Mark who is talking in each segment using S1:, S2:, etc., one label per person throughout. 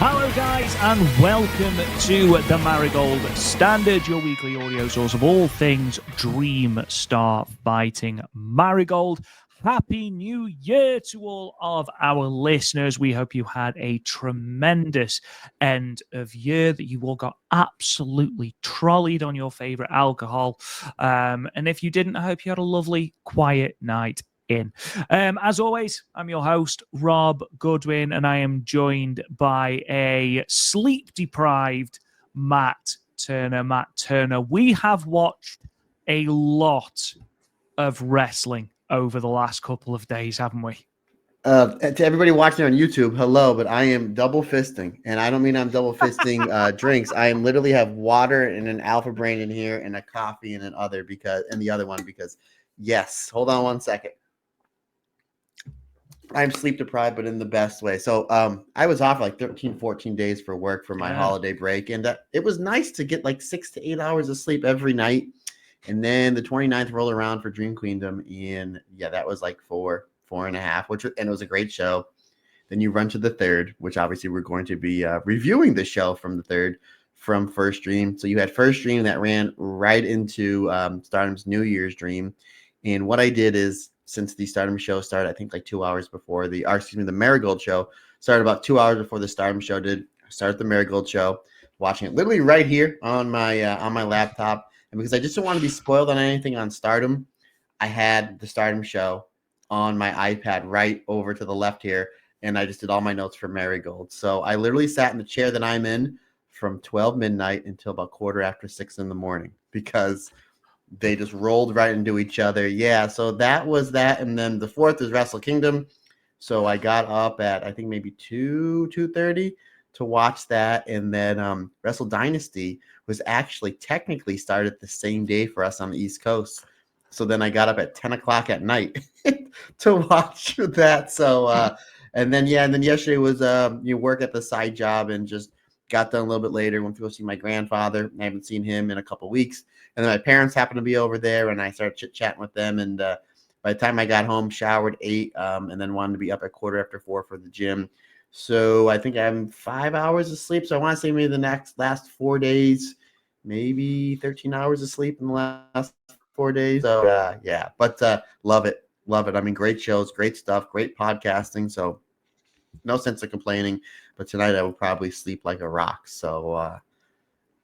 S1: Hello, guys, and welcome to the Marigold Standard, your weekly audio source of all things Dream Star Fighting Marigold. Happy New Year to all of our listeners. We hope you had a tremendous end of year, that you all got absolutely trolleyed on your favorite alcohol. And if you didn't, I hope you had a lovely, quiet night in. As always, I'm your host, Rob Goodwin, and I am joined by a sleep-deprived Matt Turner. Matt Turner, we have watched a lot of wrestling over the last couple of days, haven't we?
S2: To everybody watching on YouTube, hello, but I am double fisting, and I don't mean I'm double fisting drinks. I am literally have water and an Alpha Brain in here, and a coffee and the other one because yes. Hold on one second. I'm sleep deprived, but in the best way. So I was off like 13, 14 days for work for my holiday break, and it was nice to get like 6 to 8 hours of sleep every night. And then the 29th rolled around for Dream Kingdom, and yeah, that was like 4.5, and it was a great show. Then you run to the third, which obviously we're going to be reviewing the show from the third from First Dream. So you had First Dream that ran right into Stardom's New Year's Dream. And what I did is, since the Stardom show started, I think like 2 hours before the Marigold show started, about 2 hours before the Stardom show did. I started the Marigold show, watching it literally right here on my laptop. And because I just didn't want to be spoiled on anything on Stardom, I had the Stardom show on my iPad right over to the left here, and I just did all my notes for Marigold. So I literally sat in the chair that I'm in from 12 midnight until about 6:15 in the morning, because they just rolled right into each other. Yeah, so that was that. And then the fourth is Wrestle Kingdom. So I got up at, I think, maybe 2:30 to watch that. And then Wrestle Dynasty was actually technically started the same day for us on the East Coast. So then I got up at 10 o'clock at night to watch that. So, and then yesterday was you work at the side job, and just got done a little bit later. Went to go see my grandfather. I haven't seen him in a couple weeks. And then my parents happened to be over there, and I started chit-chatting with them. And by the time I got home, showered, ate, and then wanted to be up at 4:15 for the gym. So I think I'm 5 hours of sleep. So I want to say maybe the last 4 days, maybe 13 hours of sleep in the last 4 days. So yeah, but love it. Love it. I mean, great shows, great stuff, great podcasting. So no sense of complaining. But tonight I will probably sleep like a rock. So,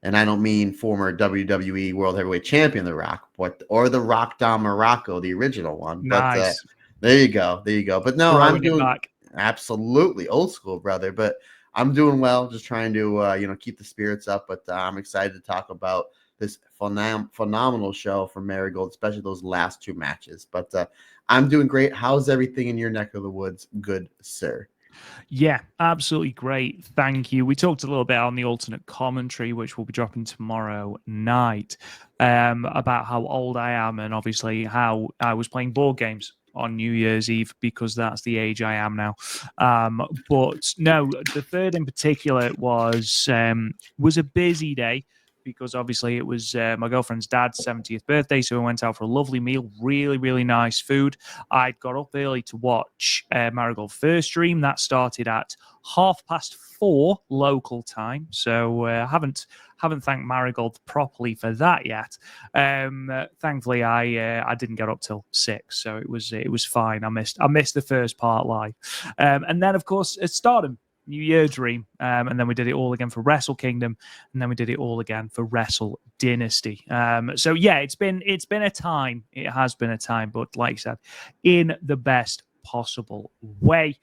S2: and I don't mean former WWE World Heavyweight Champion The Rock, or The Rock Don Morocco, the original one.
S1: Nice.
S2: But there you go. But no,
S1: Throwing
S2: I'm doing
S1: back.
S2: Absolutely old school, brother. But I'm doing well, just trying to keep the spirits up. But I'm excited to talk about this phenomenal show from Marigold, especially those last two matches. But I'm doing great. How's everything in your neck of the woods, good sir?
S1: Yeah, absolutely great. Thank you. We talked a little bit on the alternate commentary, which will be dropping tomorrow night, about how old I am, and obviously how I was playing board games on New Year's Eve, because that's the age I am now. But no, the third in particular was a busy day, because obviously it was my girlfriend's dad's 70th birthday. So we went out for a lovely meal, really, really nice food. I got up early to watch Marigold First Dream. That started at 4:30 local time. So haven't thanked Marigold properly for that yet. Thankfully, I didn't get up till 6, so it was fine. I missed the first part live, and then of course at Stardom, New Year Dream, and then we did it all again for Wrestle Kingdom, and then we did it all again for Wrestle Dynasty. So yeah, it's been a time. It has been a time, but like I said, in the best possible way.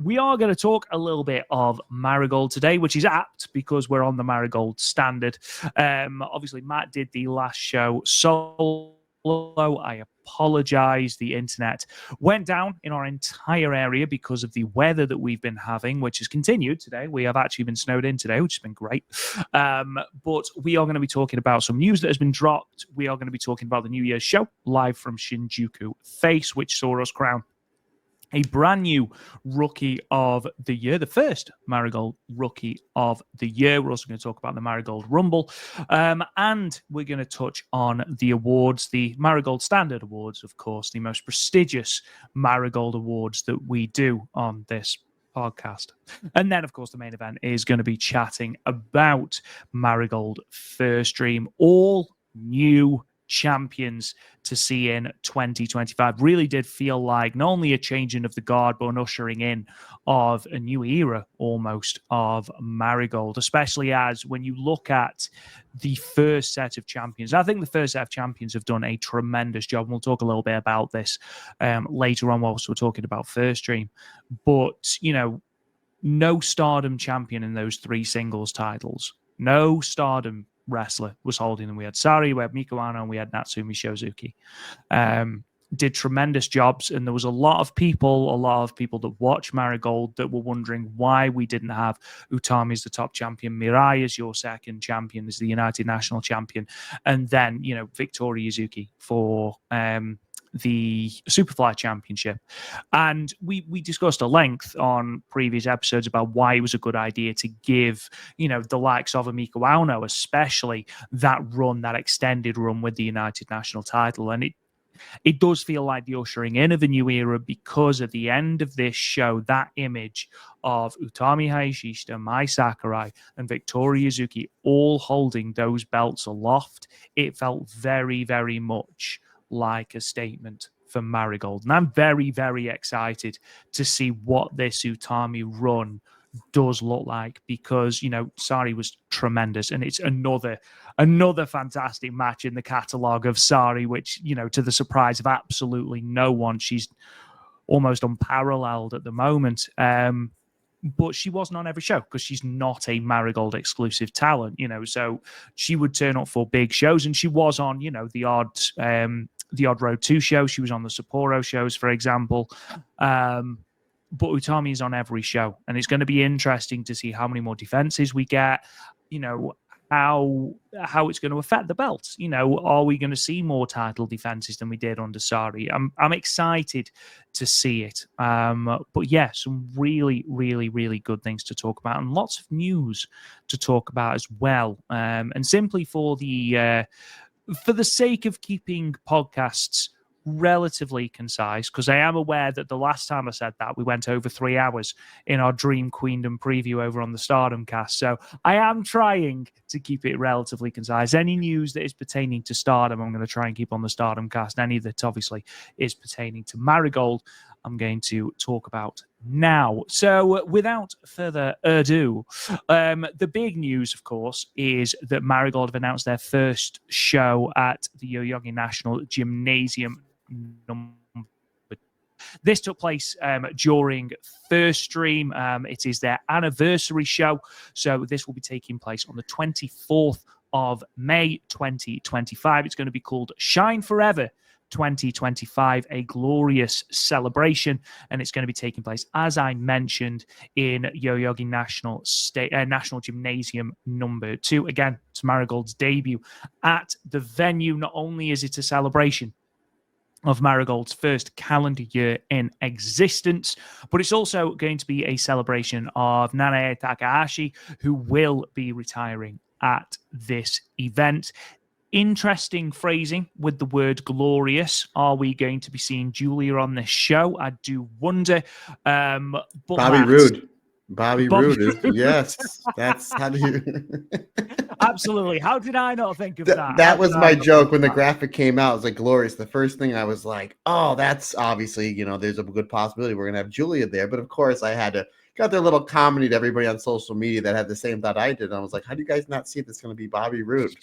S1: We are going to talk a little bit of Marigold today, which is apt because we're on the Marigold Standard. Obviously, Matt did the last show solo. I apologize. The internet went down in our entire area because of the weather that we've been having, which has continued today. We have actually been snowed in today, which has been great. But we are going to be talking about some news that has been dropped. We are going to be talking about the New Year's show live from Shinjuku Face, which saw us crown a brand new Rookie of the Year, the first Marigold Rookie of the Year. We're also going to talk about the Marigold Rumble, and we're going to touch on the awards, the Marigold Standard Awards, of course, the most prestigious Marigold Awards that we do on this podcast. And then, of course, the main event is going to be chatting about Marigold First Dream, all new champions to see in 2025. Really did feel like not only a changing of the guard, but an ushering in of a new era almost of Marigold, especially as when you look at the first set of champions. I think the first set of champions have done a tremendous job. And we'll talk a little bit about this later on whilst we're talking about First Dream. But, you know, no Stardom champion in those 3 singles titles. No Stardom wrestler was holding them. We had Sari, we had Miko Ano, and we had Natsumi Shozuki. Did tremendous jobs, and there was a lot of people that watch Marigold that were wondering why we didn't have Utami as the top champion, Mirai as your second champion, as the United National Champion, and then, you know, Victoria Yuzuki for the Superfly Championship. And we discussed at length on previous episodes about why it was a good idea to give, you know, the likes of Miko Ano especially that run, that extended run with the United National title. And it does feel like the ushering in of a new era, because at the end of this show, that image of Utami Hayashishita, Mai Sakurai, and Victoria Yuzuki all holding those belts aloft, it felt very, very much like a statement for Marigold. And I'm very, very excited to see what this Utami run does look like, because, you know, Sari was tremendous, and it's another fantastic match in the catalogue of Sari, which, you know, to the surprise of absolutely no one, she's almost unparalleled at the moment. But she wasn't on every show because she's not a Marigold exclusive talent, you know, so she would turn up for big shows, and she was on, you know, the odd Road 2 show. She was on the Sapporo shows, for example. But Utami is on every show, and it's going to be interesting to see how many more defenses we get, you know, how it's going to affect the belts. You know, are we going to see more title defenses than we did under Sari? I'm excited to see it. But yeah, some really, really, really good things to talk about, and lots of news to talk about as well. And simply for the sake of keeping podcasts relatively concise, because I am aware that the last time I said that, we went over 3 hours in our Dream Queendom preview over on the Stardom cast. So I am trying to keep it relatively concise. Any news that is pertaining to Stardom, I'm going to try and keep on the Stardom cast. Any that obviously is pertaining to Marigold, I'm going to talk about now. So without further ado, the big news, of course, is that Marigold have announced their first show at the Yoyogi National Gymnasium. This took place during First Dream. It is their anniversary show, so this will be taking place on the 24th of May 2025. It's going to be called Shine Forever 2025, a glorious celebration, and it's going to be taking place, as I mentioned, in Yoyogi National National Gymnasium number 2. Again, it's Marigold's debut at the venue. Not only is it a celebration of Marigold's first calendar year in existence, but it's also going to be a celebration of Nanae Takahashi, who will be retiring at this event. Interesting phrasing with the word glorious. Are we going to be seeing Julia on this show? I do wonder. But
S2: Bobby Roode. Bobby Roode is, yes. That's how do you...
S1: Absolutely. How did I not think of that?
S2: That was my joke when the graphic came out. It was like glorious. The first thing I was like, oh, that's obviously, you know, there's a good possibility we're going to have Julia there. But of course, I had to got their little comedy to everybody on social media that had the same thought I did. And I was like, how do you guys not see this going to be Bobby Roode?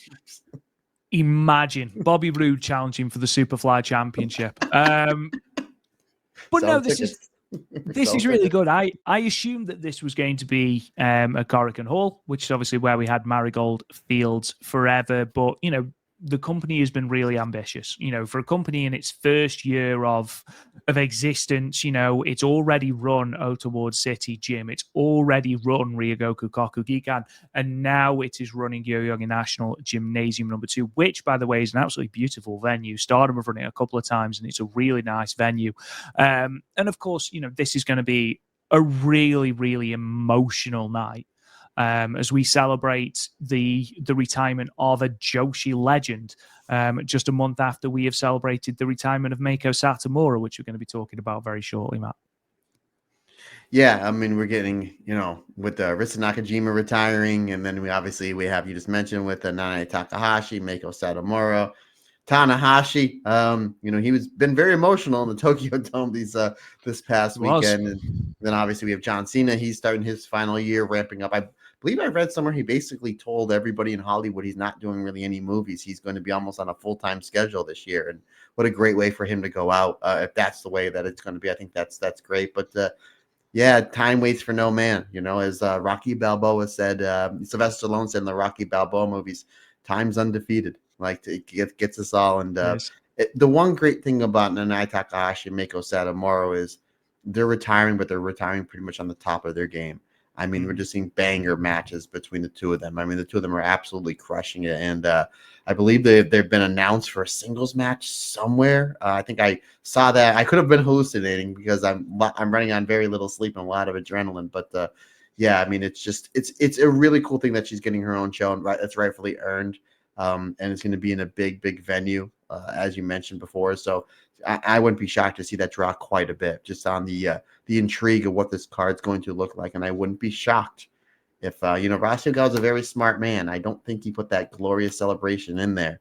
S1: Imagine Bobby Roode challenging for the Superfly Championship. But no, this is really good. I assumed that this was going to be at Corrigan Hall, which is obviously where we had Marigold Fields forever. But, you know, the company has been really ambitious. You know, for a company in its first year of existence, you know, it's already run Otaward City Gym. It's already run Ryogoku Kokugikan. And now it is running Yoyogi National Gymnasium number 2, which, by the way, is an absolutely beautiful venue. Stardom have run it a couple of times, and it's a really nice venue. And of course, you know, this is going to be a really, really emotional night. As we celebrate the retirement of a Joshi legend, just a month after we have celebrated the retirement of Meiko Satomura, which we're going to be talking about very shortly, Matt.
S2: Yeah, I mean, we're getting, with Risa Nakajima retiring, and then we have, you just mentioned, with Nanae Takahashi, Meiko Satomura, Tanahashi. He was been very emotional in the Tokyo Dome this past weekend. And then obviously we have John Cena. He's starting his final year, ramping up. I believe I read somewhere he basically told everybody in Hollywood he's not doing really any movies. He's going to be almost on a full-time schedule this year. And what a great way for him to go out, if that's the way that it's going to be. I think that's great. But yeah, time waits for no man. As Rocky Balboa said, Sylvester Stallone said in the Rocky Balboa movies, time's undefeated. Like, it gets us all. And the one great thing about Nanae Takahashi and Meiko Satomura is they're retiring, but they're retiring pretty much on the top of their game. I mean, we're just seeing banger matches between the two of them. I mean, the two of them are absolutely crushing it. And I believe they've been announced for a singles match somewhere. I think I saw that. I could have been hallucinating because I'm running on very little sleep and a lot of adrenaline. But yeah, I mean, it's a really cool thing that she's getting her own show, and that's rightfully earned. And it's going to be in a big venue, as you mentioned before. So I wouldn't be shocked to see that draw quite a bit, just on the intrigue of what this card's going to look like. And I wouldn't be shocked if Rossio Gal's a very smart man. I don't think he put that glorious celebration in there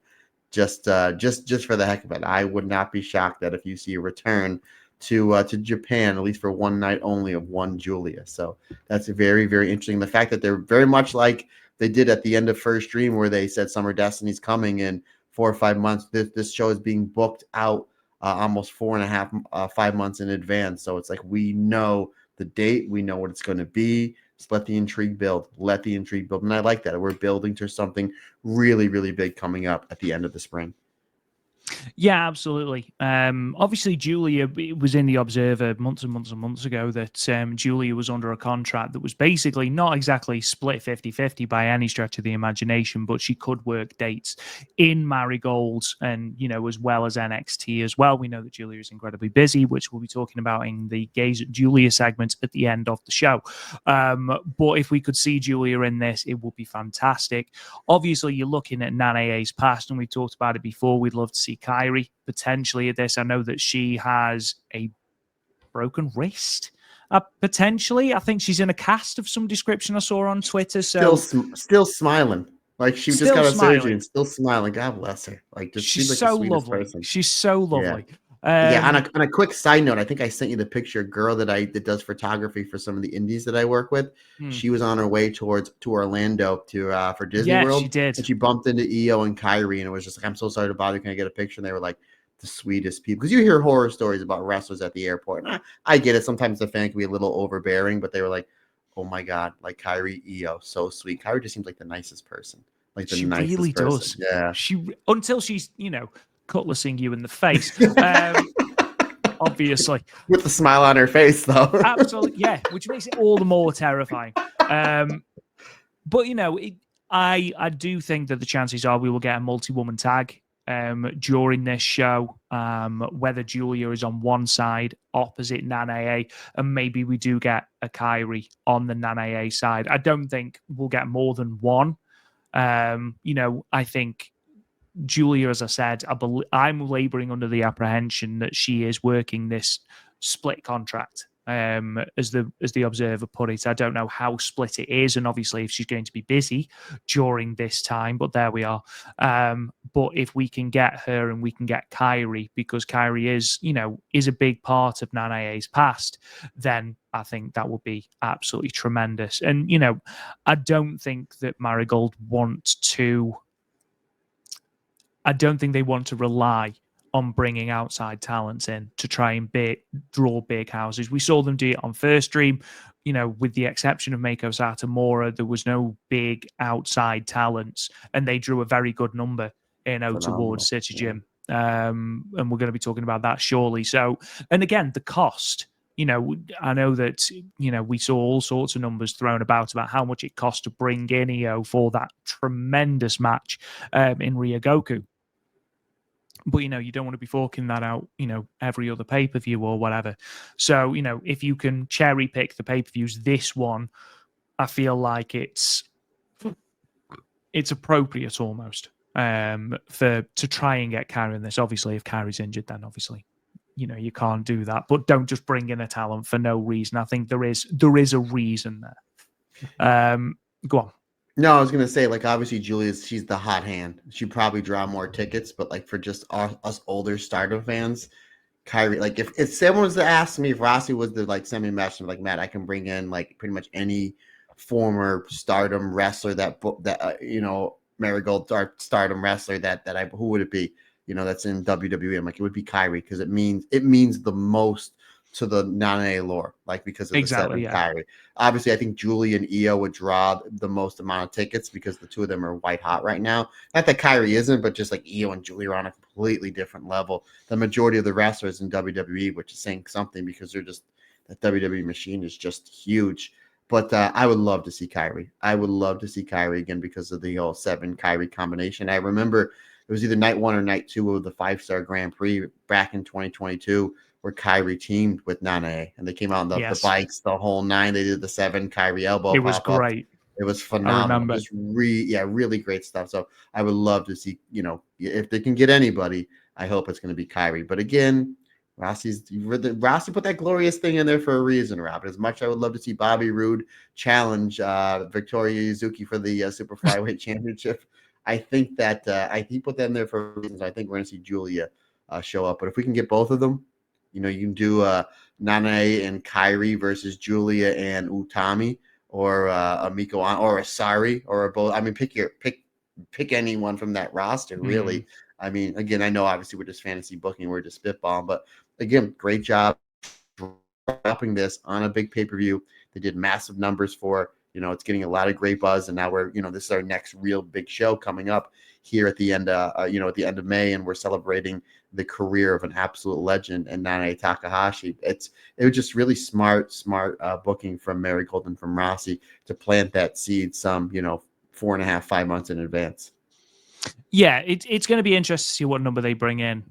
S2: just for the heck of it. I would not be shocked that if you see a return to Japan, at least for one night only, of one Julia. So that's very, very interesting. The fact that they're very much like they did at the end of First Dream, where they said Summer Destiny's coming in 4 or 5 months. This show is being booked out almost 4.5, 5 months in advance. So it's like, we know the date, we know what it's going to be. Just let the intrigue build. And I like that. We're building to something really, really big coming up at the end of the spring.
S1: Yeah, absolutely. Obviously, Julia, it was in the Observer months and months and months ago that Julia was under a contract that was basically not exactly split 50-50 by any stretch of the imagination, but she could work dates in Marigold and, as well as NXT as well. We know that Julia is incredibly busy, which we'll be talking about in the Gaze at Julia segment at the end of the show. But if we could see Julia in this, it would be fantastic. Obviously, you're looking at Nanae's past, and we talked about it before. We'd love to see Kairi potentially at this. I know that she has a broken wrist. Potentially, I think she's in a cast of some description I saw on Twitter. So
S2: still smiling, like she just got a surgery and still smiling. God bless her. Like, just
S1: she's
S2: like
S1: so
S2: the sweetest
S1: lovely.
S2: person.
S1: She's so lovely.
S2: Yeah. On a quick side note, I think I sent you the picture. A girl that does photography for some of the indies that I work with. She was on her way to Orlando for Disney World.
S1: She did.
S2: And she bumped into EO and Kyrie, and it was just like, I'm so sorry to bother. Can I get a picture? And they were like the sweetest people, because you hear horror stories about wrestlers at the airport. And I get it. Sometimes the fan can be a little overbearing, but they were like, oh my God, like Kyrie, EO, so sweet. Kyrie just seems like the nicest person. Like the nicest really person.
S1: Does.
S2: Yeah.
S1: Until she's, cutlassing you in the face. Obviously.
S2: With the smile on her face, though.
S1: Absolutely, yeah, which makes it all the more terrifying. But, I do think that the chances are we will get a multi-woman tag during this show, whether Julia is on one side opposite Nanae, and maybe we do get a Kairi on the Nanae side. I don't think we'll get more than one. I think Julia, as I said, I'm laboring under the apprehension that she is working this split contract, as the Observer put it. I don't know how split it is, and obviously if she's going to be busy during this time, but there we are. But if we can get her and we can get Kairi, because Kairi is a big part of Nanae's past, then I think that would be absolutely tremendous. And, I don't think that Marigold I don't think they want to rely on bringing outside talents in to try and draw big houses. We saw them do it on First Dream, with the exception of Meiko Satomura, there was no big outside talents, and they drew a very good number in Ota Ward's City Gym. And we're going to be talking about that shortly. So, and again, the cost. I know that, we saw all sorts of numbers thrown about how much it cost to bring in EO for that tremendous match in Ryogoku. But, you don't want to be forking that out, every other pay-per-view or whatever. So, if you can cherry pick the pay-per-views, this one, I feel like it's appropriate almost to try and get Kairi in this. Obviously, if Kairi's injured, then obviously you know, you can't do that. But don't just bring in a talent for no reason. I think there is a reason there. Go on.
S2: No, I was gonna say, like, obviously she's the hot hand. She'd probably draw more tickets, but like for just us older Stardom fans, Kyrie, like if someone was to ask me if Rossi was the like semi-match, like, Matt, I can bring in like pretty much any former Stardom wrestler Marigold or Stardom wrestler who would it be? You know, that's in WWE. I'm like, it would be Kyrie because it means the most to the Nana lore, like because of the seven Kyrie. Obviously, I think Julie and Io would draw the most amount of tickets because the two of them are white hot right now. Not that Kyrie isn't, but just like Io and Julie are on a completely different level. The majority of the wrestlers in WWE, which is saying something because they're just that WWE machine is just huge. But I would love to see Kyrie. I would love to see Kyrie again because of the whole 7 Kyrie combination. I remember it was either night 1 or night 2 of the 5-star Grand Prix back in 2022 where Kyrie teamed with Nana, and they came out on the bikes, the whole 9. They did the 7 Kyrie elbow.
S1: It was great.
S2: It was phenomenal. Just really great stuff. So I would love to see, you know, if they can get anybody, I hope it's going to be Kyrie. But again, Rossi put that glorious thing in there for a reason, Rob. As much as I would love to see Bobby Roode challenge Victoria Yuzuki for the Super Flyweight Championship, I think that he put that in there for a reason. So I think we're going to see Julia show up. But if we can get both of them, you know, you can do Nanae and Kyrie versus Julia and Utami, or a Miko or a Sari, or a both. I mean, pick anyone from that roster, really. Mm. I mean, again, I know obviously we're just fantasy booking, we're just spitballing, but again, great job dropping this on a big pay-per-view. They did massive numbers for, you know, it's getting a lot of great buzz, and now we're, you know, this is our next real big show coming up here at the end, you know, at the end of May, and we're celebrating the career of an absolute legend and Nanae Takahashi. It was just really smart booking from Marigold and from Rossi to plant that seed some, you know, 4.5-5 months in advance.
S1: Yeah, it's going to be interesting to see what number they bring in,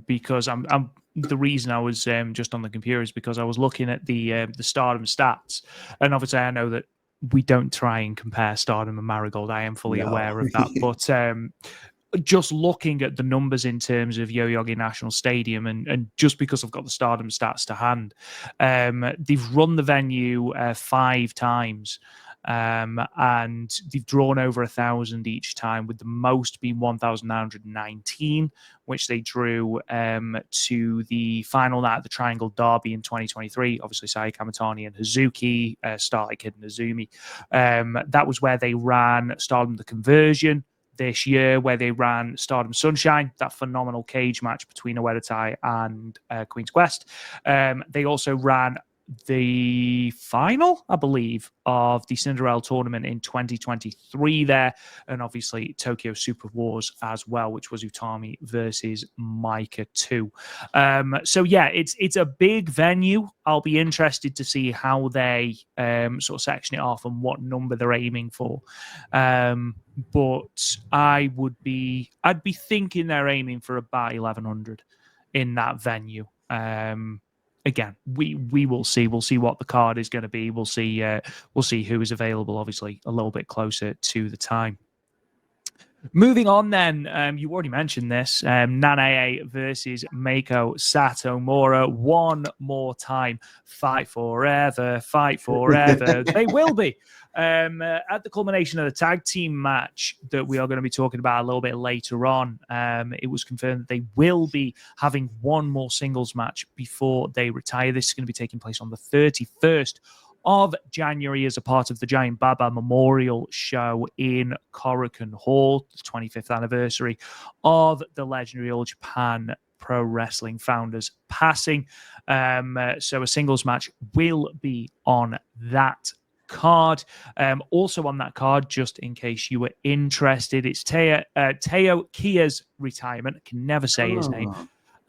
S1: because I'm the reason I was just on the computer is because I was looking at the Stardom stats, and obviously I know that we don't try and compare Stardom and Marigold. I am fully aware of that, but just looking at the numbers in terms of Yoyogi National Stadium, and just because I've got the Stardom stats to hand, they've run the venue 5 times. And they've drawn over 1,000 each time, with the most being 1,919, which they drew to the final night of the Triangle Derby in 2023. Obviously, Saya Kamitani and Hazuki, Starlight Kid and Azumi. That was where they ran Stardom the Conversion this year, where they ran Stardom Sunshine, that phenomenal cage match between Oedetai and Queen's Quest. They also ran the final, I believe, of the Cinderella tournament in 2023 there, and obviously Tokyo Super Wars as well, which was Utami versus Micah 2. So yeah, it's a big venue. I'll be interested to see how they sort of section it off and what number they're aiming for. But I'd be thinking they're aiming for about 1,100 in that venue. Again, we will see. We'll see what the card is going to be. We'll see who is available, obviously, a little bit closer to the time. Moving on then, you already mentioned this, Nanae versus Meiko Satomura. One more time. Fight forever. They will be. At the culmination of the tag team match that we are going to be talking about a little bit later on, it was confirmed that they will be having one more singles match before they retire. This is going to be taking place on the 31st of January as a part of the Giant Baba Memorial Show in Korakuen Hall, the 25th anniversary of the legendary All Japan Pro Wrestling founders passing. So a singles match will be on that card. Also on that card, just in case you were interested, it's Teo Kia's retirement. I can never say his name.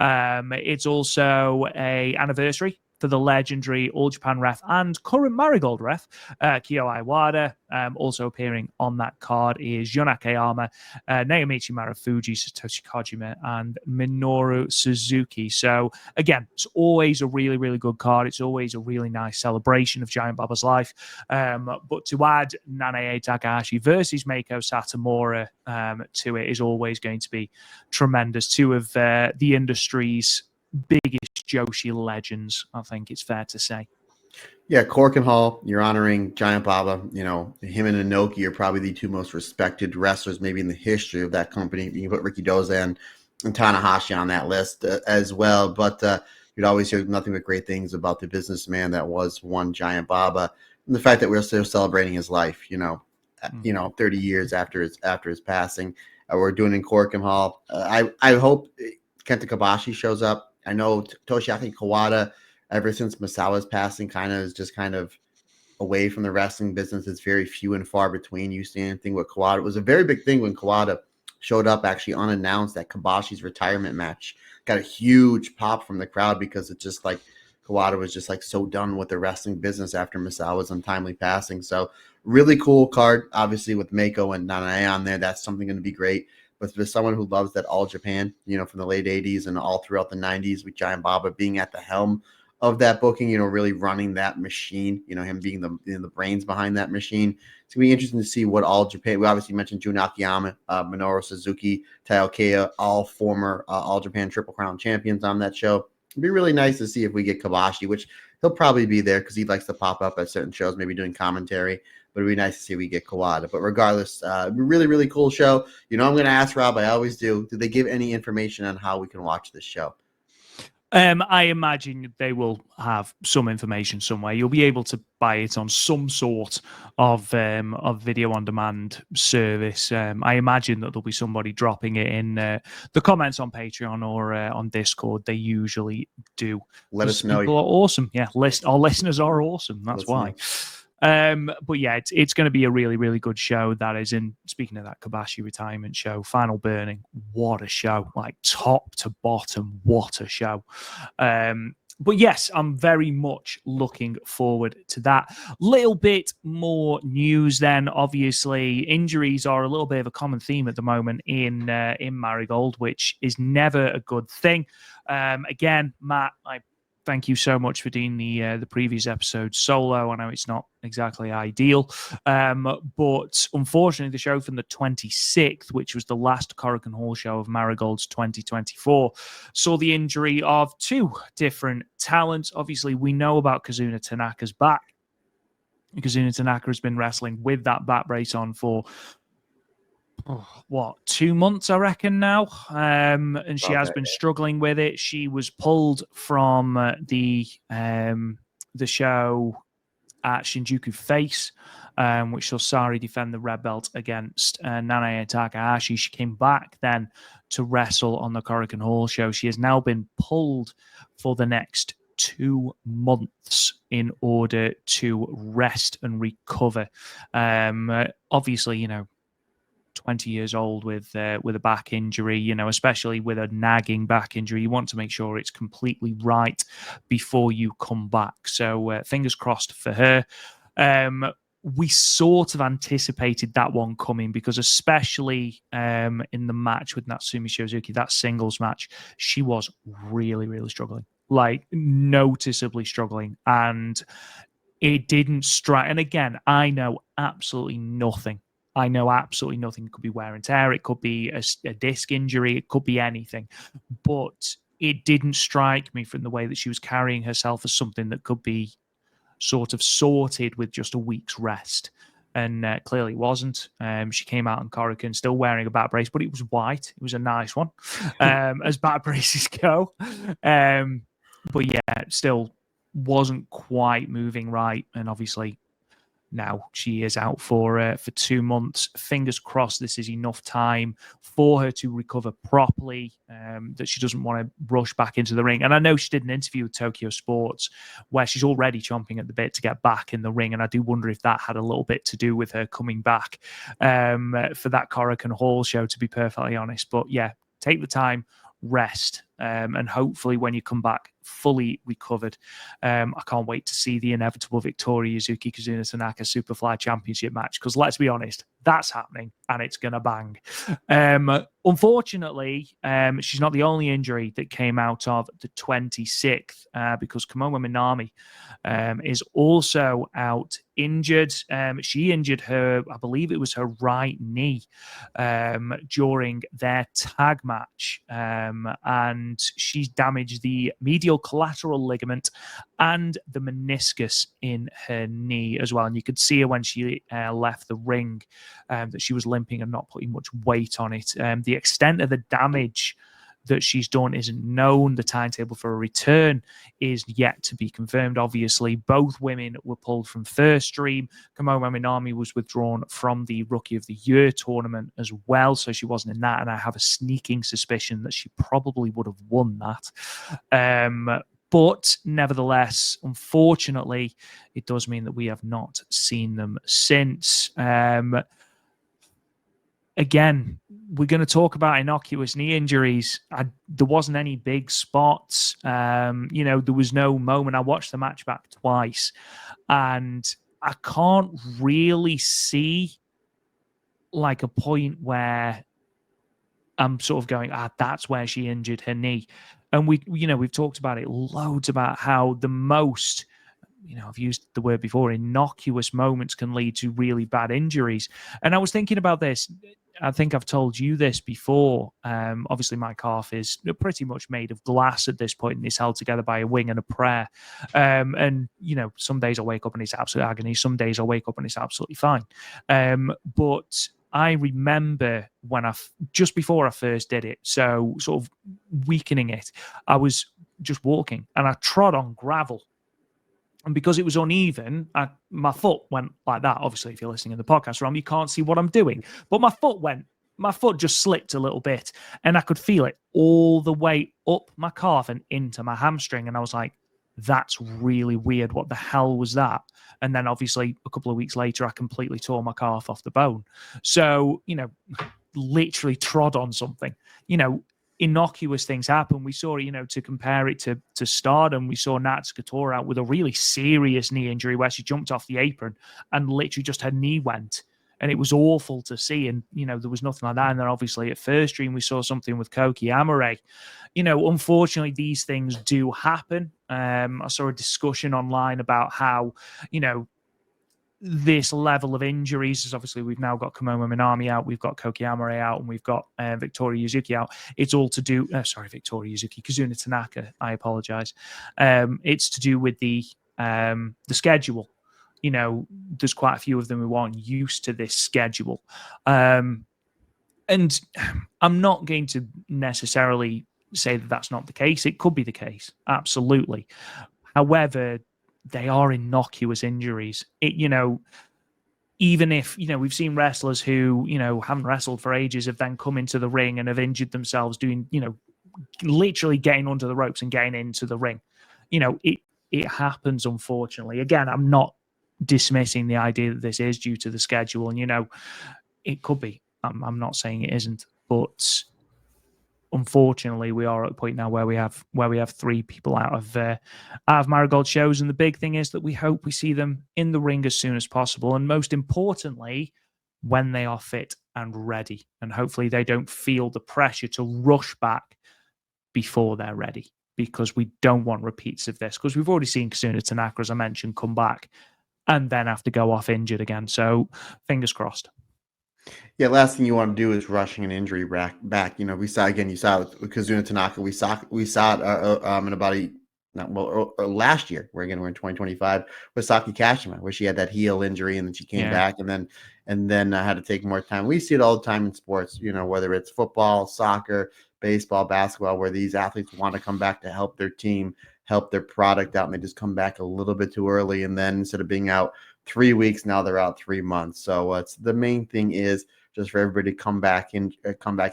S1: It's also a anniversary for the legendary All Japan ref and current Marigold ref, Kyo Iwata. Also appearing on that card is Yun Akiyama, Naomichi Marufuji, Satoshi Kojima, and Minoru Suzuki. So again, it's always a really, really good card. It's always a really nice celebration of Giant Baba's life. But to add Nanae Takahashi versus Meiko Satomura to it is always going to be tremendous. Two of the industry's biggest Joshi legends, I think it's fair to say.
S2: Yeah, Cork and Hall, you're honoring Giant Baba. You know, him and Inoki are probably the two most respected wrestlers maybe in the history of that company. You can put Ricky Doza and Tanahashi on that list as well. But you'd always hear nothing but great things about the businessman that was one Giant Baba. And the fact that we're still celebrating his life, 30 years after his passing. We're doing in Cork and Hall. I hope Kenta Kobashi shows up. I know Toshiaki Kawada, ever since Masawa's passing, is just away from the wrestling business. It's very few and far between. You see anything with Kawada. It was a very big thing when Kawada showed up actually unannounced at Kobashi's retirement match. Got a huge pop from the crowd because it's just like Kawada was just like so done with the wrestling business after Masawa's untimely passing. So really cool card, obviously with Mako and Nanae on there. That's something going to be great. But for someone who loves that All Japan, from the late 80s and all throughout the 90s with Giant Baba being at the helm of that booking, really running that machine, him being the brains behind that machine. It's going to be interesting to see what All Japan, we obviously mentioned Jun Akiyama, Minoru Suzuki, Taiokeia, all former All Japan Triple Crown champions on that show. It'd be really nice to see if we get Kobashi, which he'll probably be there because he likes to pop up at certain shows, maybe doing commentary. But it'd be nice to see if we get Kawada. But regardless, really, really cool show. I'm going to ask Rob, I always do, did they give any information on how we can watch this show?
S1: I imagine they will have some information somewhere. You'll be able to buy it on some sort of video on demand service. I imagine that there'll be somebody dropping it in the comments on Patreon or on Discord. They usually do.
S2: Let us know.
S1: People are awesome. Yeah, our listeners are awesome. That's why. But yeah, it's going to be a really, really good show. That is in, speaking of that Kobashi retirement show, Final Burning, what a show, like top to bottom, what a show. But yes, I'm very much looking forward to that. Little bit more news then. Obviously, injuries are a little bit of a common theme at the moment in Marigold, which is never a good thing. Again, Matt, I thank you so much for doing the previous episode solo. I know it's not exactly ideal, but unfortunately the show from the 26th, which was the last Korakuen Hall show of Marigold's 2024, saw the injury of two different talents. Obviously, we know about Kazuna Tanaka's back. Kazuna Tanaka has been wrestling with that back brace on for 2 months, I reckon now, and she has been struggling with it. She was pulled from the show at Shinjuku Face, which saw Sari defend the red belt against Nanae Takahashi. She came back then to wrestle on the Korakuen Hall show. She has now been pulled for the next 2 months in order to rest and recover. Obviously, 20 years old with a back injury, especially with a nagging back injury, you want to make sure it's completely right before you come back. So fingers crossed for her. We sort of anticipated that one coming because especially in the match with Natsumi Shizuki, that singles match, she was really, really struggling, like noticeably struggling. And it didn't strike. And again, I know absolutely nothing. It could be wear and tear. It could be a disc injury. It could be anything. But it didn't strike me from the way that she was carrying herself as something that could be sort of sorted with just a week's rest. And clearly wasn't. She came out in Korakuen still wearing a back brace, but it was white. It was a nice one, as back braces go. But yeah, still wasn't quite moving right. And obviously, now she is out for 2 months. Fingers crossed this is enough time for her to recover properly, that she doesn't want to rush back into the ring. And I know she did an interview with Tokyo Sports where she's already chomping at the bit to get back in the ring. And I do wonder if that had a little bit to do with her coming back for that Korakuen Hall show, to be perfectly honest. But yeah, take the time, rest, and hopefully when you come back fully recovered, I can't wait to see the inevitable Victoria Yuzuki Kazuna Tanaka Superfly Championship match, because let's be honest, that's happening and it's gonna bang. Unfortunately, she's not the only injury that came out of the 26th, because Kamoma Minami is also out injured. She injured her, I believe it was her right knee, during their tag match, and she's damaged the medial medial collateral ligament and the meniscus in her knee as well. And you could see her when she left the ring that she was limping and not putting much weight on it. The extent of the damage that she's done isn't known. The timetable for a return is yet to be confirmed. Obviously, both women were pulled from First Dream. Kamomo Minami was withdrawn from the Rookie of the Year tournament as well, so she wasn't in that, and I have a sneaking suspicion that she probably would have won that. But nevertheless, unfortunately, it does mean that we have not seen them since. Again, we're going to talk about innocuous knee injuries. There wasn't any big spots. There was no moment. I watched the match back twice, and I can't really see like a point where I'm sort of going, that's where she injured her knee. And we've talked about it loads about how the most, I've used the word before, innocuous moments can lead to really bad injuries. And I was thinking about this. I think I've told you this before. Obviously, my calf is pretty much made of glass at this point, and it's held together by a wing and a prayer. And some days I wake up and it's absolute agony. Some days I wake up and it's absolutely fine. But I remember when just before I first did it, so sort of weakening it, I was just walking and I trod on gravel. And because it was uneven, my foot went like that. Obviously, if you're listening in the podcast, Rom, you can't see what I'm doing. But my foot just slipped a little bit, and I could feel it all the way up my calf and into my hamstring. And I was like, that's really weird. What the hell was that? And then obviously a couple of weeks later, I completely tore my calf off the bone. So, literally trod on something. Innocuous things happen. We saw, to compare it to Stardom, we saw Natsuko Tora out with a really serious knee injury where she jumped off the apron and literally just her knee went. And it was awful to see. And, there was nothing like that. And then obviously at First Dream, we saw something with Koki Amore. Unfortunately, these things do happen. I saw a discussion online about how, this level of injuries is obviously we've now got Kamomo Minami out, we've got Koki Amore out, and we've got Victoria Yuzuki out. It's all to do, Victoria Yuzuki, Kazuna Tanaka, I apologize. It's to do with the schedule. There's quite a few of them who aren't used to this schedule. And I'm not going to necessarily say that that's not the case. It could be the case, absolutely. However, they are innocuous injuries. Even if, we've seen wrestlers who, haven't wrestled for ages have then come into the ring and have injured themselves doing, literally getting under the ropes and getting into the ring. It happens, unfortunately. Again, I'm not dismissing the idea that this is due to the schedule. And, it could be. I'm not saying it isn't. But unfortunately, we are at a point now where we have three people out of Marigold shows, and the big thing is that we hope we see them in the ring as soon as possible, and most importantly, when they are fit and ready, and hopefully they don't feel the pressure to rush back before they're ready, because we don't want repeats of this, because we've already seen Kazuna Tanaka, as I mentioned, come back and then have to go off injured again. So fingers crossed.
S2: Yeah, last thing you want to do is rushing an injury back. We saw with Kazuna Tanaka. We saw it in about last year. We're in 2025 with Saki Kashima, where she had that heel injury and then she came back and then had to take more time. We see it all the time in sports. Whether it's football, soccer, baseball, basketball, where these athletes want to come back to help their team, help their product out, and they just come back a little bit too early. And then instead of being out 3 weeks, now they're out 3 months. So it's the main thing is just for everybody to come back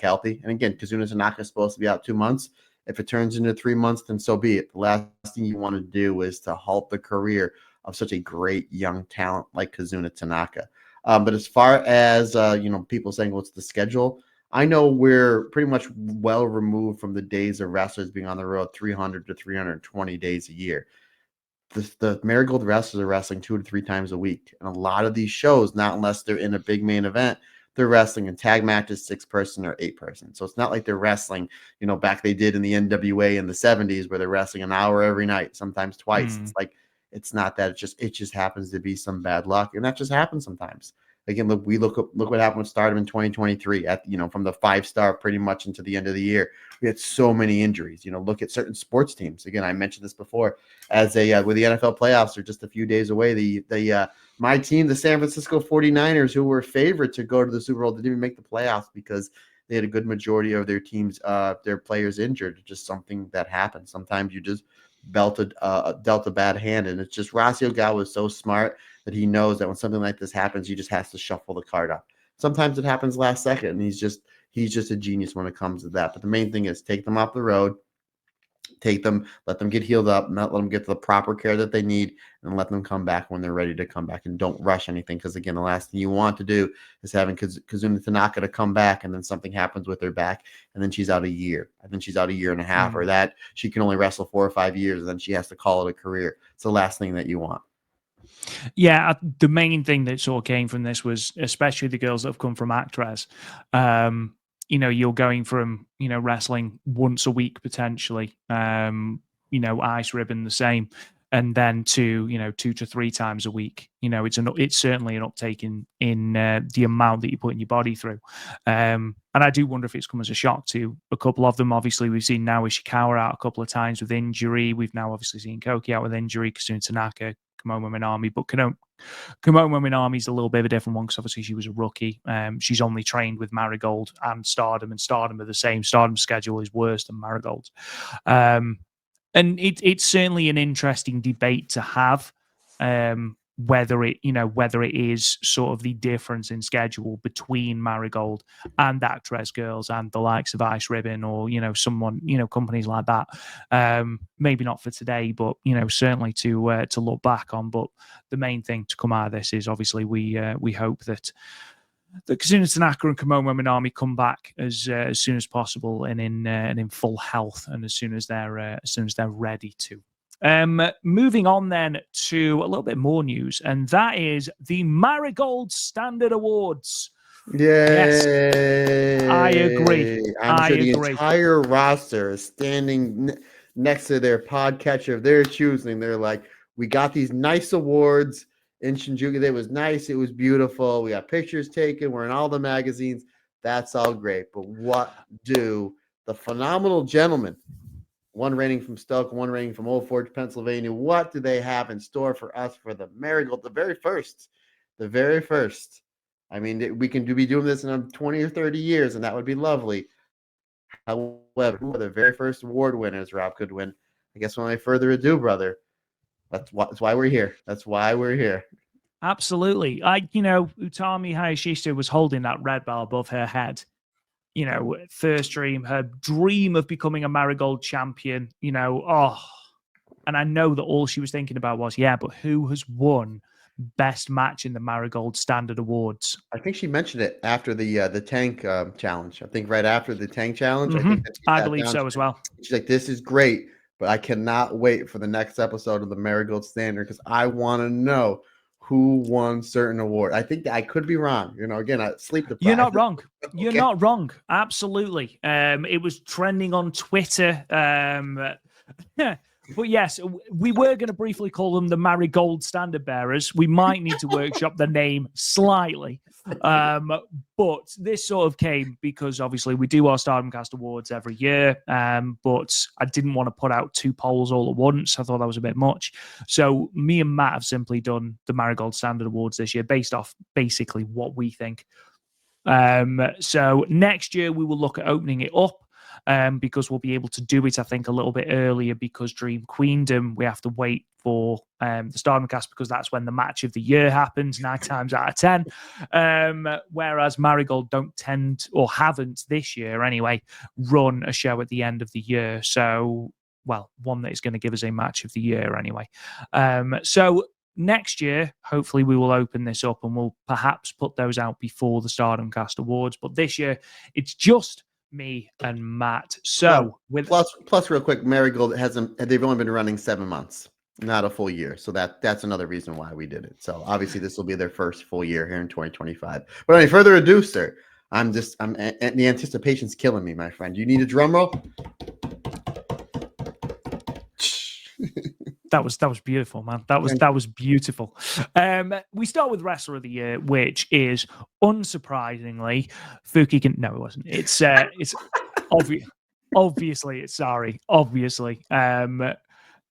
S2: healthy. And again, Kazuna Tanaka is supposed to be out 2 months. If it turns into 3 months, then so be it. The last thing you want to do is to halt the career of such a great young talent like Kazuna Tanaka. But as far as people saying what's the schedule, I know we're pretty much well removed from the days of wrestlers being on the road 300 to 320 days a year. The Marigold wrestlers are wrestling 2 to 3 times a week. And a lot of these shows, not unless they're in a big main event, they're wrestling in tag matches, 6-person or 8-person. So it's not like they're wrestling, back they did in the NWA in the 70s where they're wrestling an hour every night, sometimes twice. It's like, it's not that. It just happens to be some bad luck. And that just happens sometimes. Again, look what happened with Stardom in 2023 from the 5-star pretty much into the end of the year. We had so many injuries. Look at certain sports teams. Again, I mentioned this before with the NFL playoffs are just a few days away. My team, the San Francisco 49ers, who were favored to go to the Super Bowl, didn't even make the playoffs because they had a good majority of their teams, their players injured. Just something that happens. Sometimes you just dealt a bad hand, and it's just Racio Gal was so smart that he knows that when something like this happens, he just has to shuffle the card up. Sometimes it happens last second, and he's just a genius when it comes to that. But the main thing is take them off the road, take them, let them get healed up, not let them get the proper care that they need, and let them come back when they're ready to come back. And don't rush anything, because again, the last thing you want to do is having Kazuna Tanaka to come back and then something happens with her back, and then she's out a year, and then she's out a year and a half, or that she can only wrestle 4 or 5 years, and then she has to call it a career. It's the last thing that you want.
S1: Yeah, the main thing that sort of came from this was, especially the girls that have come from Actress, you're going from, wrestling once a week potentially, Ice Ribbon the same, and then to, 2 to 3 times a week. It's certainly an uptake in the amount that you put in your body through. And I do wonder if it's come as a shock to a couple of them. Obviously, we've seen now Ishikawa out a couple of times with injury. We've now obviously seen Koki out with injury, Kazuna Tanaka, Kimomo Minami, but Kimomo Minami is a little bit of a different one because obviously she was a rookie. She's only trained with Marigold and Stardom are the same. Stardom's schedule is worse than Marigold's. And it's certainly an interesting debate to have, whether it is sort of the difference in schedule between Marigold and Actress girls and the likes of Ice Ribbon or someone, companies like that. Maybe not for today, but certainly to look back on. But the main thing to come out of this is obviously we hope that Kazuna Tanaka and Kimomo Minami come back as soon as possible and in full health, and as soon as they're ready to. Moving on then to a little bit more news, and that is the Marigold Standard Awards.
S2: Yay!
S1: Yes, I agree.
S2: I'm sure the entire roster is standing next to their podcatcher of their choosing. They're like, we got these nice awards in Shinjuku. It was nice. It was beautiful. We got pictures taken. We're in all the magazines. That's all great. But what do the phenomenal gentlemen, one reigning from Stoke, one reigning from Old Forge, Pennsylvania, what do they have in store for us for the Marigold, the very first? I mean, we can be doing this in 20 or 30 years, and that would be lovely. However, who are the very first award winners, Rob Goodwin? I guess without further ado, brother, that's why we're here. That's why we're here.
S1: Absolutely. Utami Hayashishita was holding that red bell above her head. First dream, her dream of becoming a Marigold champion, and I know that all she was thinking about was, but who has won best match in the Marigold Standard Awards?
S2: I think she mentioned it after the tank challenge. I think right after the tank challenge.
S1: Mm-hmm. I believe so as well.
S2: She's like, this is great, but I cannot wait for the next episode of the Marigold Standard because I want to know who won certain award. I think that I could be wrong. Again, I sleep deprived.
S1: You're not wrong.
S2: Okay.
S1: You're not wrong. Absolutely. It was trending on Twitter. But yes, we were going to briefly call them the Marigold Standard Bearers. We might need to workshop the name slightly. But this sort of came because obviously we do our Stardom Cast Awards every year. But I didn't want to put out 2 polls all at once. I thought that was a bit much. So me and Matt have simply done the Marigold Standard Awards this year based off basically what we think. So next year we will look at opening it up. Because we'll be able to do it, I think, a little bit earlier because Dream Queendom, we have to wait for the Stardom Cast because that's when the match of the year happens 9 times out of 10. Whereas Marigold don't tend, or haven't this year anyway, run a show at the end of the year. So, one that is going to give us a match of the year anyway. So next year, hopefully we will open this up and we'll perhaps put those out before the Stardom Cast Awards. But this year, it's just me and Matt. So
S2: plus real quick, Marigold they've only been running 7 months, not a full year. So that's another reason why we did it. So obviously this will be their first full year here in 2025. But any further ado, sir, the anticipation's killing me, my friend. You need a drum roll?
S1: That was beautiful, man. That was beautiful. We start with Wrestler of the Year, which is unsurprisingly Fuki. No, it wasn't. It's obvious. Obviously, it's Sari. Obviously,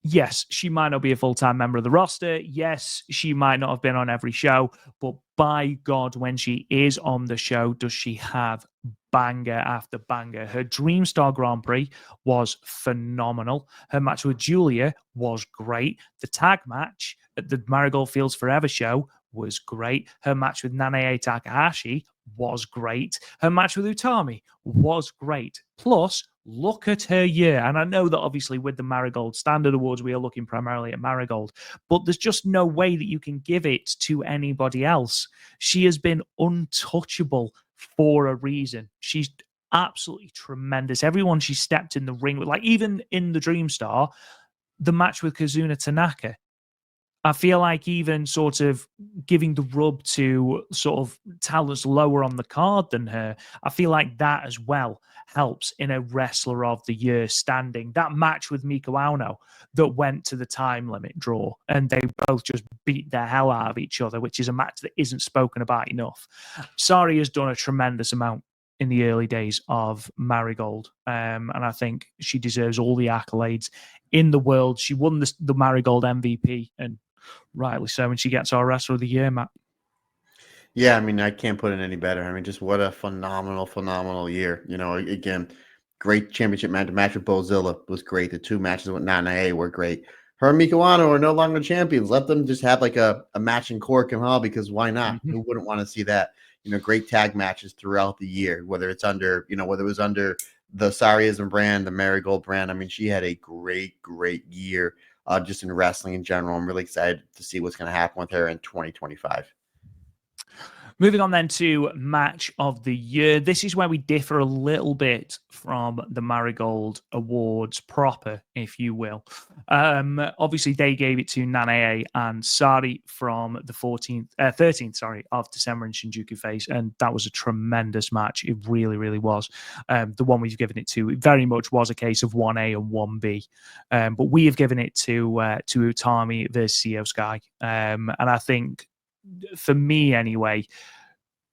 S1: yes, she might not be a full-time member of the roster. Yes, she might not have been on every show, but by God, when she is on the show, does she have banger after banger? Her Dream Star Grand Prix was phenomenal. Her match with Julia was great. The tag match at the Marigold Fields Forever show was great. Her match with Nanae Takahashi was great. Her match with Utami was great. Plus, look at her year. And I know that obviously with the Marigold Standard Awards, we are looking primarily at Marigold, but there's just no way that you can give it to anybody else. She has been untouchable for a reason. She's absolutely tremendous. Everyone she stepped in the ring with, like even in the Dream Star, the match with Kazuna Tanaka, I feel like even sort of giving the rub to sort of talents lower on the card than her, I feel like that as well helps in a Wrestler of the Year standing. That match with Miko Auno that went to the time limit draw and they both just beat the hell out of each other, which is a match that isn't spoken about enough. Sari has done a tremendous amount in the early days of Marigold. And I think she deserves all the accolades in the world. She won the Marigold MVP, and rightly so, and she gets our Wrestler of the Year, Matt.
S2: Yeah, I mean, I can't put it any better. I mean, just what a phenomenal year. You know, again, great championship match. The match with Bozilla was great. The two matches with Nanae were great. Her and Miko Ano are no longer champions. Let them just have like a match in Korakuen Hall, because why not?
S1: Mm-hmm.
S2: Who wouldn't want to see that? You know, great tag matches throughout the year, whether it's under, you know, whether it was under the Sariism brand, the Marigold brand. I mean, she had a great year just in wrestling in general. I'm really excited to see what's going to happen with her in 2025.
S1: Moving on then to Match of the Year. This is where we differ a little bit from the Marigold Awards proper, if you will. Obviously, they gave it to Nanae and Sari from the 13th of December in Shinjuku Face, and that was a tremendous match. It really was. The one we've given it to, it very much was a case of 1A and 1B, but we have given it to Utami versus Io Sky, and I think, for me anyway,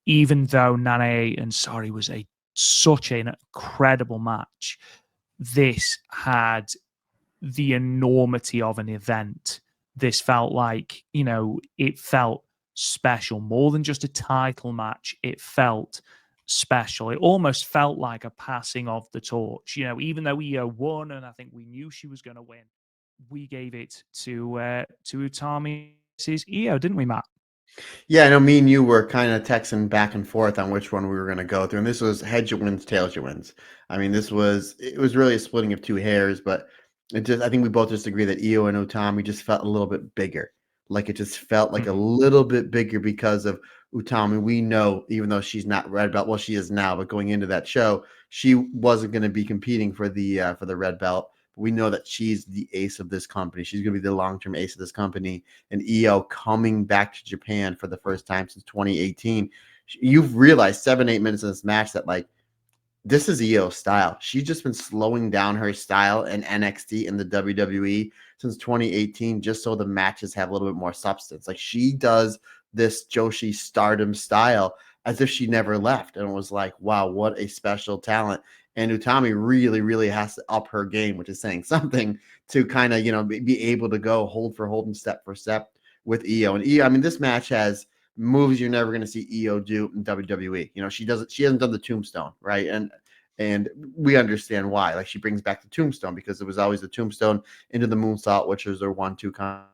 S1: even though Nanae and Sari was such an incredible match, this had the enormity of an event. This felt like, you know, it felt special, more than just a title match. It felt special. It almost felt like a passing of the torch. You know, even though Io won, and I think we knew she was going to win, we gave it to Utami versus Io, didn't we, Matt?
S2: Yeah, I know me and you were kind of texting back and forth on which one we were going to go through. And this was heads you wins, tails you wins. I mean, it was really a splitting of two hairs, but I think we both just agree that Io and Utami just felt a little bit bigger. Like it just felt like a little bit bigger because of Utami. We know, even though she's not red belt, well, she is now, but going into that show, she wasn't going to be competing for the red belt. We know that she's the ace of this company. She's going to be the long-term ace of this company. And Io coming back to Japan for the first time since 2018. You've realized 7-8 minutes in this match that, like, this is Io's style. She's just been slowing down her style in NXT and the WWE since 2018, just so the matches have a little bit more substance. Like, she does this Joshi Stardom style as if she never left. And it was like, wow, what a special talent. And Utami really has to up her game, which is saying something, to kind of, you know, be able to go hold for hold and step for step with Io. And Io, I mean, this match has moves you're never going to see Io do in WWE. You know, she hasn't done the tombstone, right? And we understand why. Like, she brings back the tombstone because it was always the tombstone into the moonsault, which is their 1-2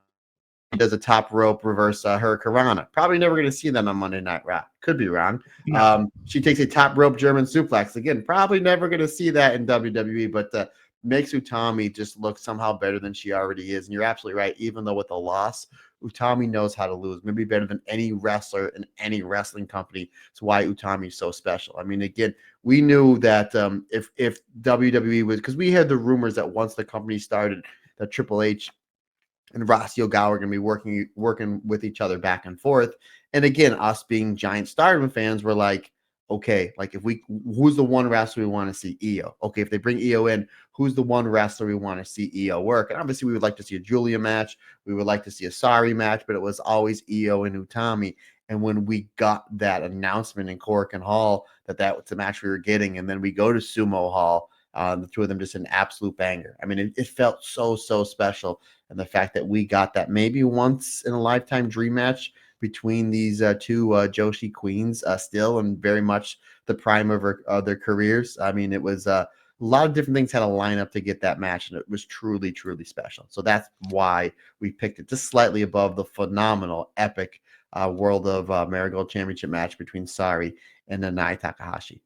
S2: does a top rope reverse Hurricanrana. Probably never going to see that on Monday Night Raw. Could be wrong. No. She takes a top rope German suplex. Again, probably never going to see that in WWE, but makes Utami just look somehow better than she already is. And you're absolutely right. Even though with a loss, Utami knows how to lose. Maybe better than any wrestler in any wrestling company. It's why Utami is so special. I mean, again, we knew that if WWE was, because we had the rumors that once the company started, that Triple H and Rossy Ogawa are going to be working with each other back and forth. And again, us being giant Stardom fans were like, okay, like who's the one wrestler we want to see? Io. Okay, if they bring Io in, who's the one wrestler we want to see Io work? And obviously we would like to see a Julia match. We would like to see a Sari match, but it was always Io and Utami. And when we got that announcement in Cork and Hall that was the match we were getting, and then we go to Sumo Hall, the two of them just an absolute banger. I mean, it felt so special, and the fact that we got that maybe once in a lifetime dream match between these two Joshi queens, still and very much the prime of their careers. I mean, it was a lot of different things had to line up to get that match, and it was truly special. So that's why we picked it just slightly above the phenomenal, epic World of Marigold Championship match between Sari and Nanae Takahashi.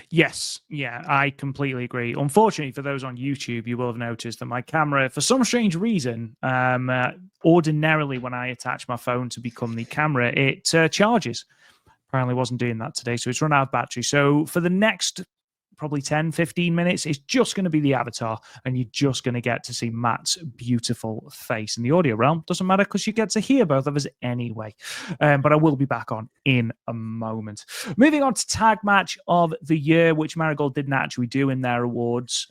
S1: Yes, yeah, I completely agree. Unfortunately, for those on YouTube, you will have noticed that my camera, for some strange reason, ordinarily when I attach my phone to become the camera, it charges. Apparently wasn't doing that today, so it's run out of battery. So for the next probably 10, 15 minutes, it's just going to be the avatar, and you're just going to get to see Matt's beautiful face. In the audio realm, doesn't matter because you get to hear both of us anyway. But I will be back on in a moment. Moving on to tag match of the year, which Marigold didn't actually do in their awards.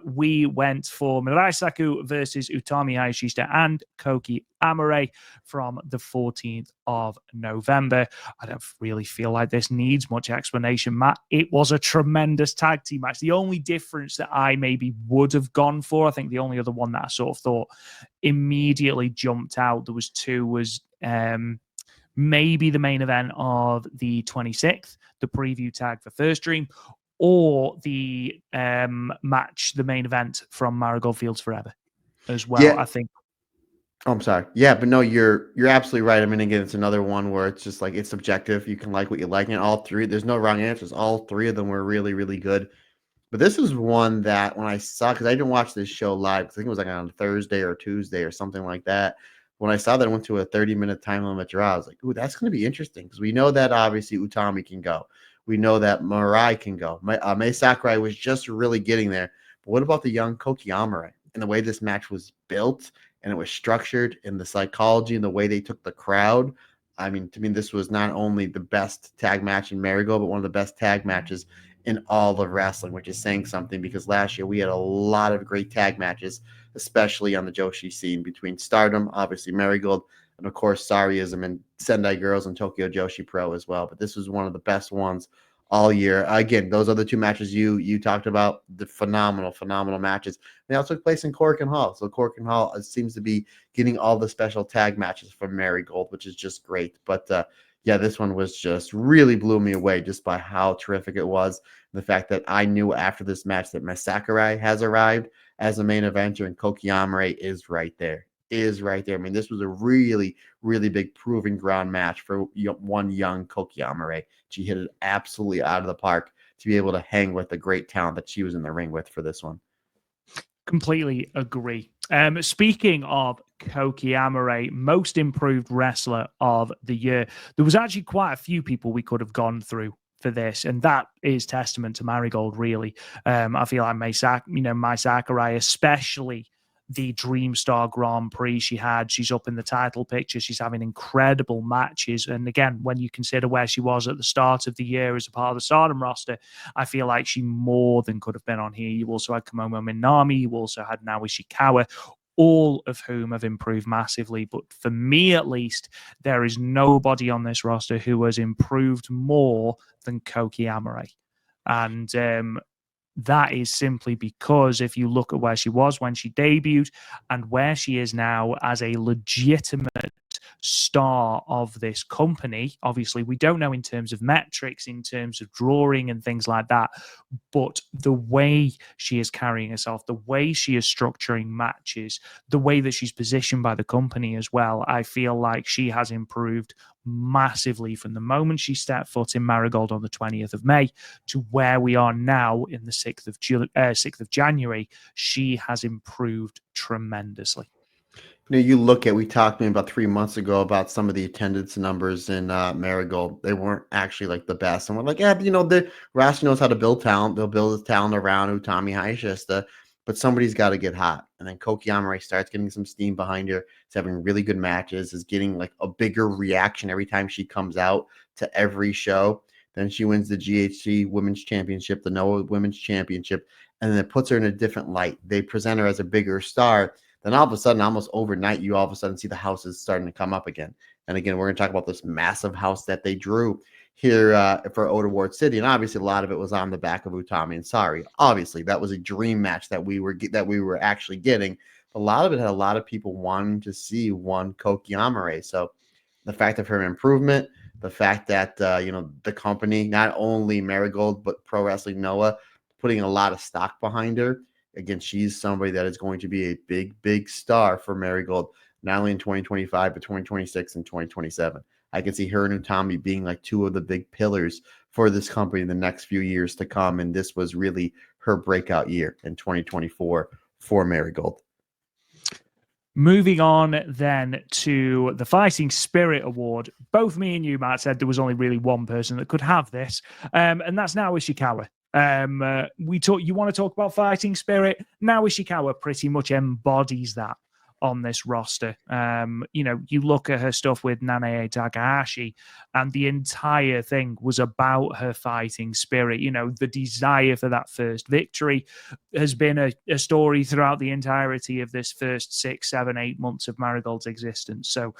S1: We went for Mirai Saku versus Utami Hayashishita and Koki Amare from the 14th of November. I don't really feel like this needs much explanation, Matt. It was a tremendous tag team match. The only difference that I maybe would have gone for, I think the only other one that I sort of thought immediately jumped out, there was two, was maybe the main event of the 26th, the preview tag for First Dream, or the match, the main event from Marigold Fields Forever as well,
S2: Yeah.
S1: I think.
S2: Oh, I'm sorry. Yeah, but no, you're absolutely right. I mean, again, it's another one where it's just like it's subjective. You can like what you like, and all three. There's no wrong answers. All three of them were really good. But this is one that when I saw, because I didn't watch this show live, I think it was like on Thursday or Tuesday or something like that. When I saw that it went to a 30-minute time limit draw, I was like, "Ooh, that's going to be interesting," because we know that obviously Utami can go. We know that Mirai can go. Mai Sakurai was just really getting there. But what about the young Koki Amare and the way this match was built? And it was structured in the psychology and the way they took the crowd. I mean, to me, this was not only the best tag match in Marigold, but one of the best tag matches in all of wrestling, which is saying something because last year we had a lot of great tag matches, especially on the Joshi scene between Stardom, obviously Marigold, and of course Sariism and Sendai Girls and Tokyo Joshi Pro as well. But this was one of the best ones all year. Again, those other two matches you talked about, the phenomenal matches. They all took place in Cork and Hall. So Cork and Hall seems to be getting all the special tag matches from Marigold, which is just great. But yeah, this one was just really blew me away just by how terrific it was. The fact that I knew after this match that Mai Sakurai has arrived as a main eventer and Koki Amare is right there. I mean, this was a really big proving ground match for one young Koki Amare. She hit it absolutely out of the park to be able to hang with the great talent that she was in the ring with for this one.
S1: Completely agree. Speaking of Koki Amare, most improved wrestler of the year, there was actually quite a few people we could have gone through for this, and that is testament to Marigold, really. I feel like Mai Sakurai, especially the Dream Star Grand Prix she's up in the title picture. She's having incredible matches. And again, when you consider where she was at the start of the year as a part of the Stardom roster, I feel like she more than could have been on here. You also had Komomo Minami. You also had Naomi Ishikawa, all of whom have improved massively. But for me, at least, there is nobody on this roster who has improved more than Koki Amare. And that is simply because if you look at where she was when she debuted and where she is now as a legitimate star of this company, obviously we don't know in terms of metrics, in terms of drawing and things like that, but the way she is carrying herself, the way she is structuring matches, the way that she's positioned by the company as well, I feel like she has improved massively from the moment she stepped foot in Marigold on the 20th of May to where we are now in the 6th of January. She has improved tremendously.
S2: You know, you look at, we talked maybe about 3 months ago about some of the attendance numbers in Marigold. They weren't actually like the best. And we're like, yeah, you know, the Roster knows how to build talent. They'll build the talent around Utami Hayashishita, but somebody's got to get hot. And then Koki Amare starts getting some steam behind her. Is having really good matches, is getting like a bigger reaction every time she comes out to every show. Then she wins the GHC Women's Championship, the NOAH Women's Championship, and then it puts her in a different light. They present her as a bigger star. Then all of a sudden, almost overnight, you all of a sudden see the houses starting to come up again. And again, we're going to talk about this massive house that they drew here for Oda Ward City, and obviously a lot of it was on the back of Utami and Sari. Obviously, that was a dream match that we were actually getting. A lot of it had a lot of people wanting to see one Koki Amare. So the fact of her improvement, the fact that the company, not only Marigold but Pro Wrestling Noah, putting a lot of stock behind her. Again, she's somebody that is going to be a big star for Marigold, not only in 2025 but 2026 and 2027. I can see her and Utami being like two of the big pillars for this company in the next few years to come. And this was really her breakout year in 2024 for Marigold.
S1: Moving on then to the Fighting Spirit Award. Both me and you, Matt, said there was only really one person that could have this, and that's Naoya Ishikawa. You want to talk about fighting spirit? Naoya Ishikawa pretty much embodies that on this roster. You look at her stuff with Nanae Takahashi, and the entire thing was about her fighting spirit. The desire for that first victory has been a story throughout the entirety of this first 6, 7, 8 months of Marigold's existence. So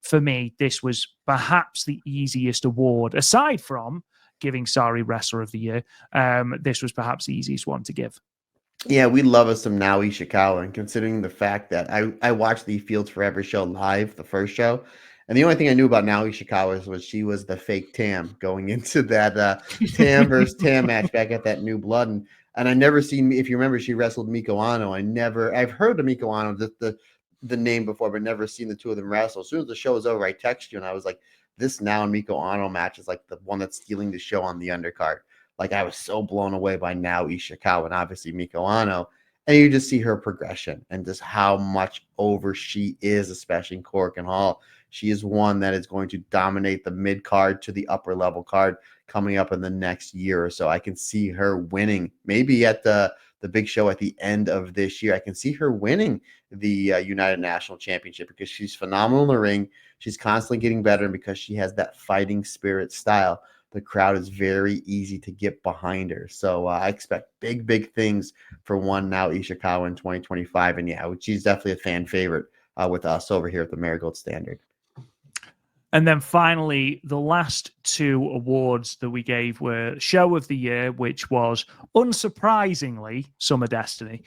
S1: for me, this was perhaps the easiest award, aside from giving Sari Wrestler of the Year. This was perhaps the easiest one to give.
S2: Yeah, we love us some Naoya Ishikawa, and considering the fact that I watched the Fields Forever show live, the first show, and the only thing I knew about Naoya Ishikawa was she was the fake Tam going into that Tam versus Tam match back at that New Blood, and I never seen, if you remember, she wrestled Miko Ano. I've heard of Miko Ano, the name before, but never seen the two of them wrestle. As soon as the show was over, I texted you and I was like, this now and Miko Ano match is like the one that's stealing the show on the undercard. Like, I was so blown away by Naoya Ishikawa and obviously Miko Ano. And you just see her progression and just how much over she is, especially in Korakuen Hall. She is one that is going to dominate the mid card to the upper level card coming up in the next year or so. I can see her winning, maybe at the big show at the end of this year. I can see her winning the United National Championship because she's phenomenal in the ring. She's constantly getting better, and because she has that fighting spirit style, the crowd is very easy to get behind her. So I expect big things for one Naoya Ishikawa in 2025. And yeah, she's definitely a fan favorite with us over here at the Marigold Standard.
S1: And then finally, the last two awards that we gave were Show of the Year, which was unsurprisingly Summer Destiny.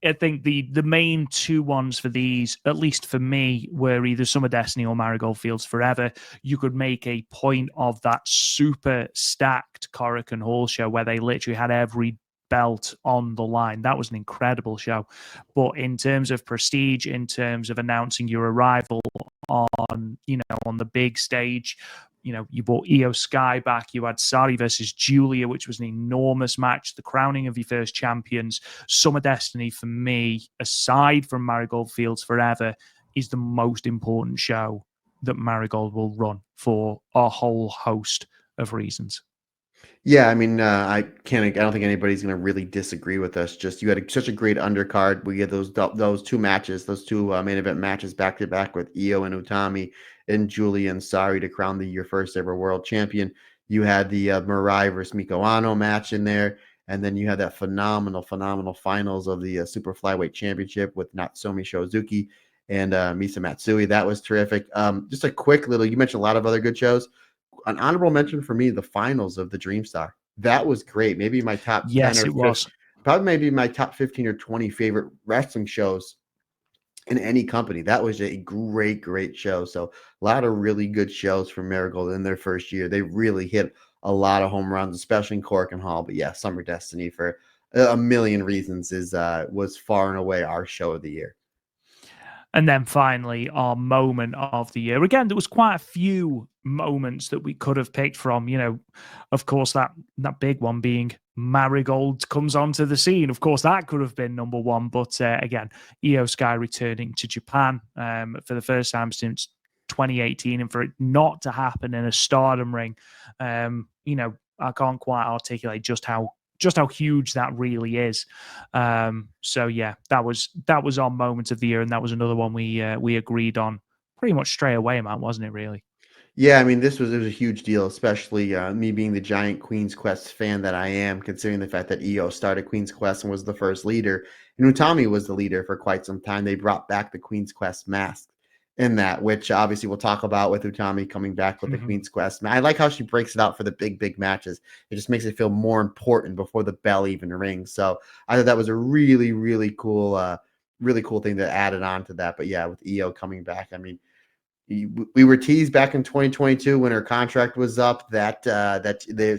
S1: I think the main two ones for these, at least for me, were either Summer Destiny or Marigold Fields Forever. You could make a point of that super stacked Korakuen Hall show where they literally had every belt on the line. That was an incredible show. But in terms of prestige, in terms of announcing your arrival on the big stage, you brought Io Sky back. You had Sari versus Julia, which was an enormous match. The crowning of your first champions. Summer Destiny, for me, aside from Marigold Fields Forever, is the most important show that Marigold will run for a whole host of reasons.
S2: Yeah, I mean, I don't think anybody's going to really disagree with us. Just you had such a great undercard. We had those two matches, those two main event matches back to back with Io and Utami and Julia and Sari to crown your first ever world champion. You had the Mirai versus Miko Ano match in there, and then you had that phenomenal finals of the Super Flyweight Championship with Natsume Shozuki and Misa Matsui. That was terrific. Just a quick little. You mentioned a lot of other good shows. An honorable mention for me, the finals of the Dream Star. That was great. Maybe my top 10 or 15, probably maybe my top 15 or 20 favorite wrestling shows in any company. That was a great show. So a lot of really good shows from Marigold in their first year. They really hit a lot of home runs, especially in Korakuen Hall. But yeah, Summer Destiny for a million reasons was far and away our show of the year.
S1: And then finally, our moment of the year. Again, there was quite a few moments that we could have picked from. Of course, that big one being Marigold comes onto the scene. Of course, that could have been number one. But again, Io Sky returning to Japan for the first time since 2018, and for it not to happen in a Stardom ring, I can't quite articulate just how huge that really is. So yeah, that was our moment of the year, and that was another one we agreed on pretty much straight away, Matt, wasn't it? Really?
S2: Yeah, I mean, it was a huge deal, especially me being the giant Queen's Quest fan that I am, considering the fact that EO started Queen's Quest and was the first leader, and Utami was the leader for quite some time. They brought back the Queen's Quest mask in that, which obviously we'll talk about with Utami coming back with the Queen's Quest. I like how she breaks it out for the big matches. It just makes it feel more important before the bell even rings. So I thought that was a really cool thing that added on to that. But yeah, with EO coming back, I mean, we were teased back in 2022 when her contract was up that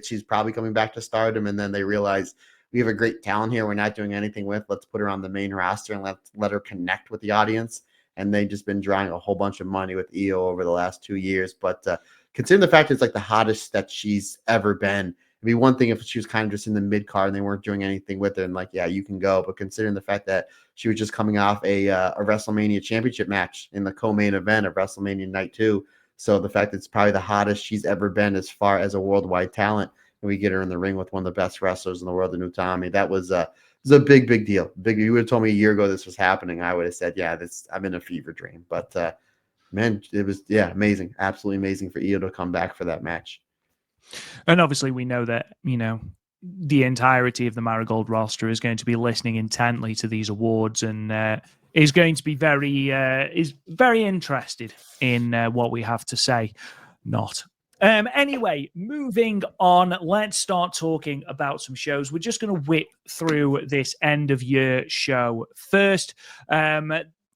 S2: she's probably coming back to Stardom, and then they realized we have a great talent here we're not doing anything with. Let's put her on the main roster and let her connect with the audience. And they've just been drawing a whole bunch of money with EO over the last 2 years. But considering the fact it's like the hottest that she's ever been, it'd be one thing if she was kind of just in the mid card and they weren't doing anything with it and like, yeah, you can go. But considering the fact that she was just coming off a WrestleMania championship match in the co-main event of WrestleMania Night 2. So the fact that it's probably the hottest she's ever been as far as a worldwide talent, and we get her in the ring with one of the best wrestlers in the world, in Utami, that was a big deal. Big. You would have told me a year ago this was happening, I would have said, yeah, I'm in a fever dream. But man, it was amazing, absolutely amazing for Io to come back for that match.
S1: And obviously, we know that, the entirety of the Marigold roster is going to be listening intently to these awards and is going to be very interested in what we have to say. Not. Anyway, moving on, let's start talking about some shows. We're just going to whip through this end of year show first.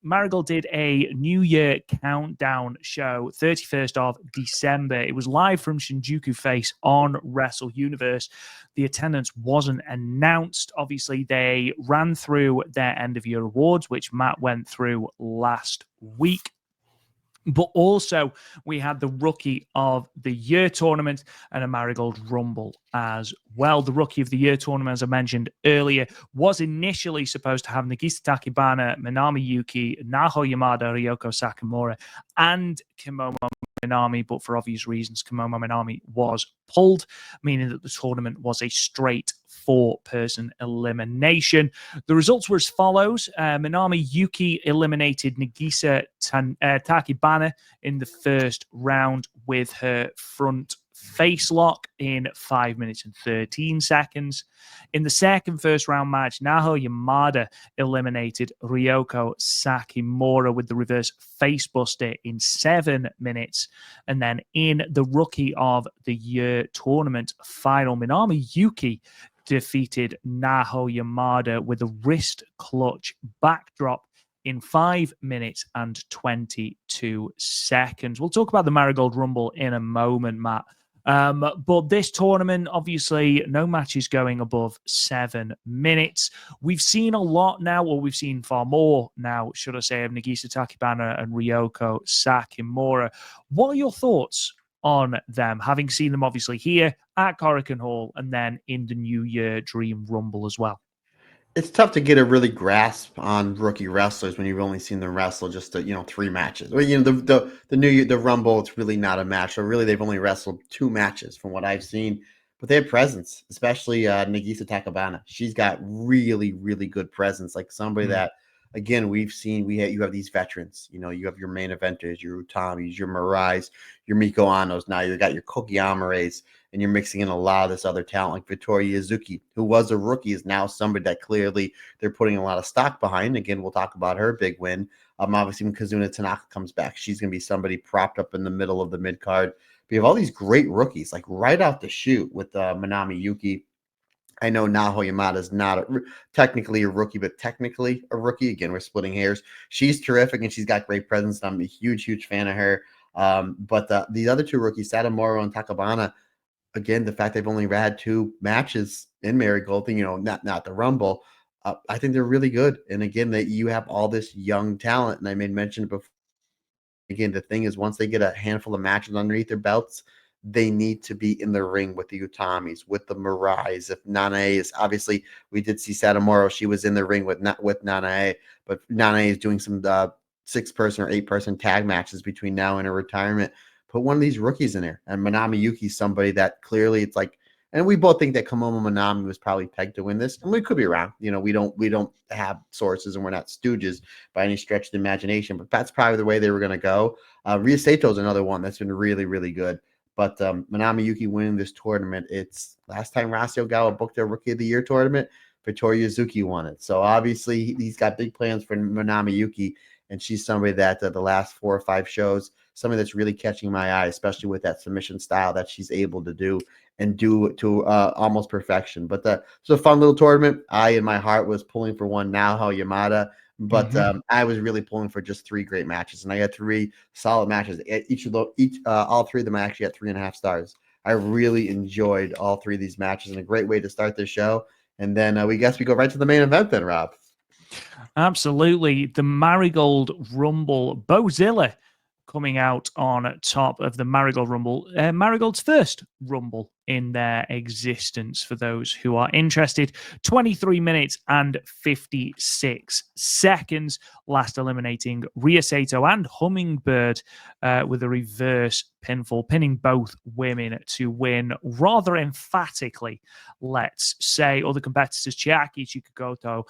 S1: Marigold did a New Year countdown show, 31st of December. It was live from Shinjuku Face on Wrestle Universe. The attendance wasn't announced. Obviously, they ran through their end of year awards, which Matt went through last week. But also, we had the Rookie of the Year tournament and a Marigold Rumble as well. The Rookie of the Year tournament, as I mentioned earlier, was initially supposed to have Nagisa Takibana, Manami Yuki, Naho Yamada, Ryoko Sakamura, and Kimomo Minami, but for obvious reasons, Kimomo Minami was pulled, meaning that the tournament was a straight 4-person elimination. The results were as follows. Minami Yuki eliminated Nagisa Takibana in the first round with her front face lock in 5 minutes and 13 seconds. In the second first round match, Naho Yamada eliminated Ryoko Sakimura with the reverse facebuster in 7 minutes. And then in the Rookie of the Year tournament final, Minami Yuki defeated Naho Yamada with a wrist clutch backdrop in 5 minutes and 22 seconds. We'll talk about the Marigold Rumble in a moment, Matt. But this tournament, obviously, no matches going above 7 minutes. We've seen a lot now, or we've seen far more now, should I say, of Nagisa Takibana and Ryoko Sakimura. What are your thoughts on them, having seen them obviously here at Korakuen Hall and then in the New Year Dream Rumble as well?
S2: It's tough to get a really grasp on rookie wrestlers when you've only seen them wrestle just 3 matches. Well, the New Year, the Rumble, it's really not a match. So really, they've only wrestled 2 matches from what I've seen. But they have presence, especially Nagisa Takabana. She's got really good presence, like somebody that, again, we've seen. You have these veterans. You have your main eventers, your Utamis, your Mirais, your Miko Anos. Now you got your Koki Amares, and you're mixing in a lot of this other talent like Vittoria Izuki, who was a rookie, is now somebody that clearly they're putting a lot of stock behind. Again, we'll talk about her big win. Obviously, when Kazuna Tanaka comes back, she's going to be somebody propped up in the middle of the mid card. We have all these great rookies, like right out the chute with Manami Yuki. I know Naho Yamada is not technically a rookie, but technically a rookie. Again, we're splitting hairs. She's terrific, and she's got great presence. I'm a huge fan of her. But the other 2 rookies, Satomura and Takabana, again, the fact they've only had 2 matches in Marigold, not the Rumble, I think they're really good. And again, that you have all this young talent, and I made mention before. Again, the thing is, once they get a handful of matches underneath their belts, they need to be in the ring with the Utamis, with the Mirais. If Nanae is, obviously, we did see Satomura, she was in the ring with Nanae, but Nanae is doing some 6-person or 8-person tag matches between now and her retirement. Put one of these rookies in there, and Manami Yuki, somebody that clearly it's like And we both think that Komomo Manami was probably pegged to win this, and we could be wrong. We don't have sources, and we're not stooges by any stretch of the imagination. But that's probably the way they were going to go. Rhea Sato's another one that's been really, really good. But Manami Yuki winning this tournament, it's last time Rossy Ogawa booked a Rookie of the Year tournament, Victoria Yuzuki won it. So obviously he's got big plans for Manami Yuki, and she's somebody that the last 4 or 5 shows, somebody that's really catching my eye, especially with that submission style that she's able to do and do to almost perfection. But it's a fun little tournament. I, in my heart, was pulling for one Naoho Yamada, but I was really pulling for just 3 great matches, and I had 3 solid matches. All 3 of them I actually had 3.5 stars. I really enjoyed all 3 of these matches, and a great way to start this show. And then we go right to the main event then, Rob.
S1: Absolutely. The Marigold Rumble. Bozilla coming out on top of the Marigold Rumble. Marigold's first Rumble in their existence, for those who are interested. 23 minutes and 56 seconds. Last eliminating Rhea Sato and Hummingbird with a reverse pinfall, pinning both women to win rather emphatically, let's say. Other competitors: Chiaki Chikagoto,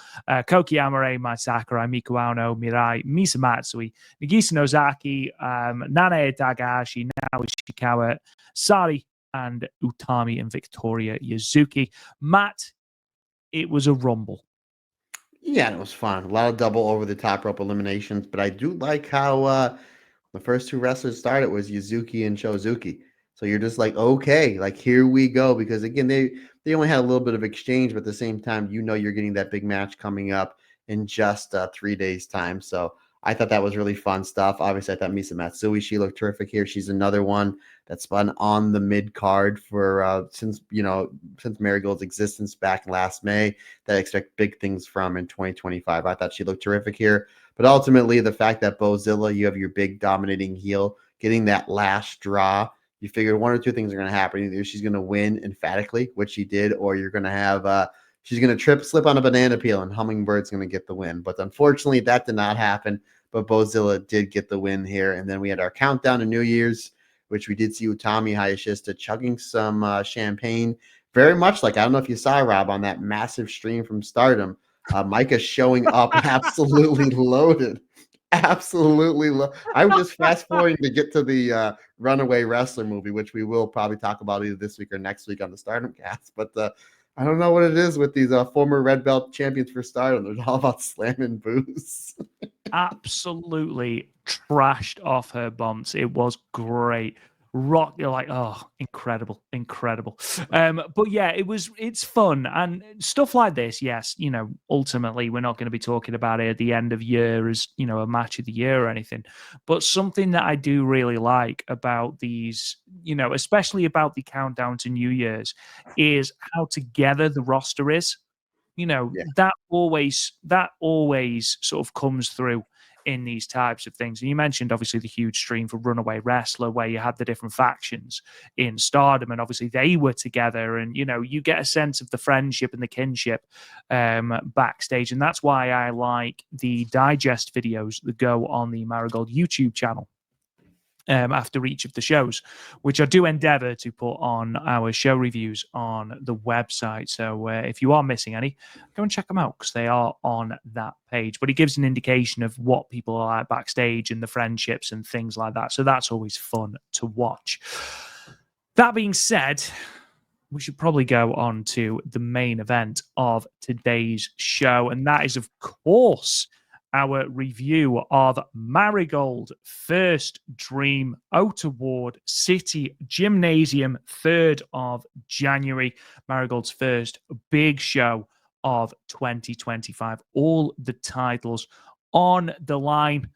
S1: Koki Amare, Mai Sakurai, Miku Ano, Mirai, Misa Matsui, Nagisa Nozaki, Nanae Takahashi, Naomi Ishikawa, Sari, and Utami and Victoria Yuzuki. Matt, it was a rumble.
S2: Yeah, it was fun. A lot of double over the top rope eliminations, but I do like how the first 2 wrestlers started was Yuzuki and Shozuki. So you're just like, okay, like here we go. Because again, they only had a little bit of exchange, but at the same time, you're getting that big match coming up in just 3 days' time. So I thought that was really fun stuff. Obviously, I thought Misa Matsui, she looked terrific here. She's another one that's been on the mid card for since Marigold's existence back last May, that I expect big things from in 2025. I thought she looked terrific here. But ultimately, the fact that Bozilla, you have your big dominating heel, getting that last draw, you figure 1 or 2 things are going to happen. Either she's going to win emphatically, which she did, or you're going to have she's going to slip on a banana peel, and Hummingbird's going to get the win. But unfortunately, that did not happen. But Bozilla did get the win here. And then we had our countdown to New Year's, which we did see Utami Hayashishita chugging some champagne. Very much like, I don't know if you saw, Rob, on that massive stream from Stardom, Micah showing up absolutely loaded. Absolutely. I was just fast forwarding to get to the Runaway Wrestler movie, which we will probably talk about either this week or next week on the Stardom cast. But I don't know what it is with these former red belt champions for Stardom. They're all about slamming booze.
S1: Absolutely trashed off her bumps. It was great. Rock, you're like, oh, incredible. But yeah, it's fun and stuff like this. Yes, ultimately we're not going to be talking about it at the end of year as a match of the year or anything. But something that I do really like about these, especially about the countdown to New Year's, is how together the roster is. That always sort of comes through in these types of things. And you mentioned obviously the huge stream for Runaway Wrestler, where you had the different factions in Stardom, and obviously they were together, and you get a sense of the friendship and the kinship backstage. And that's why I like the digest videos that go on the Marigold YouTube channel after each of the shows, which I do endeavor to put on our show reviews on the website. So if you are missing any, go and check them out, because they are on that page. But it gives an indication of what people are like backstage and the friendships and things like that. So that's always fun to watch. That being said, we should probably go on to the main event of today's show. And that is, of course, our review of Marigold First Dream Outer Ward City Gymnasium, 3rd of January. Marigold's first big show of 2025. All the titles on the line.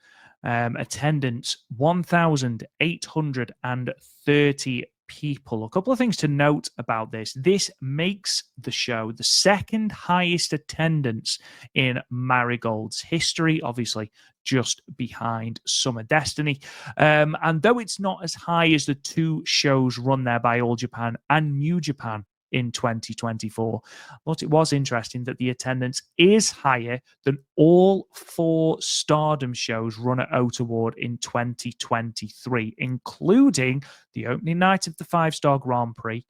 S1: Attendance 1,830 people. A couple of things to note about this. This makes the show the 2nd highest attendance in Marigold's history, obviously just behind Summer Destiny. And though it's not as high as the 2 shows run there by All Japan and New Japan in 2024, but it was interesting that the attendance is higher than all 4 Stardom shows run at Outer Ward in 2023, including the opening night of the 5-Star Grand Prix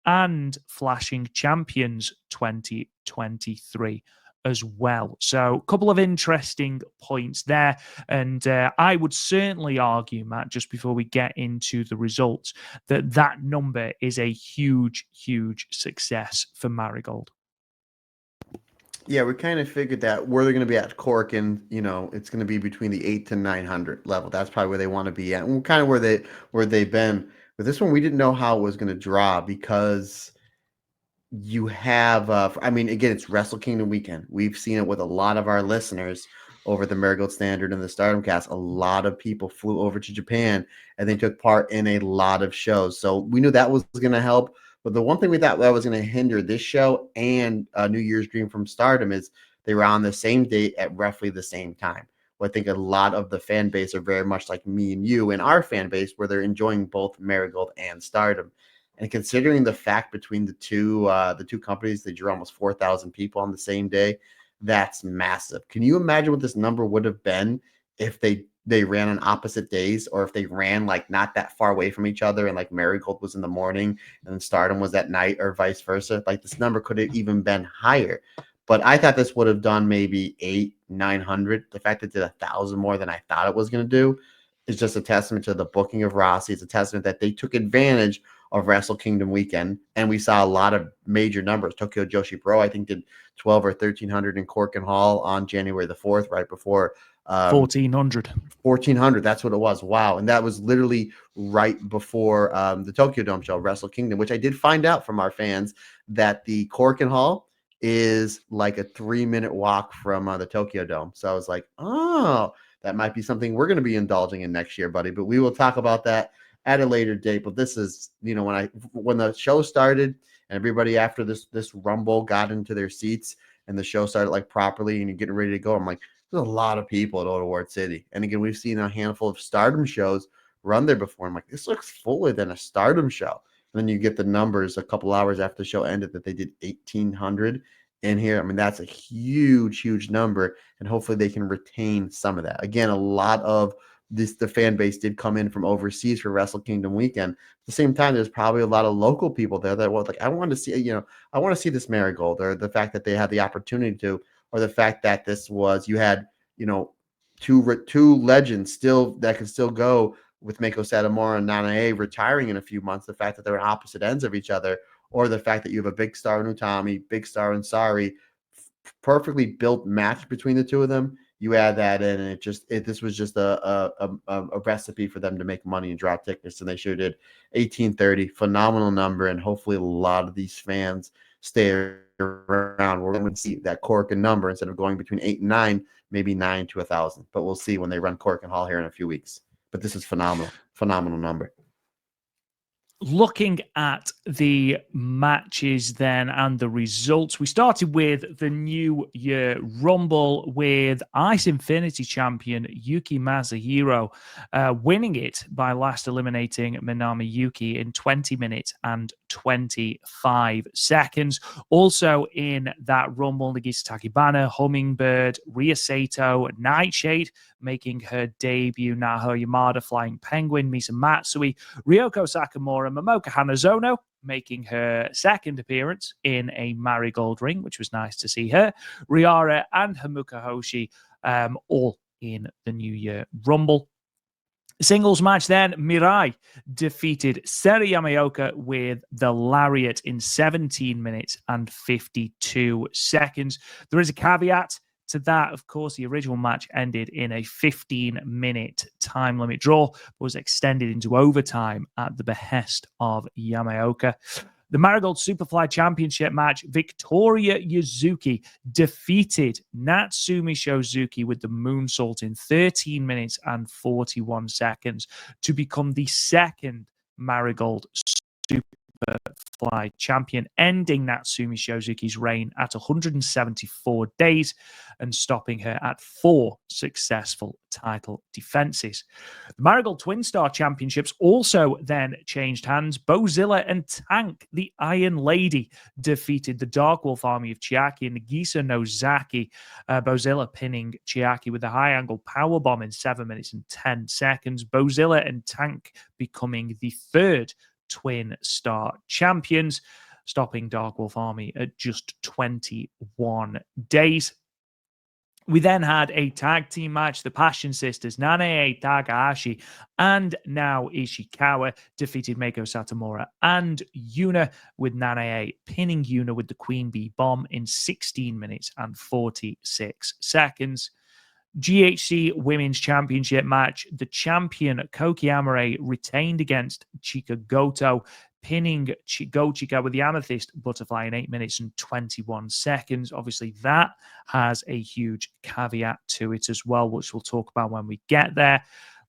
S1: and Flashing Champions 2023 as well. So a couple of interesting points there. And I would certainly argue, Matt, just before we get into the results, that that number is a huge, huge success for Marigold.
S2: Yeah, we kind of figured that where they're going to be at Cork, and it's going to be between the 8 to 900 level. That's probably where they want to be at, and kind of where they've been. But this one, we didn't know how it was going to draw because you have, I mean, again, it's Wrestle Kingdom weekend. We've seen it with a lot of our listeners over the Marigold Standard and the Stardom Cast. A lot of people flew over to Japan and they took part in a lot of shows. So we knew that was going to help. But the one thing we thought that was going to hinder this show and New Year's Dream from Stardom is they were on the same date at roughly the same time. Well, I think a lot of the fan base are very much like me and you and our fan base, where they're enjoying both Marigold and Stardom. And considering the fact between the two companies, they drew almost 4,000 people on the same day, that's massive. Can you imagine what this number would have been if they ran on opposite days, or if they ran like not that far away from each other and like Marigold was in the morning and then Stardom was at night, or vice versa? Like, this number could have even been higher. But I thought this would have done maybe 800-900. The fact that it did 1,000 more than I thought it was going to do is just a testament to the booking of Rossi. It's a testament that they took advantage of Wrestle Kingdom weekend, and we saw a lot of major numbers. Tokyo Joshi Pro, I think, did 12 or 1,300 in Cork and Hall on January the 4th, right before
S1: 1,400.
S2: 1,400, that's what it was. Wow. And that was literally right before the Tokyo Dome show, Wrestle Kingdom, which I did find out from our fans that the Cork and Hall is like a 3-minute walk from the Tokyo Dome. So I was like, oh, that might be something we're going to be indulging in next year, buddy. But we will talk about that at a later date. But this is, when the show started and everybody after this rumble got into their seats and the show started like properly and you're getting ready to go, I'm like, there's a lot of people at Award City. And again, we've seen a handful of Stardom shows run there before. I'm like, this looks fuller than a Stardom show. And then you get the numbers a couple hours after the show ended that they did 1,800 in here. I mean, that's a huge, huge number. And hopefully they can retain some of that. Again, a lot of the fan base did come in from overseas for Wrestle Kingdom weekend. At the same time, there's probably a lot of local people there that were like, I want to see, I want to see this Marigold, or the fact that they had the opportunity to, or the fact that this was, you had, two legends still that could still go with Meiko Satomura and Nanae retiring in a few months. The fact that they're on opposite ends of each other, or the fact that you have a big star in Utami, big star in Sari, perfectly built match between the two of them. You add that in, and this was just a recipe for them to make money and draw tickets, and they sure did. 1,830, phenomenal number, and hopefully a lot of these fans stay around. We're going to see that Cork and number instead of going between 8 and 9, maybe 9 to 1,000. But we'll see when they run Cork and Hall here in a few weeks. But this is phenomenal number.
S1: Looking at the matches then and the results, we started with the New Year Rumble with Ice Infinity champion Yuki Masahiro winning it by last eliminating Minami Yuki in 20 minutes and 25 seconds. Also in that Rumble, Nagisa Takibana, Hummingbird, Ria Sato, Nightshade making her debut, Naho Yamada, Flying Penguin, Misa Matsui, Ryoko Sakamura, Momoka Hanazono making her second appearance in a Marigold ring, which was nice to see her. Riara and Hamuka Hoshi all in the New Year Rumble. Singles match then, Mirai defeated Seri Yamaoka with the Lariat in 17 minutes and 52 seconds. There is a caveat to that. Of course, the original match ended in a 15-minute time limit draw, but was extended into overtime at the behest of Yamaoka. The Marigold Superfly Championship match, Victoria Yuzuki defeated Natsumi Shozuki with the moonsault in 13 minutes and 41 seconds to become the second Marigold Superfly champion, ending Natsumi Shozuki's reign at 174 days and stopping her at 4 successful title defenses. The Marigold Twin Star Championships also then changed hands. Bozilla and Tank, the Iron Lady, defeated the Dark Wolf Army of Chiaki and Nagisa Nozaki. Bozilla pinning Chiaki with a high angle powerbomb in 7 minutes and 10 seconds. Bozilla and Tank becoming the third Twin Star champions, stopping Dark Wolf Army at just 21 days. We then had a tag team match. The Passion Sisters, Nanae Takahashi and now Ishikawa, defeated Meiko Satomura and Yuna, with Nanae pinning Yuna with the Queen Bee Bomb in 16 minutes and 46 seconds. GHC Women's Championship match. The champion Koki Amare retained against Chika Goto, pinning Go Chika with the Amethyst Butterfly in 8 minutes and 21 seconds. Obviously, that has a huge caveat to it as well, which we'll talk about when we get there.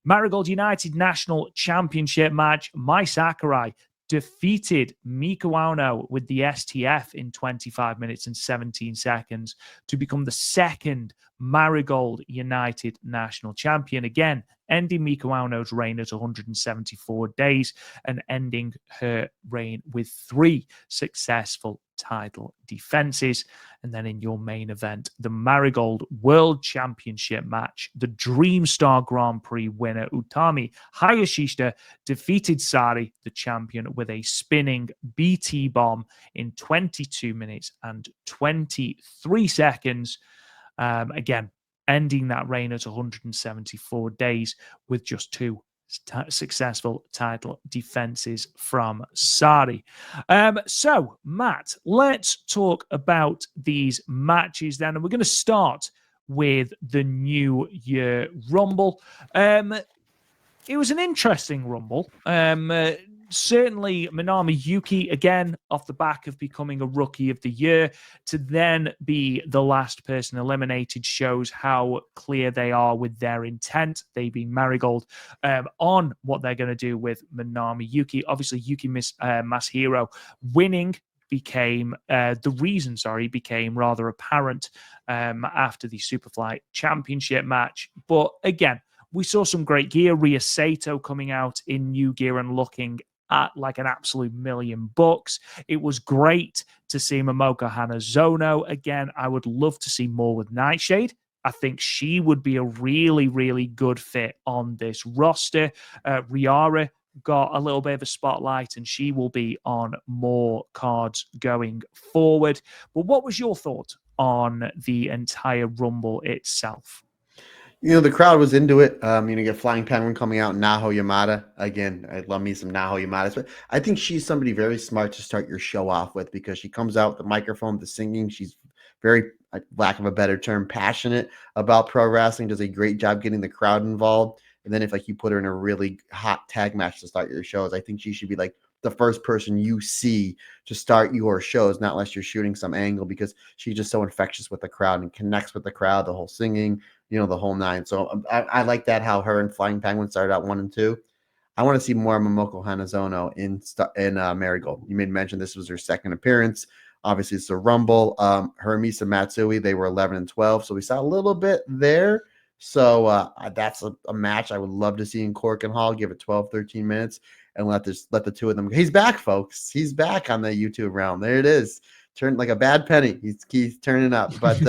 S1: Marigold United National Championship match. Mai Sakurai defeated Mika Wano with the STF in 25 minutes and 17 seconds to become the second Marigold United National Champion. Again, ending Mika Wano's reign at 174 days and ending her reign with 3 successful title defenses. And then in your main event, the Marigold World Championship match, the Dream Star Grand Prix winner Utami Hayashishita defeated Sari, the champion, with a spinning BT bomb in 22 minutes and 23 seconds. Again, ending that reign at 174 days with just 2 successful title defenses from Sari. So, Matt, let's talk about these matches then. And we're going to start with the New Year Rumble. It was an interesting Rumble. Certainly, Manami Yuki, again, off the back of becoming a Rookie of the Year, to then be the last person eliminated shows how clear they are with their intent, they being Marigold, on what they're going to do with Manami Yuki. Obviously, Yuki Masahiro winning became became rather apparent after the Superfly Championship match. But again, we saw some great gear. Rhea Sato coming out in new gear and looking at like an absolute $1,000,000. It was great to see Momoko Hanazono again. I would love to see more with Nightshade. I think she would be a really, really good fit on this roster. Riara got a little bit of a spotlight and she will be on more cards going forward. But what was your thought on the entire Rumble itself?
S2: You know, the crowd was into it. You get Flying Penguin coming out, Naho Yamada. Again, I love me some Naho Yamada. But I think she's somebody very smart to start your show off with because she comes out with the microphone, the singing. She's very, lack of a better term, passionate about pro wrestling, does a great job getting the crowd involved. And then if you put her in a really hot tag match to start your shows, I think she should be like the first person you see to start your shows, not unless you're shooting some angle, because she's just so infectious with the crowd and connects with the crowd, the whole singing, the whole 9. So I like that, how her and Flying Penguin started out 1 and 2. I want to see more Momoko Hanazono in Marigold. You made mention this was her second appearance. Obviously, it's a Rumble. Her and Misa Matsui, they were 11 and 12. So we saw a little bit there. So that's a match I would love to see in Cork and Hall. Give it 12, 13 minutes and let the two of them. He's back, folks. He's back on the YouTube realm. There it is. Turned like a bad penny. He's turning up. But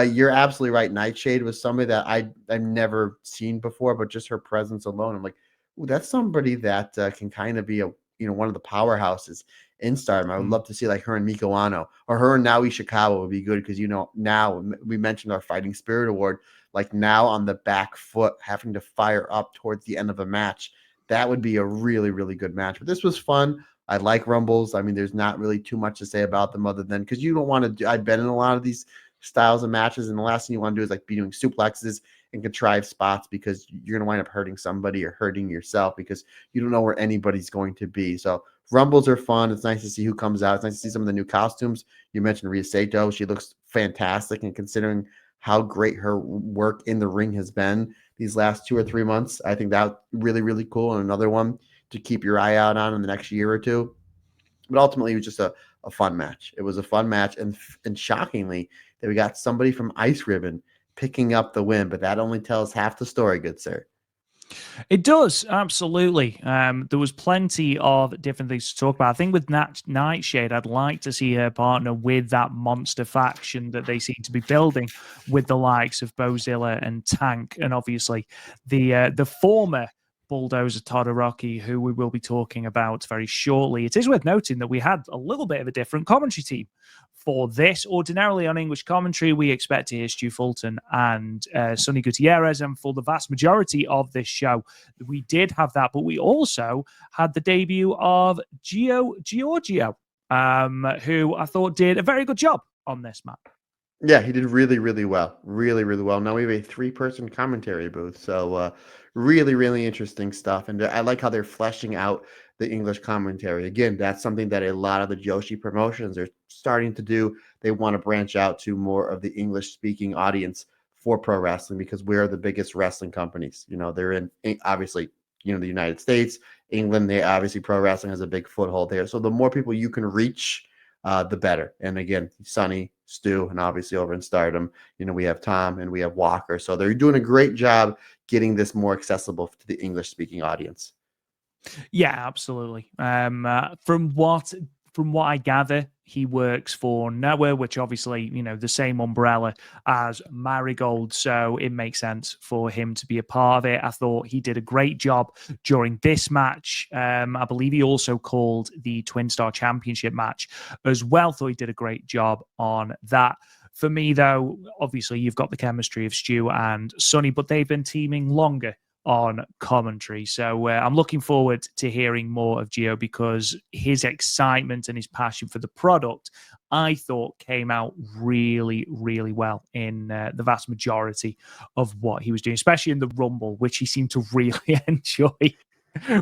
S2: you're absolutely right. Nightshade was somebody that I've never seen before, but just her presence alone, I'm like, ooh, that's somebody that can kind of be one of the powerhouses in Stardom. I would love to see like her and Miko Ano, or her and Now Ishikawa would be good because now we mentioned our Fighting Spirit Award, like now on the back foot, having to fire up towards the end of a match. That would be a really, really good match. But this was fun. I like Rumbles. I mean, there's not really too much to say about them other than because you don't want to do. I've been in a lot of these styles of matches, and the last thing you want to do is like be doing suplexes and contrived spots because you're going to wind up hurting somebody or hurting yourself because you don't know where anybody's going to be. So Rumbles are fun. It's nice to see who comes out. It's nice to see some of the new costumes. You mentioned Rhea Sato. She looks fantastic, and considering how great her work in the ring has been these last 2 or 3 months, I think that's really, really cool. And another one to keep your eye out on in the next year or two. But ultimately, it was just a fun match. It was a fun match. And shockingly, that we got somebody from Ice Ribbon picking up the win. But that only tells half the story, good sir.
S1: It does, absolutely. There was plenty of different things to talk about. I think with Nightshade, I'd like to see her partner with that monster faction that they seem to be building with the likes of Bozilla and Tank, and obviously the former Bulldozer Todoroki, who we will be talking about very shortly. It is worth noting that we had a little bit of a different commentary team for this. Ordinarily on English commentary, we expect to hear Stu Fulton and Sonny Gutierrez, and for the vast majority of this show, we did have that, but we also had the debut of Giorgio, who I thought did a very good job on this map.
S2: Yeah, he did really, really well. Really, really well. Now we have a 3-person commentary booth. So really, really interesting stuff. And I like how they're fleshing out the English commentary. Again, that's something that a lot of the Joshi promotions are starting to do. They want to branch out to more of the English-speaking audience for pro wrestling because we're the biggest wrestling companies. They're in, obviously, the United States, England. They obviously, pro wrestling has a big foothold there. So the more people you can reach, the better. And again, Sonny, Stu, and obviously over in Stardom, we have Tom and we have Walker. So they're doing a great job getting this more accessible to the English-speaking audience.
S1: Yeah, absolutely. From what I gather, he works for Noah, which obviously, the same umbrella as Marigold. So it makes sense for him to be a part of it. I thought he did a great job during this match. I believe he also called the Twin Star Championship match as well. Thought he did a great job on that. For me, though, obviously you've got the chemistry of Stu and Sonny, but they've been teaming longer on commentary. So I'm looking forward to hearing more of Gio because his excitement and his passion for the product, I thought, came out really, really well in the vast majority of what he was doing, especially in the Rumble, which he seemed to really enjoy,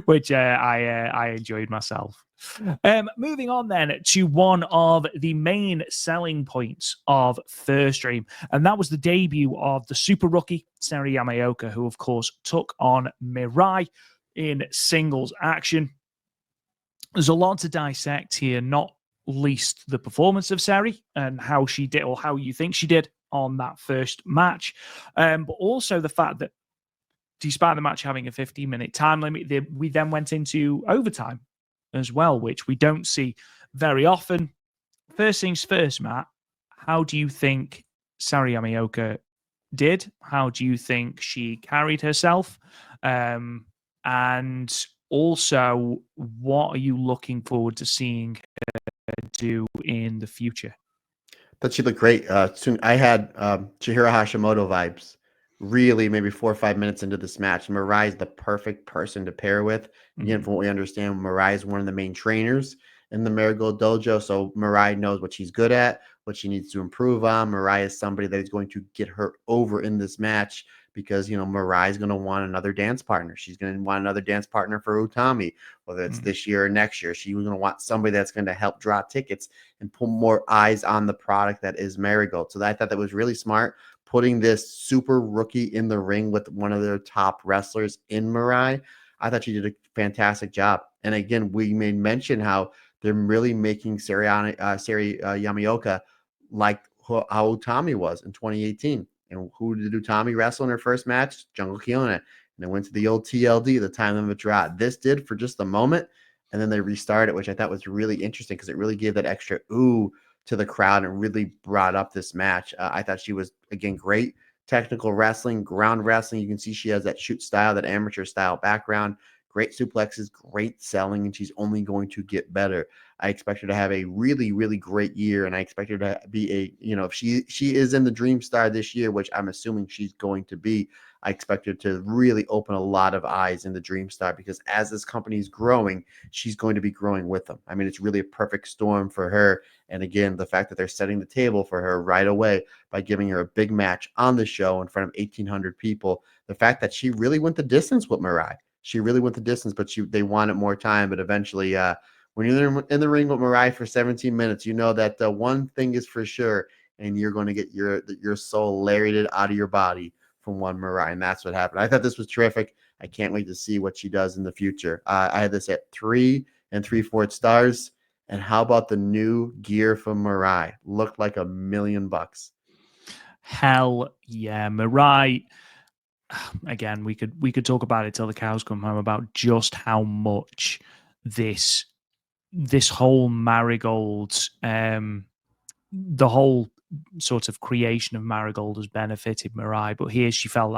S1: which I enjoyed myself. Moving on then to one of the main selling points of First Dream, and that was the debut of the super rookie, Sarah Yamaoka, who of course took on Mirai in singles action. There's a lot to dissect here, not least the performance of Sari and how she did, or how you think she did on that first match, but also the fact that despite the match having a 15-minute time limit, we then went into overtime as well, which we don't see very often. First things first, Matt, how do you think Sari Yamaoka did? How do you think she carried herself? And also, what are you looking forward to seeing her do in the future?
S2: Thought she looked great. Soon I had Chihiro Hashimoto vibes. Really, maybe 4 or 5 minutes into this match, Mirai is the perfect person to pair with. Again, from what we understand, Mirai is one of the main trainers in the Marigold Dojo, so Mirai knows what she's good at, what she needs to improve on. Mirai is somebody that is going to get her over in this match because, Mirai is going to want another dance partner. She's going to want another dance partner for Utami, whether it's this year or next year. She's going to want somebody that's going to help draw tickets and put more eyes on the product that is Marigold. So I thought that was really smart, putting this super rookie in the ring with one of their top wrestlers in Mirai. I thought she did a fantastic job. And again, we may mention how they're really making Sari Yamaoka like how Utami was in 2018. And who did Utami wrestle in her first match? Jungle Kyona. And they went to the old TLD, the time limit draw. This did for just a moment, and then they restarted, which I thought was really interesting because it really gave that extra ooh to the crowd and really brought up this match. I thought she was, again, great technical wrestling, ground wrestling. You can see she has that shoot style, that amateur style background, great suplexes, great selling, and she's only going to get better. I expect her to have a really, really great year, and I expect her to be if she is in the Dream Star this year, which I'm assuming she's going to be, I expect her to really open a lot of eyes in the Dream Star because as this company is growing, she's going to be growing with them. I mean, it's really a perfect storm for her. And again, the fact that they're setting the table for her right away by giving her a big match on the show in front of 1,800 people, the fact that she really went the distance with Mirai. She really went the distance, but they wanted more time. But eventually, when you're in the ring with Mirai for 17 minutes, you know that one thing is for sure, and you're going to get your soul lariated out of your body from one Mirai, and that's what happened. I thought this was terrific. I can't wait to see what she does in the future. I had this at 3 3/4 stars. And how about the new gear from Mirai? Looked like $1 million.
S1: Hell yeah, Mirai. Again, we could talk about it till the cows come home about just how much this whole Marigold, the whole sort of creation of Marigold has benefited Mirai. But here she felt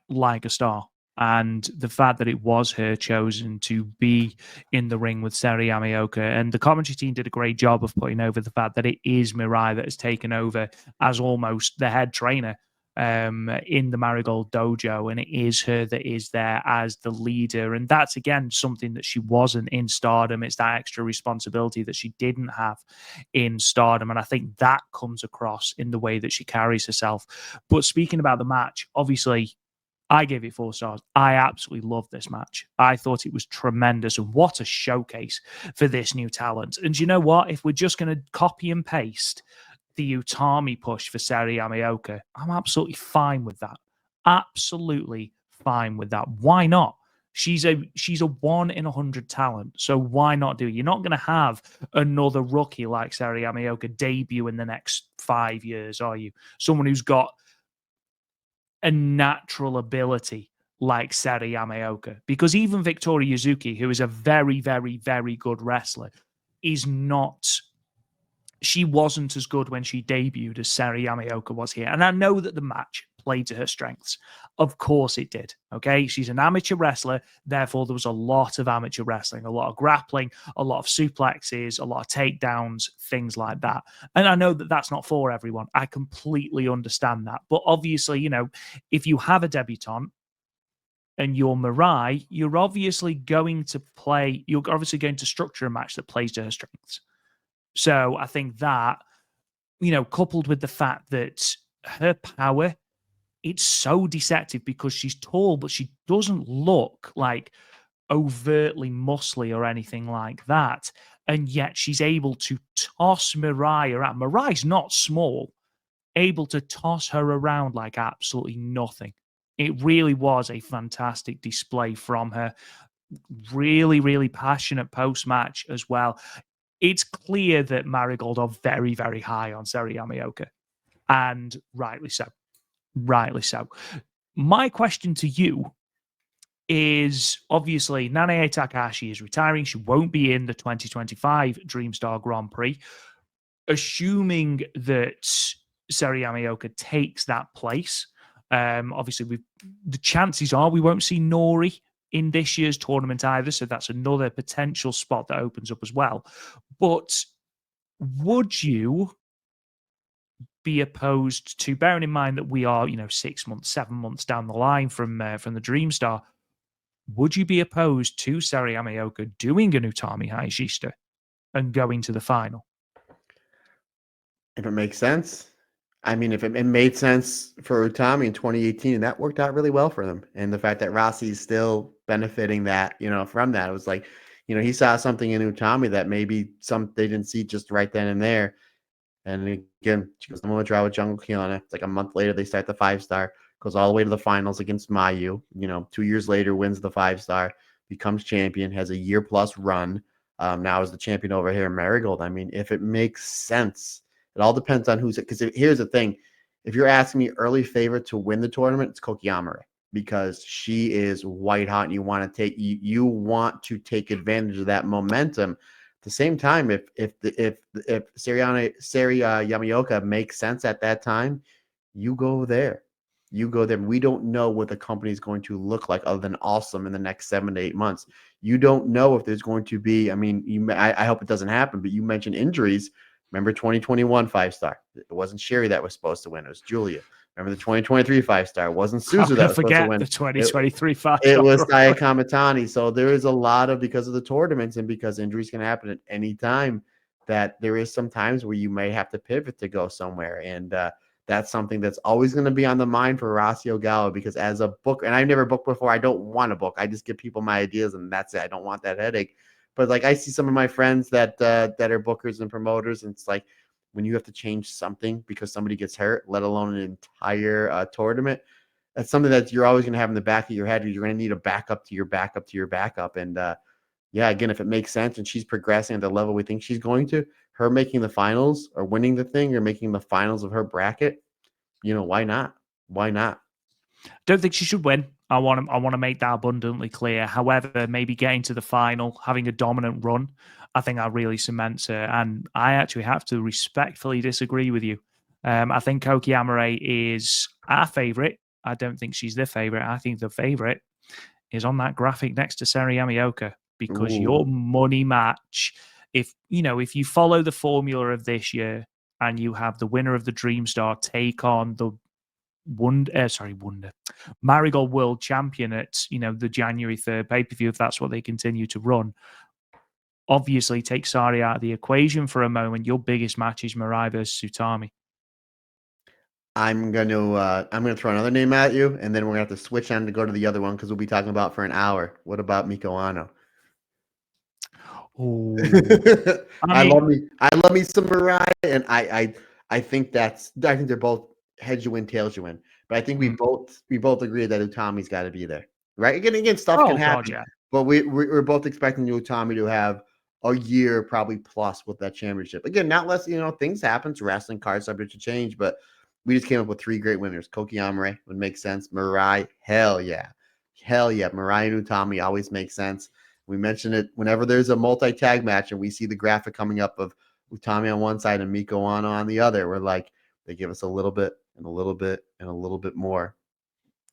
S1: like a star. And the fact that it was her chosen to be in the ring with Seri Yamaoka, and the commentary team did a great job of putting over the fact that it is Mirai that has taken over as almost the head trainer in the Marigold dojo, and it is her that is there as the leader. And that's again something that she wasn't in Stardom. It's that extra responsibility that she didn't have in Stardom, and I think that comes across in the way that she carries herself. But speaking about the match, obviously I gave it 4 stars. I absolutely loved this match. I thought it was tremendous, and what a showcase for this new talent. And you know what? If we're just going to copy and paste the Utami push for Seri Yamaoka, I'm absolutely fine with that. Absolutely fine with that. Why not? She's a 1 in 100 talent, so why not do it? You're not going to have another rookie like Seri Yamaoka debut in the next 5 years, are you? Someone who's got a natural ability like Seri Yamaoka, because even Victoria Yuzuki, who is a very, very, very good wrestler, is not. She wasn't as good when she debuted as Seri Yamaoka was here. And I know that the match played to her strengths. Of course it did. Okay. She's an amateur wrestler. Therefore, there was a lot of amateur wrestling, a lot of grappling, a lot of suplexes, a lot of takedowns, things like that. And I know that that's not for everyone. I completely understand that. But obviously, you know, if you have a debutante and you're Mirai, you're obviously going to structure a match that plays to her strengths. So I think that, you know, coupled with the fact that her power, it's so deceptive because she's tall, but she doesn't look like overtly muscly or anything like that. And yet she's able to toss Mirai around. Mirai's not small, able to toss her around like absolutely nothing. It really was a fantastic display from her. Really, really passionate post-match as well. It's clear that Marigold are very, very high on Seri Yamaoka, and rightly so. Rightly so. My question to you is, obviously, Nanae Takahashi is retiring. She won't be in the 2025 Dreamstar Grand Prix. Assuming that Seri Yamaoka takes that place, obviously, the chances are we won't see Nori in this year's tournament either. So that's another potential spot that opens up as well. But would you be opposed to, bearing in mind that we are, 6 months, 7 months down the line from the Dreamstar, would you be opposed to Seri Yamaoka doing an Utami Hayashishita and going to the final?
S2: If it makes sense. I mean, if it made sense for Utami in 2018, and that worked out really well for them. And the fact that Rossi's still benefiting that, from that, it was like, he saw something in Utami that maybe they didn't see just right then and there. And again, she goes, I'm going to try with Jungle Kiana. It's like a month later, they start the 5-star, goes all the way to the finals against Mayu. 2 years later, wins the 5-star, becomes champion, has a year-plus run. Now is the champion over here in Marigold. I mean, if it makes sense, it all depends on who's it. Because here's the thing. If you're asking me early favorite to win the tournament, it's Koki Amare, because she is white hot and you want to take advantage of that momentum. At the same time, if Seri Yamaoka makes sense at that time, you go there. You go there. We don't know what the company is going to look like other than awesome in the next 7 to 8 months. You don't know if there's going to be, I hope it doesn't happen, but you mentioned injuries. Remember 2021 5-star. It wasn't Sherry that was supposed to win. It was Julia. Remember the 2023 5-star. It wasn't Suzu that was supposed to win.
S1: The 2023 5-star.
S2: It was Saya Kamatani. So there is a lot of, because of the tournaments and because injuries can happen at any time, that there is some times where you may have to pivot to go somewhere. And that's something that's always going to be on the mind for Rossi Ogawa, because as a book, and I've never booked before, I don't want to book. I just give people my ideas and that's it. I don't want that headache. But like, I see some of my friends that are bookers and promoters, and it's like, when you have to change something because somebody gets hurt, let alone an entire tournament, that's something that you're always going to have in the back of your head. You're going to need a backup to your backup to your backup. And again, if it makes sense and she's progressing at the level we think she's going to, her making the finals or winning the thing or making the finals of her bracket, why not? Why not?
S1: Don't think she should win. I want to make that abundantly clear. However, maybe getting to the final, having a dominant run, I think that really cements her. And I actually have to respectfully disagree with you. I think Koki Amare is our favorite. I don't think she's the favorite. I think the favorite is on that graphic next to Seri Yamaoka, because
S2: Ooh.
S1: your money match, if you follow the formula of this year and you have the winner of the Dream Star take on the Marigold World Champion at the January 3rd pay-per-view, if that's what they continue to run, obviously take Sari out of the equation for a moment. Your biggest match is Mirai versus Utami.
S2: I'm gonna throw another name at you, and then we're gonna have to switch on to go to the other one because we'll be talking about for an hour. What about Miko Ano?
S1: Oh,
S2: I love me some Mariah, and I think they're both heads you win, tails you win. But I think we both agree that Utami's got to be there, right? Again, stuff can happen,
S1: God, yeah.
S2: but we're both expecting Utami to have a year probably plus with that championship. Again, not less, things happen. It's wrestling, cards subject to change, but we just came up with 3 great winners. Koki Amare would make sense. Mariah, hell yeah. Mariah and Utami always make sense. We mention it whenever there's a multi-tag match and we see the graphic coming up of Utami on one side and Miko Ano on the other. We're like, they give us a little bit and a little bit and a little bit more.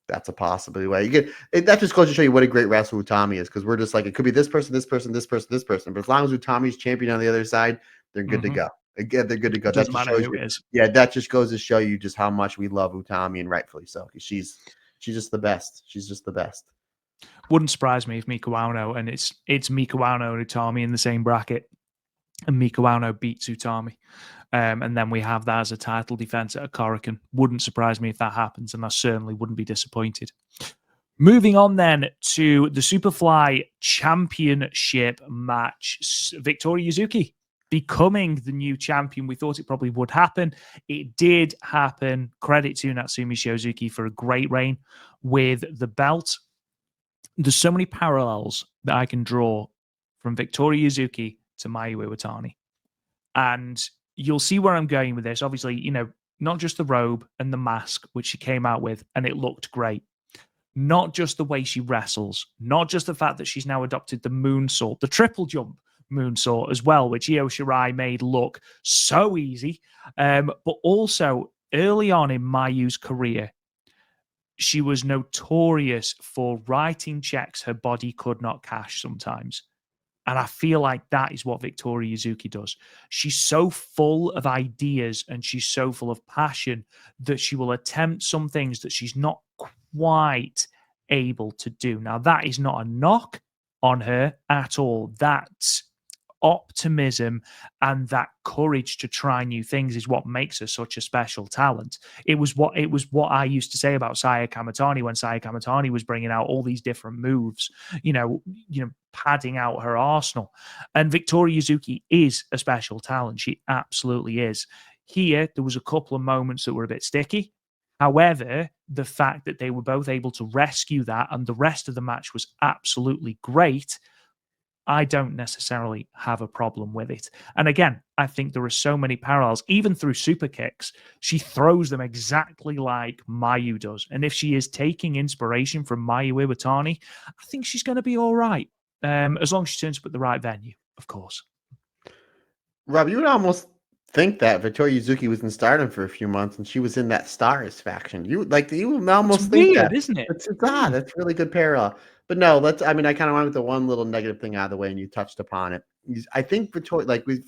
S2: That's a possibility. That just goes to show you what a great wrestler Utami is, because we're just like, it could be this person, this person, this person, this person. But as long as Utami's champion on the other side, they're good to go. Again, they're good to go.
S1: Doesn't matter who it is.
S2: Yeah, that just goes to show you just how much we love Utami, and rightfully so, because she's just the best. She's just the best.
S1: Wouldn't surprise me if Miko Ano and it's Miko Ano and Utami in the same bracket, and Miko Ano beats Utami. And then we have that as a title defense at a Korakuen. Wouldn't surprise me if that happens, and I certainly wouldn't be disappointed. Moving on then to the Superfly Championship match. Victoria Yuzuki becoming the new champion. We thought it probably would happen. It did happen. Credit to Natsumi Shiozuki for a great reign with the belt. There's so many parallels that I can draw from Victoria Yuzuki to Mayu Iwatani. And you'll see where I'm going with this. Obviously, not just the robe and the mask, which she came out with, and it looked great. Not just the way she wrestles, not just the fact that she's now adopted the moonsault, the triple jump moonsault as well, which Io Shirai made look so easy. But also, early on in Mayu's career, she was notorious for writing checks her body could not cash sometimes. And I feel like that is what Victoria Yuzuki does. She's so full of ideas and she's so full of passion that she will attempt some things that she's not quite able to do. Now, that is not a knock on her at all. That's optimism and that courage to try new things is what makes her such a special talent. It was what I used to say about Saya Kamatani when Saya Kamatani was bringing out all these different moves, padding out her arsenal. And Victoria Yuzuki is a special talent. She absolutely is. Here, there was a couple of moments that were a bit sticky. However, the fact that they were both able to rescue that and the rest of the match was absolutely great, I don't necessarily have a problem with it. And again, I think there are so many parallels. Even through super kicks, she throws them exactly like Mayu does. And if she is taking inspiration from Mayu Iwatani, I think she's going to be all right. As long as she turns up at the right venue, of course.
S2: Rob, you would almost think that Victoria Yuzuki was in Stardom for a few months and she was in that Stars faction. You would almost
S1: it's
S2: think
S1: weird,
S2: that,
S1: isn't it?
S2: It's odd. That's really good parallel. But no, I kind of wanted the one little negative thing out of the way, and you touched upon it. I think Victoria, we've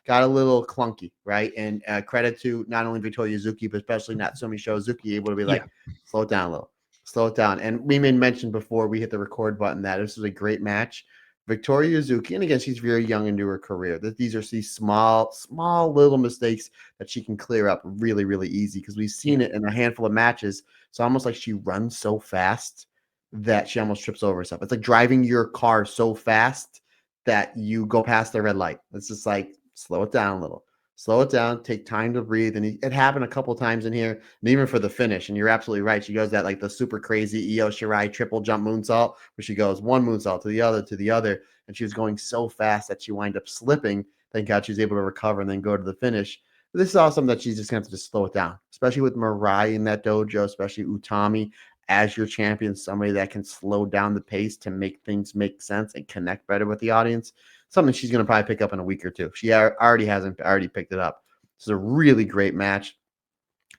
S2: got a little clunky, right? And credit to not only Victoria Yuzuki, but especially Natsumi Shiozuki, able to be slow it down a little, slow it down. And we made mention before we hit the record button that this was a great match. Victoria Yuzuki, and again, she's very young into her career. These are these small little mistakes that she can clear up really, really easy, because we've seen it in a handful of matches. It's almost like she runs so fast that she almost trips over herself. It's like driving your car so fast that you go past the red light. It's just like, slow it down a little. Slow it down, take time to breathe. And it happened a couple of times in here, and even for the finish. And you're absolutely right. She goes that the super crazy Io Shirai triple jump moonsault, where she goes one moonsault to the other. And she was going so fast that she wound up slipping. Thank God she was able to recover and then go to the finish. But this is awesome that she's just going to have to just slow it down, especially with Mariah in that dojo, especially Utami as your champion, somebody that can slow down the pace to make things make sense and connect better with the audience. Something she's going to probably pick up in a week or two. She already picked it up. It's a really great match.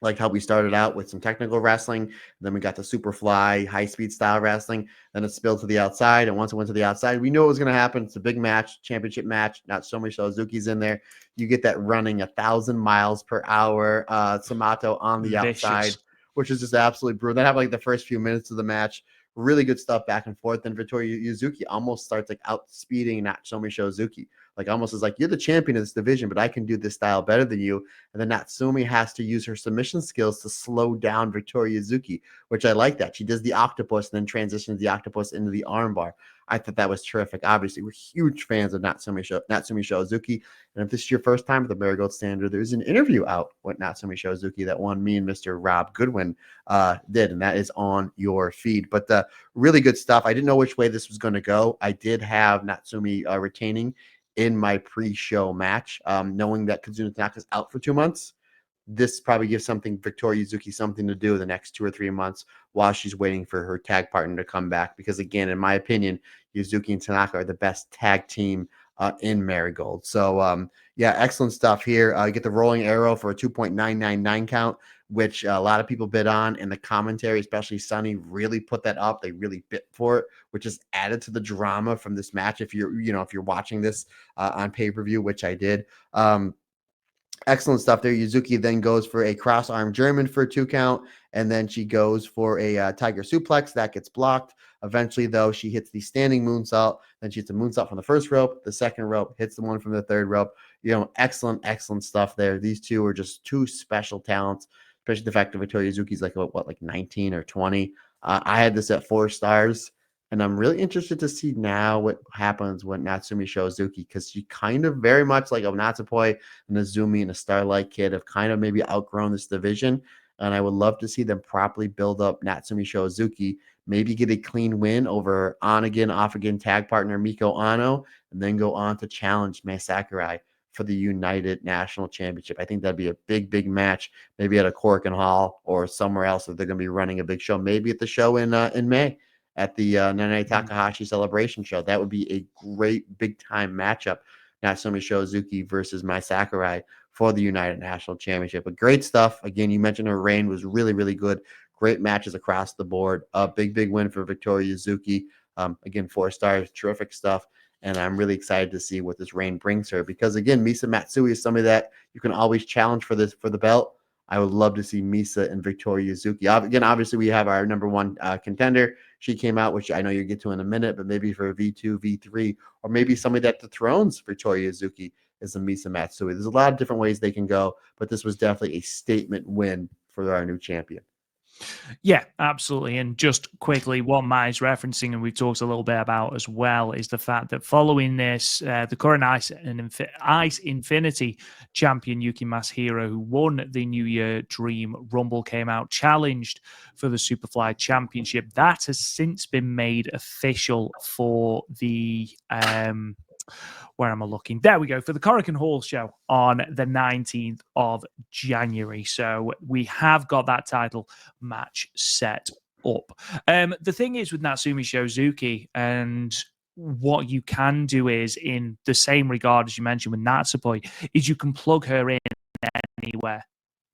S2: like how we started out with some technical wrestling. Then we got the super fly, high speed style wrestling. Then it spilled to the outside. And once it went to the outside, we knew it was going to happen. It's a big match, championship match. Natsumi Shozuki's in there. You get that running 1,000 miles per hour Samato on the outside, which is just absolutely brutal. That happened like the first few minutes of the match. Really good stuff back and forth. And Victoria Yuzuki almost starts like outspeeding Natsumi Shozuki. Like almost is like, you're the champion of this division, but I can do this style better than you. And then Natsumi has to use her submission skills to slow down Victoria Yuzuki, which I like that. She does the octopus and then transitions the octopus into the armbar. I thought that was terrific. Obviously, we're huge fans of Natsumi Shozuki. And if this is your first time with the Marigold Standard, there's an interview out with Natsumi Shozuki that one me and Mr. Rob Goodwin did, and that is on your feed. But really good stuff. I didn't know which way this was going to go. I did have Natsumi retaining in my pre-show match, knowing that Kazuna Tanaka's out for 2 months. This probably gives Victoria Yuzuki something to do the next 2 or 3 months while she's waiting for her tag partner to come back. Because again, in my opinion, Yuzuki and Tanaka are the best tag team in Marigold. So yeah, excellent stuff here. Get the rolling arrow for a 2.999 count, which a lot of people bid on, and the commentary, especially Sonny, really put that up. They really bit for it, which is added to the drama from this match. If you're watching this on pay-per-view, which I did. Excellent stuff there. Yuzuki then goes for a cross-arm German for a 2 count, and then she goes for a tiger suplex. That gets blocked. Eventually, though, she hits the standing moonsault. Then she hits a moonsault from the first rope, the second rope, hits the one from the third rope. Excellent stuff there. These two are just two special talents, especially the fact that Victoria Yuzuki's like, like 19 or 20. I had this at 4 stars. And I'm really interested to see now what happens when Natsumi Shozuki, because she kind of very much like a Natsupoi and Azumi and a Starlight Kid have kind of maybe outgrown this division. And I would love to see them properly build up Natsumi Shozuki, maybe get a clean win over on-again, off-again tag partner Miko Ano, and then go on to challenge Mai Sakurai for the United National Championship. I think that'd be a big match, maybe at a Corkin Hall or somewhere else if they're going to be running a big show, maybe at the show in May. At the Nanae Takahashi Celebration show. That would be a great big-time matchup, Natsumi Shozuki versus Mai Sakurai for the United National Championship. But great stuff. Again, you mentioned her reign was really good. Great matches across the board. A big win for Victoria Yuzuki. Again, 4 stars, terrific stuff. And I'm really excited to see what this reign brings her. Because, again, Misa Matsui is somebody that you can always challenge for the belt. I would love to see Misa and Victoria Yuzuki. Again, obviously, we have our number 1 contender. She came out, which I know you'll get to in a minute, but maybe for a V2, V3, or maybe somebody that dethrones Victoria Yuzuki is a Misa Matsui. There's a lot of different ways they can go, but this was definitely a statement win for our new champion.
S1: Yeah, absolutely. And just quickly, what Matt is referencing, and we've talked a little bit about as well, is the fact that following this, the current Ice Infinity champion Yuki Masahiro, who won the New Year Dream Rumble, came out, challenged for the Superfly Championship. That has since been made official for the where am I looking? There we go, for the Korakuen Hall show on the 19th of January. So we have got that title match set up. The thing is with Natsumi Shozuki, and what you can do is, in the same regard as you mentioned with Natsupoi, is you can plug her in anywhere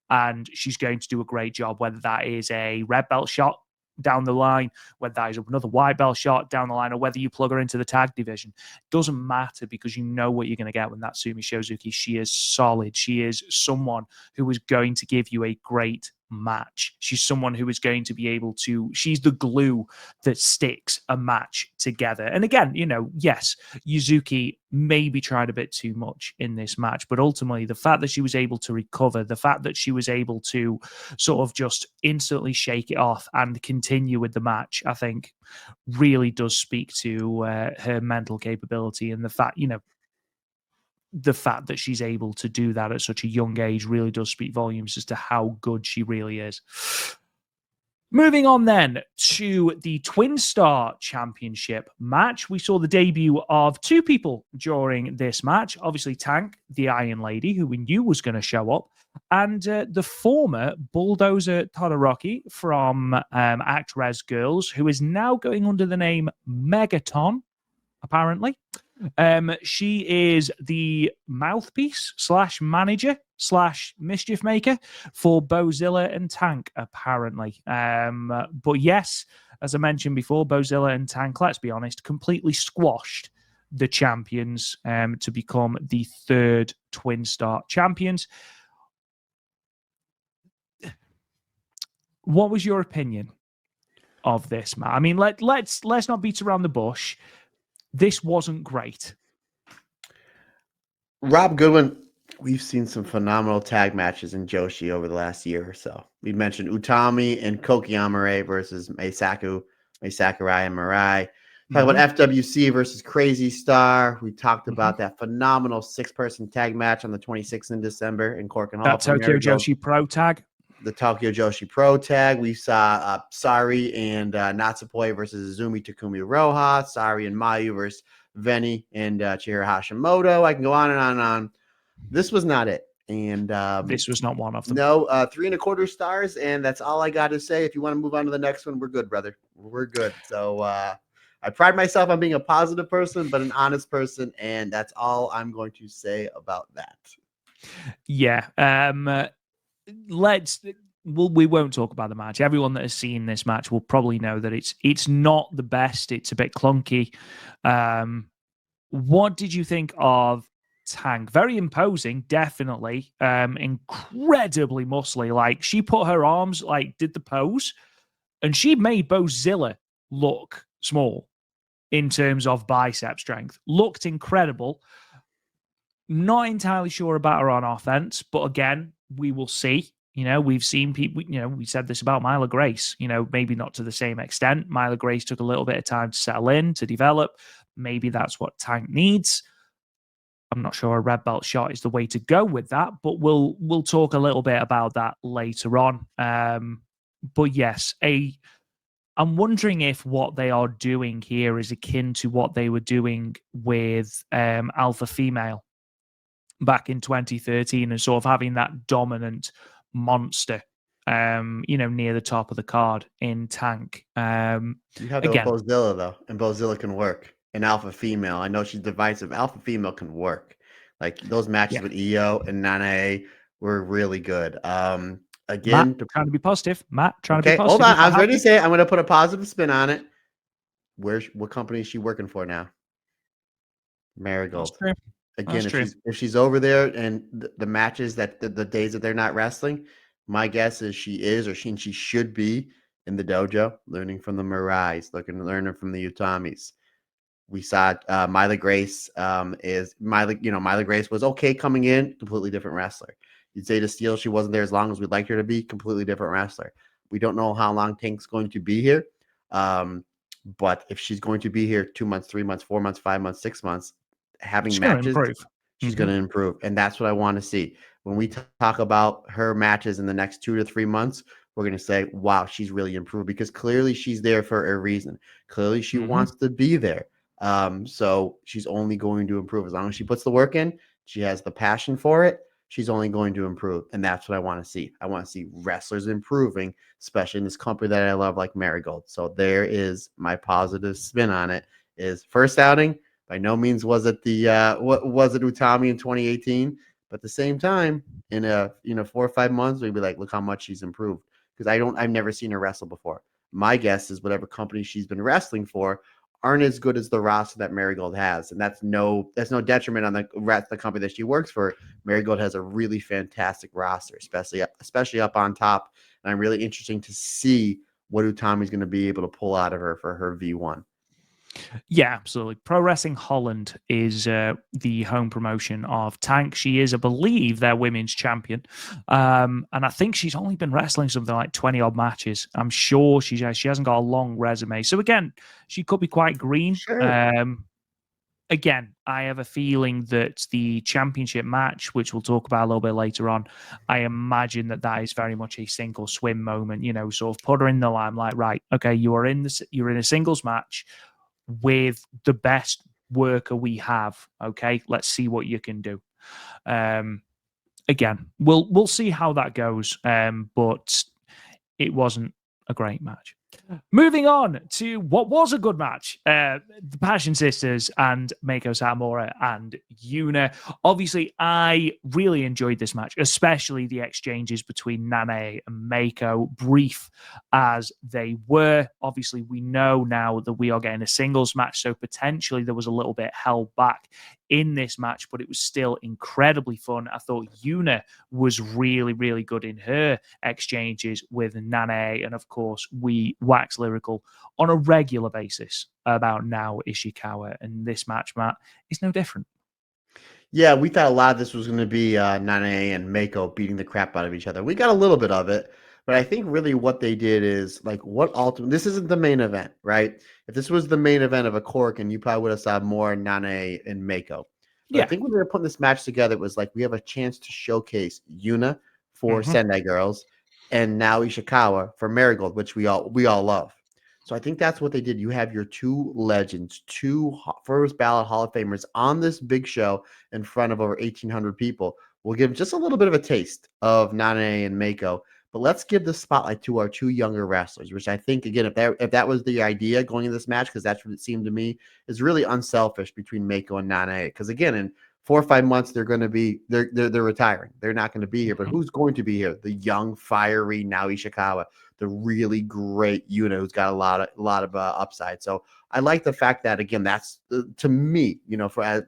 S1: and she's going to do a great job, whether that is a red belt shot down the line, whether that is another white belt shot down the line, or whether you plug her into the tag division. It doesn't matter, because you know what you're going to get with Natsumi Shozuki. She is solid. She is someone who is going to give you a great match. She's someone who is going to be able to, she's the glue that sticks a match together. And again, yes, Yuzuki maybe tried a bit too much in this match, but ultimately the fact that she was able to recover, the fact that she was able to sort of just instantly shake it off and continue with the match, I think really does speak to her mental capability. And the fact, the fact that she's able to do that at such a young age really does speak volumes as to how good she really is. Moving on then to the Twin Star Championship match. We saw the debut of 2 people during this match. Obviously, Tank, the Iron Lady, who we knew was going to show up, and the former Bulldozer Todoroki from Actress Girls, who is now going under the name Megaton, apparently. She is the mouthpiece / manager / mischief maker for Bozilla and Tank, apparently. But yes, as I mentioned before, Bozilla and Tank, let's be honest, completely squashed the champions to become the third Twin Star champions. What was your opinion of this, Matt? I mean, let's not beat around the bush. This wasn't great.
S2: Rob Goodwin, we've seen some phenomenal tag matches in Joshi over the last year or so. We mentioned Utami and Koki Amare versus Mei Sakurai and Mirai. Talk about FWC versus Crazy Star. We talked about that phenomenal 6-person tag match on the 26th in December in Cork and Hall.
S1: That Tokyo Joshi Pro tag.
S2: The Tokyo Joshi Pro tag. We saw Sari and Natsupoi versus Izumi Takumi Roja. Sari and Mayu versus Veni and Chihiro Hashimoto. I can go on and on and on. This was not it. And
S1: this was not one of them.
S2: No, 3.25 stars. And that's all I got to say. If you want to move on to the next one, we're good, brother. We're good. So I pride myself on being a positive person, but an honest person. And that's all I'm going to say about that.
S1: Yeah. We won't talk about the match. Everyone that has seen this match will probably know that it's not the best. It's a bit clunky. What did you think of Tank? Very imposing, definitely. Incredibly muscly. Like, she put her arms, like, did the pose, and she made Bozilla look small in terms of bicep strength. Looked incredible. Not entirely sure about her on offense, but again, we will see. You know, we've seen people, you know, we said this about Myla Grace, you know, maybe not to the same extent. Myla Grace took a little bit of time to settle in, to develop. Maybe that's what Tank needs. I'm not sure a red belt shot is the way to go with that, but we'll talk a little bit about that later on. But yes, I'm wondering if what they are doing here is akin to what they were doing with Alpha Female back in 2013 and sort of having that dominant monster, you know, near the top of the card in Tank.
S2: You have to Bozilla, though, and Bozilla can work. And Alpha Female, I know she's divisive. Alpha Female can work. Like, those matches with Io and Nanae were really good. Again,
S1: Matt, trying to be positive. Matt, trying to be positive.
S2: Hold on. I was ready to say it. I'm going to put a positive spin on it. What company is she working for now? Marigold. Again, if she's over there and the matches that the days that they're not wrestling, my guess is she is, or she should be in the dojo, learning from the Mirais, learning from the Utamis. We saw Myla Grace Myla Grace was okay coming in, completely different wrestler. You'd say to Steele, she wasn't there as long as we'd like her to be, completely different wrestler. We don't know how long Tank's going to be here. But if she's going to be here 2 months, 3 months, 4 months, 5 months, 6 months, having matches, she's going to improve. And that's what I want to see. When we talk about her matches in the next 2 to 3 months, we're going to say, wow, she's really improved, because clearly she's there for a reason. Clearly she wants to be there. So she's only going to improve. As long as she puts the work in, she has the passion for it, she's only going to improve. And that's what I want to see. I want to see wrestlers improving, especially in this company that I love, like Marigold. So there is my positive spin on it. Is first outing. By no means was it Utami in 2018, but at the same time, in 4 or 5 months, we'd be like, look how much she's improved. Because I've never seen her wrestle before. My guess is whatever company she's been wrestling for aren't as good as the roster that Marigold has. And that's no detriment on the company that she works for. Marigold has a really fantastic roster, especially up on top. And I'm really interested to see what Utami's going to be able to pull out of her for her V1.
S1: Yeah, absolutely. Pro Wrestling Holland is the home promotion of Tank. She is, I believe, their women's champion. And I think she's only been wrestling something like 20 odd matches. I'm sure she hasn't got a long resume. So again, she could be quite green.
S2: Sure.
S1: Again, I have a feeling that the championship match, which we'll talk about a little bit later on, I imagine that is very much a single swim moment, sort of put her in the limelight. Right. Okay. You're in a singles match with the best worker we have. Okay, let's see what you can do. Again, we'll see how that goes. But it wasn't a great match. Moving on to what was a good match, the Passion Sisters and Meiko Satomura and Yuna. Obviously, I really enjoyed this match, especially the exchanges between Nane and Meiko, brief as they were. Obviously, we know now that we are getting a singles match, so potentially there was a little bit held back in this match, but it was still incredibly fun. I thought Yuna was really, really good in her exchanges with Nane, and of course, we wax lyrical on a regular basis about Nao Ishikawa, and this match, Matt, is no different.
S2: Yeah, we thought a lot of this was going to be Nane and Mako beating the crap out of each other. We got a little bit of it, but I think really what they did is like what ultimate. This isn't the main event, right? If this was the main event of a Corkin, you probably would have saw more Nane and Mako. But I think when they were putting this match together, it was like we have a chance to showcase Yuna for Sendai Girls and now Ishikawa for Marigold, which we all love. So I think that's what they did. You have your two legends, two first ballot Hall of Famers on this big show in front of over 1,800 people. We'll give just a little bit of a taste of Nane and Mako, but let's give the spotlight to our two younger wrestlers, which I think, again, if that was the idea going into this match, because that's what it seemed to me, is really unselfish between Mako and Nane. Because again, in 4 or 5 months, they're going to be they're retiring. They're not going to be here. But who's going to be here? The young, fiery Nao Ishikawa, the really great Yuna, who's got a lot of upside. So I like the fact that, again, that's to me,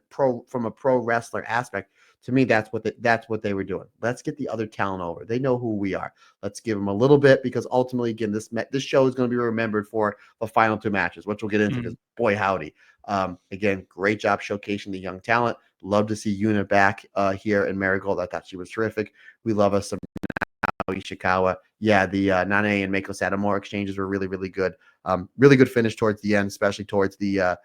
S2: from a pro wrestler aspect, to me, that's what they were doing. Let's get the other talent over. They know who we are. Let's give them a little bit, because ultimately, again, this show is going to be remembered for the final 2 matches, which we'll get into, because boy howdy. Again, great job showcasing the young talent. Love to see Yuna back here in Marigold. I thought she was terrific. We love us some Ishikawa. Yeah, the Nane and Meiko Satomura exchanges were really, really good. Really good finish towards the end, especially towards the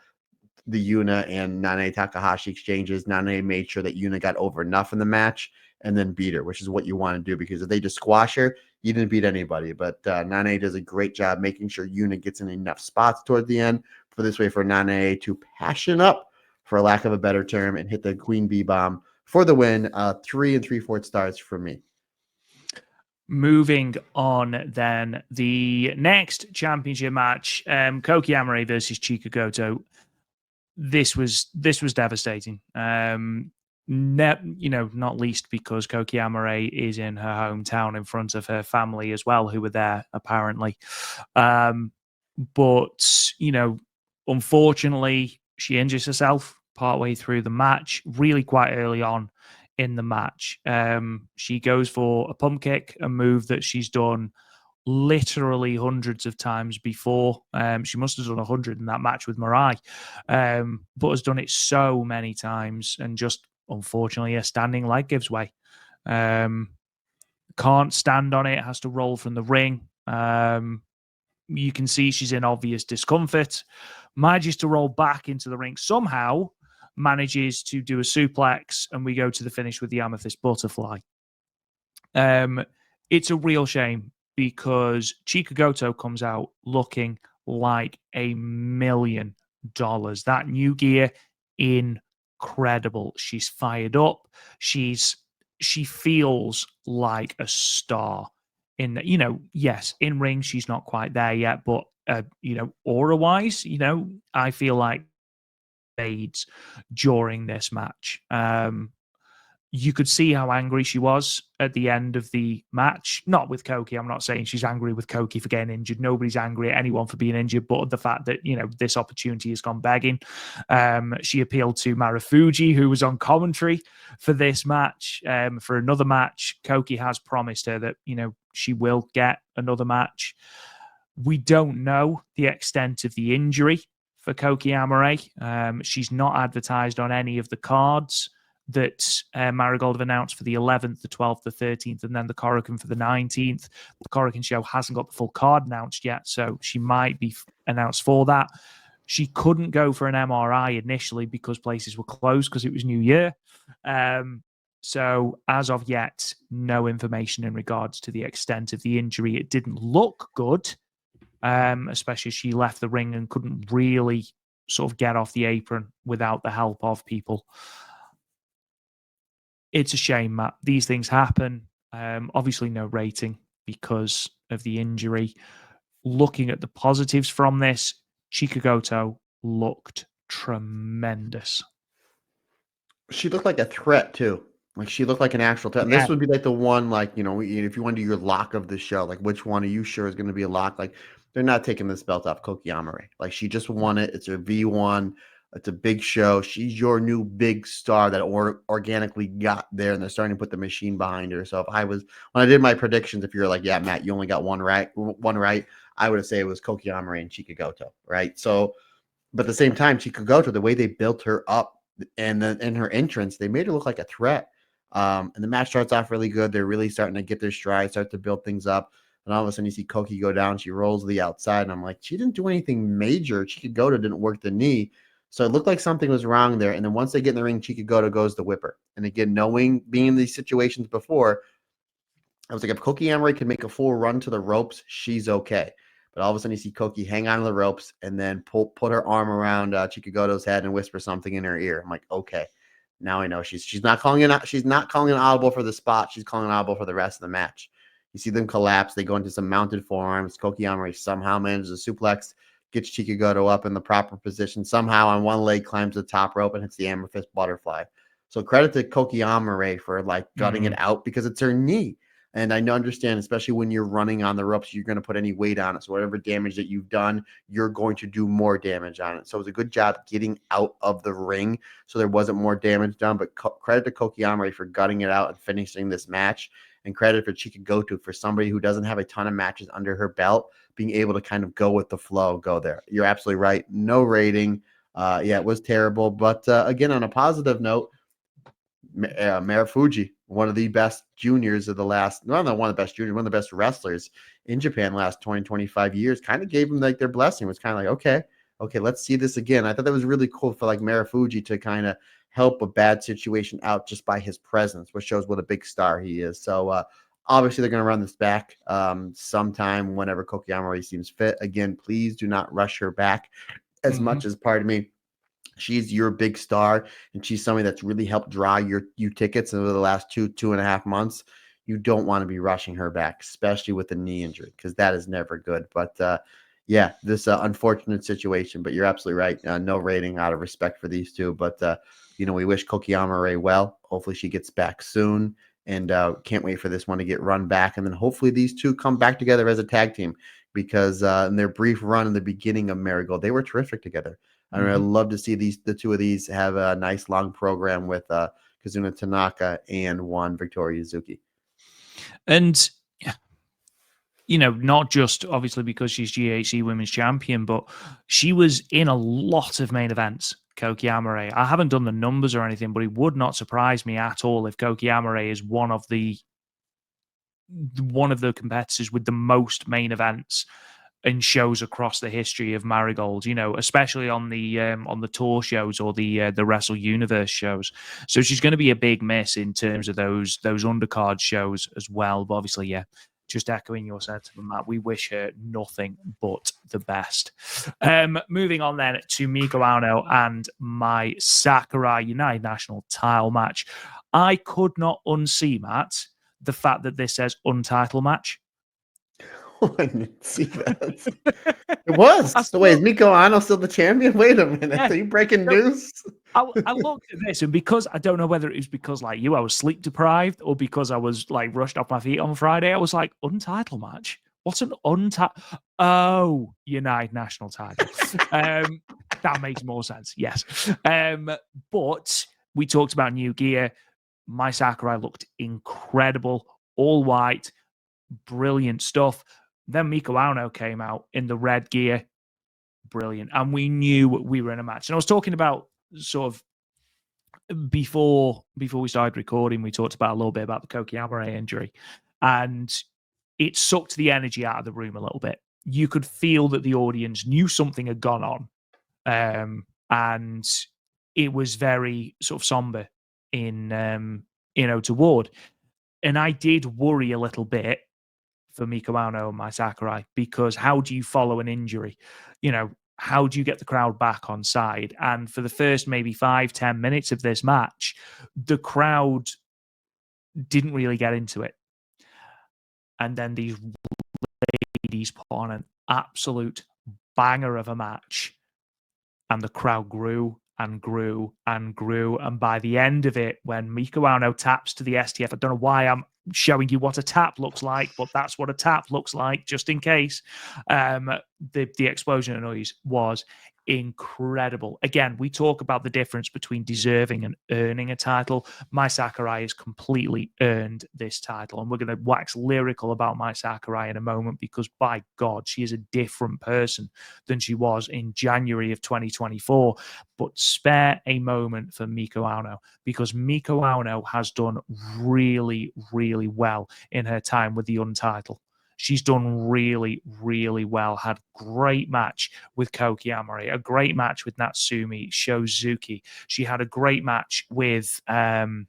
S2: Yuna and Nane Takahashi exchanges. Nane made sure that Yuna got over enough in the match and then beat her, which is what you want to do, because if they just squash her, you didn't beat anybody. But Nane does a great job making sure Yuna gets in enough spots toward the end for this way for Nane to passion up, for lack of a better term, and hit the Queen Bee Bomb for the win. 3 3/4 stars for me.
S1: Moving on, then, the next championship match, Koki Amare versus Chika Goto. This was devastating. Not least because Koki Amare is in her hometown in front of her family as well, who were there apparently. But unfortunately, she injures herself partway through the match, really quite early on in the match. She goes for a pump kick, a move that she's done literally hundreds of times before. She must have done 100 in that match with Mirai, but has done it so many times, and just unfortunately, her standing leg gives way. Can't stand on it, has to roll from the ring. You can see she's in obvious discomfort. Manages to roll back into the ring somehow, manages to do a suplex, and we go to the finish with the amethyst butterfly. It's a real shame, because Chika Goto comes out looking like $1 million. That new gear, incredible. She's fired up. She feels like a star. Yes, in ring she's not quite there yet, but aura wise, I feel like fades during this match. You could see how angry she was at the end of the match. Not with Koki. I'm not saying she's angry with Koki for getting injured. Nobody's angry at anyone for being injured, but the fact that, this opportunity has gone begging. She appealed to Marufuji, who was on commentary for this match. For another match, Koki has promised her that, she will get another match. We don't know the extent of the injury for Koki Amare. She's not advertised on any of the cards that Marigold have announced for the 11th, the 12th, the 13th, and then the Korakuen for the 19th. The Korakuen show hasn't got the full card announced yet, so she might be announced for that. She couldn't go for an MRI initially because places were closed because it was New Year. So as of yet, no information in regards to the extent of the injury. It didn't look good, especially as she left the ring and couldn't really sort of get off the apron without the help of people. It's a shame, Matt. These things happen. Obviously, no rating because of the injury. looking at the positives from this, Chikagoto looked tremendous.
S2: She looked like a threat too. Like she looked like an actual threat. And
S1: Yeah.
S2: this would be like the one, like, you know, if you want to do your lock of the show, like which one are you sure is going to be a lock? Like they're not taking this belt off Koki Amare. Like she just won it. It's her V1. It's a big show. She's your new big star that organically got there, and they're starting to put the machine behind her. So when I did my predictions, if you're like, yeah, Matt, you only got one right, I would have said it was Koki Amare and Chikagoto, right? So, but at the same time, Chikagoto, the way they built her up and then in her entrance, they made her look like a threat. And the match starts off really good. They're really starting to get their stride, start to build things up. And all of a sudden, you see Koki go down. She rolls to the outside. And I'm like, she didn't do anything major. Chikagoto didn't work the knee. So it looked like something was wrong there. And then once they get in the ring, Chikagoto goes the whipper. And again, being in these situations before, I was like, if Koki Amare can make a full run to the ropes, she's okay. But all of a sudden, you see Koki hang on to the ropes and then put her arm around Chikagoto's head and whisper something in her ear. I'm like, okay, now I know she's not calling an audible for the spot. She's calling an audible for the rest of the match. You see them collapse. They go into some mounted forearms. Koki Amare somehow manages a suplex, gets Chikagoto up in the proper position. Somehow on one leg climbs the top rope and hits the amethyst butterfly. So credit to Koki Amare for like gutting it out because it's her knee. And I understand, especially when you're running on the ropes, you're going to put any weight on it. So whatever damage that you've done, you're going to do more damage on it. So it was a good job getting out of the ring so there wasn't more damage done. But credit to Koki Amare for gutting it out and finishing this match. And credit for Chikagoto for somebody who doesn't have a ton of matches under her belt, being able to kind of go with the flow, go there. You're absolutely right. No rating. Yeah, it was terrible. But again, on a positive note, Marufuji, one of the best juniors of the last, not one of the best juniors, one of the best wrestlers in Japan last 20, 25 years, kind of gave them like their blessing. It was kind of like, okay, let's see this again. I thought that was really cool for like Marufuji to kind of help a bad situation out just by his presence, which shows what a big star he is. So obviously they're going to run this back sometime whenever Koki Amare seems fit. Again, please do not rush her back as much as, pardon me, she's your big star, and she's somebody that's really helped draw you tickets over the last 2.5 months. You don't want to be rushing her back, especially with a knee injury, because that is never good. But yeah, this unfortunate situation. But you're absolutely right. No rating out of respect for these two. But we wish Koki Amare well. Hopefully she gets back soon, and can't wait for this one to get run back, and then hopefully these two come back together as a tag team, because in their brief run in the beginning of Marigold, they were terrific together. I'd love to see the two of these have a nice long program with Kazuna Tanaka and one Victoria Yuzuki.
S1: And, not just obviously because she's GHC Women's Champion, but she was in a lot of main events, Koki Amare. I haven't done the numbers or anything, but it would not surprise me at all if Koki Amare is one of the competitors with the most main events and shows across the history of Marigold, especially on the tour shows or the Wrestle Universe shows. So she's going to be a big miss in terms of those undercard shows as well. But obviously, yeah, just echoing your sentiment, Matt, we wish her nothing but the best. Moving on then to Miko Ano and my Sakurai United National title match. I could not unsee, Matt, the fact that this says untitled match.
S2: I didn't see that. It was. So wait, is Miko Ano still the champion? Wait a minute. Yeah. Are you breaking news?
S1: I looked at this, and because I don't know whether it was because like you, I was sleep deprived, or because I was like rushed off my feet on Friday, I was like, untitled match? What's an untitled? Oh, United National title. That makes more sense. Yes. But we talked about new gear. My Sakurai looked incredible, all white, brilliant stuff. Then Miko Ano came out in the red gear. Brilliant. And we knew we were in a match. And I was talking about sort of before we started recording, we talked about a little bit about the Koki Amare injury. And it sucked the energy out of the room a little bit. You could feel that the audience knew something had gone on. And it was very sort of somber toward. And I did worry a little bit for Miko Ano and my Sakurai, because how do you follow an injury? How do you get the crowd back on side? And for the first maybe 5-10 minutes of this match, the crowd didn't really get into it. And then these ladies put on an absolute banger of a match. And the crowd grew and grew and grew. And by the end of it, when Miko Ano taps to the STF, I don't know why I'm showing you what a tap looks like, but that's what a tap looks like, just in case. The explosion of noise was incredible. Again, we talk about the difference between deserving and earning a title. Mai Sakurai has completely earned this title, and we're going to wax lyrical about Mai Sakurai in a moment, because by God, she is a different person than she was in January of 2024. But spare a moment for Miko Ano, because Miko Ano has done really, really well in her time with the Untitled. She's done really, really well. Had a great match with Koki Amori, a great match with Natsumi Shozuki. She had a great match with
S2: Nagisa.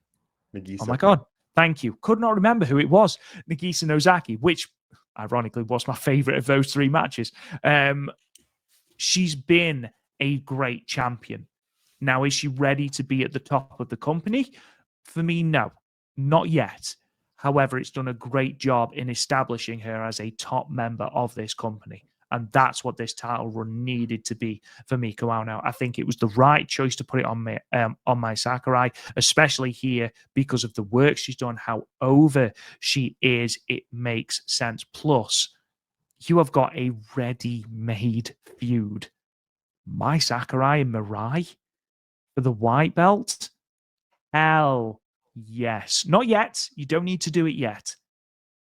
S1: Oh my God, thank you. Could not remember who it was. Nagisa Nozaki, which ironically was my favorite of those three matches. She's been a great champion. Now, is she ready to be at the top of the company? For me, no, not yet. However, it's done a great job in establishing her as a top member of this company. And that's what this title run needed to be for Miko Ano. I think it was the right choice to put it on Mai Sakurai, especially here because of the work she's done, how over she is. It makes sense. Plus, you have got a ready-made feud. Mai Sakurai and Mirai for the white belt? Hell yes. Not yet. You don't need to do it yet.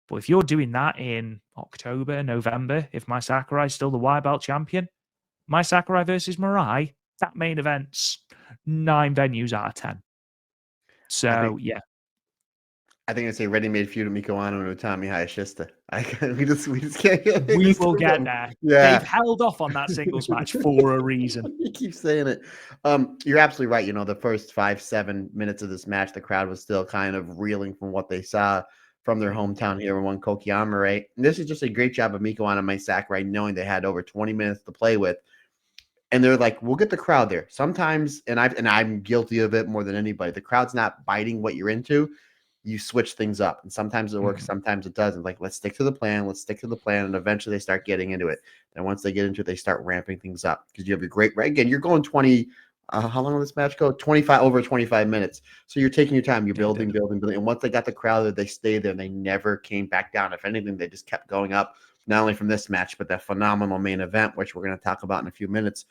S1: But if you're doing that in October, November, if Mai Sakurai is still the white belt champion, Mai Sakurai versus Mirai, that main event's 9 venues out of 10. So, yeah.
S2: I think I say ready-made feud of Miko Ano and Utami Hayashishita. We just can't.
S1: We will get there.
S2: Yeah.
S1: They've held off on that singles match for a reason.
S2: You keep saying it. You're absolutely right. You know, the first 5-7 minutes of this match, the crowd was still kind of reeling from what they saw from their hometown hero, one Koki Amore. And this is just a great job of Miko Ano and Mai Sakurai, knowing they had over 20 minutes to play with. And they're like, we'll get the crowd there. Sometimes, and I'm guilty of it more than anybody, the crowd's not biting what you're into. You switch things up, and sometimes it works, sometimes it doesn't. Like, let's stick to the plan, and eventually they start getting into it. And once they get into it, they start ramping things up, because you have your great, again, you're going 20, how long will this match go? 25 minutes. So you're taking your time, you're building. And once they got the crowd there, they stayed there, and they never came back down. If anything, they just kept going up, not only from this match, but that phenomenal main event, which we're going to talk about in a few minutes.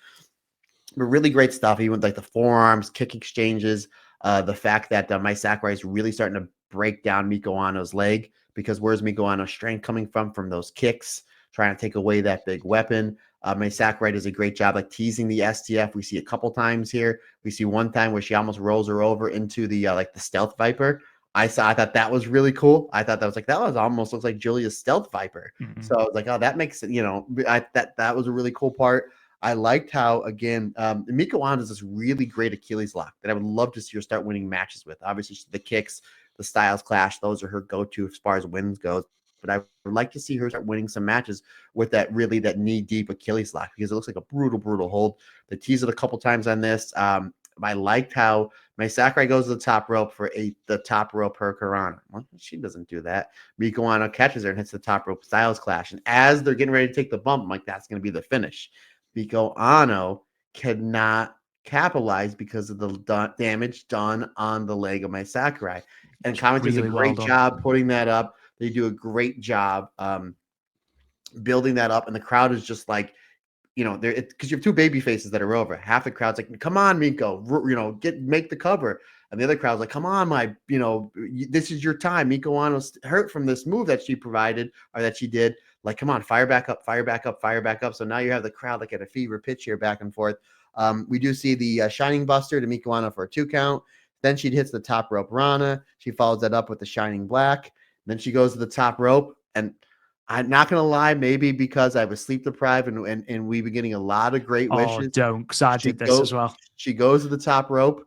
S2: But really great stuff. Even like the forearms, kick exchanges, the fact that Mai Sakurai is really starting to break down Miko Ano's leg, because where's Miko Ano's strength coming from those kicks, trying to take away that big weapon. Mai Sakurai does a great job like teasing the STF. We see a couple times here. We see one time where she almost rolls her over into the like the Stealth Viper. I thought that was really cool. I thought that was almost looks like Julia's Stealth Viper. So I was like, oh, that makes it, that was a really cool part. I liked how, again, Miko Ano does this really great Achilles lock that I would love to see her start winning matches with. Obviously, the kicks, the Styles Clash, those are her go-to as far as wins goes. But I would like to see her start winning some matches with that knee-deep Achilles lock, because it looks like a brutal hold. They teased it a couple times on this. I liked how Mai Sakurai goes to the top rope for the top rope hurricanrana. Well, she doesn't do that. Miko Ano catches her and hits the top rope Styles Clash. And as they're getting ready to take the bump, I'm like, that's going to be the finish. Miko Ano cannot capitalize because of the damage done on the leg of Mai Sakurai. And commentary does a great job putting that up. They do a great job building that up. And the crowd is just like, because you have two baby faces that are over. Half the crowd's like, come on, Miko, make the cover. And the other crowd's like, come on, this is your time. Miko Ano's hurt from this move that she provided, or that she did. Like, come on, fire back up. So now you have the crowd like at a fever pitch here, back and forth. We do see the Shining Buster to Miko Ano for a 2 count. Then she hits the top rope Rana. She follows that up with the Shining Black. Then she goes to the top rope. And I'm not going to lie, maybe because I was sleep deprived and we've been getting a lot of great wishes.
S1: Oh, don't, because I did this as well.
S2: She goes to the top rope.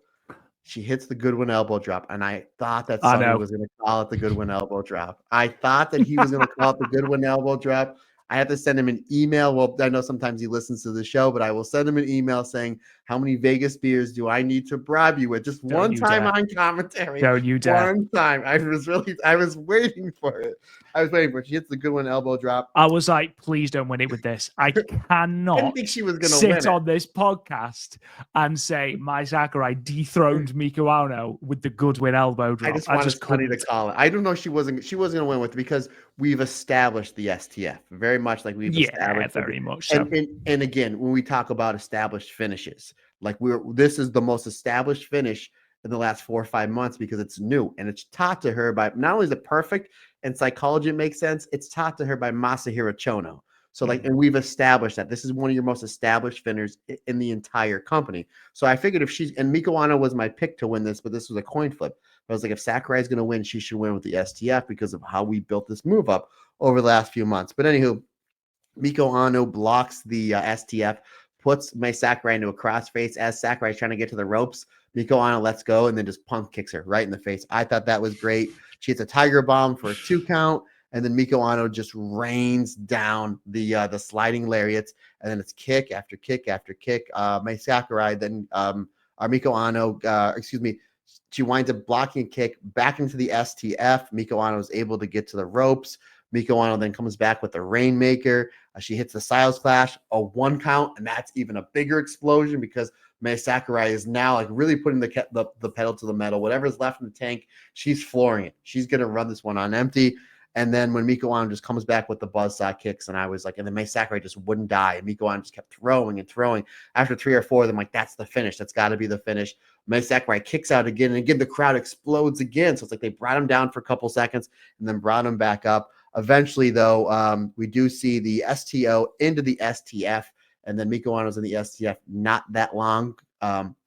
S2: She hits the Goodwin elbow drop, and I thought that somebody was going to call it the Goodwin elbow drop. I thought that he was going to call it the Goodwin elbow drop. I have to send him an email. Well, I know sometimes he listens to the show, but I will send him an email saying how many Vegas beers do I need to bribe you with? Just one time on commentary.
S1: Don't you dare.
S2: One time. I was waiting for it. She hits the good one, elbow drop.
S1: I was like, please don't win it with this. I cannot
S2: I didn't think she was going to
S1: sit on this podcast and say Mai Sakurai dethroned Miko Ano with the Goodwin elbow drop.
S2: I just wanted somebody to call it. I don't know. She wasn't going to win with it because we've established the STF very much like we've established.
S1: Very much so.
S2: And again, when we talk about established finishes, like this is the most established finish in the last 4 or 5 months because it's new and it's taught to her by, not only is it perfect and psychology, it makes sense, it's taught to her by Masahiro Chono. So and we've established that this is one of your most established finners in the entire company. So I figured and Miko Ano was my pick to win this, but this was a coin flip. I was like, if Sakurai is going to win, she should win with the STF because of how we built this move up over the last few months. But anywho, Miko Ano blocks the STF, puts Mai Sakurai into a crossface as Sakurai is trying to get to the ropes. Miko Ano lets go and then just punk kicks her right in the face. I thought that was great. She hits a tiger bomb for a 2 count, and then Miko Ano just rains down the sliding lariats, and then it's kick after kick after kick. Mai Sakurai then, Miko Ano, she winds up blocking a kick back into the STF. Miko Ano is able to get to the ropes. Miko Ano then comes back with the Rainmaker. She hits the Siles Clash, a 1 count, and that's even a bigger explosion because Mai Sakurai is now like really putting the pedal to the metal. Whatever's left in the tank, she's flooring it. She's going to run this one on empty. And then when Miko Ano just comes back with the buzzsaw kicks, and I was like, and then Mai Sakurai just wouldn't die. And Miko Ano just kept throwing and throwing. After 3 or 4 of them, like, that's the finish. That's got to be the finish. Mai Sakurai kicks out again, and again, the crowd explodes again. So it's like they brought him down for a couple seconds and then brought him back up. Eventually, though, we do see the STO into the STF, and then Miko Ano's in the STF not that long,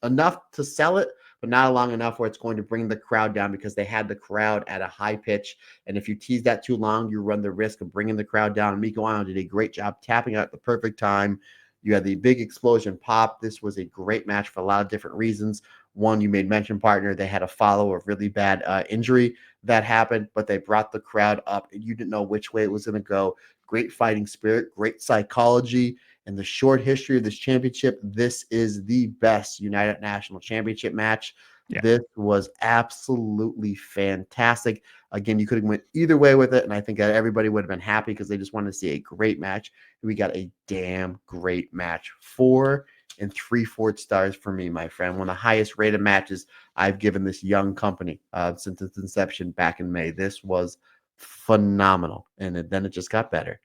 S2: enough to sell it, but not long enough where it's going to bring the crowd down because they had the crowd at a high pitch. And if you tease that too long, you run the risk of bringing the crowd down. Miko Ano did a great job tapping out at the perfect time. You had the big explosion pop. This was a great match for a lot of different reasons. One, you made mention, partner, they had a follow of really bad injury that happened, but they brought the crowd up and you didn't know which way it was going to go. Great fighting spirit, great psychology. In the short history of this championship, this is the best United National Championship match. Yeah. This was absolutely fantastic. Again, you could have went either way with it, and I think that everybody would have been happy because they just wanted to see a great match. We got a damn great match. 4 3/4 stars for me, my friend. One of the highest rated matches I've given this young company since its inception back in May. This was phenomenal, and then it just got better.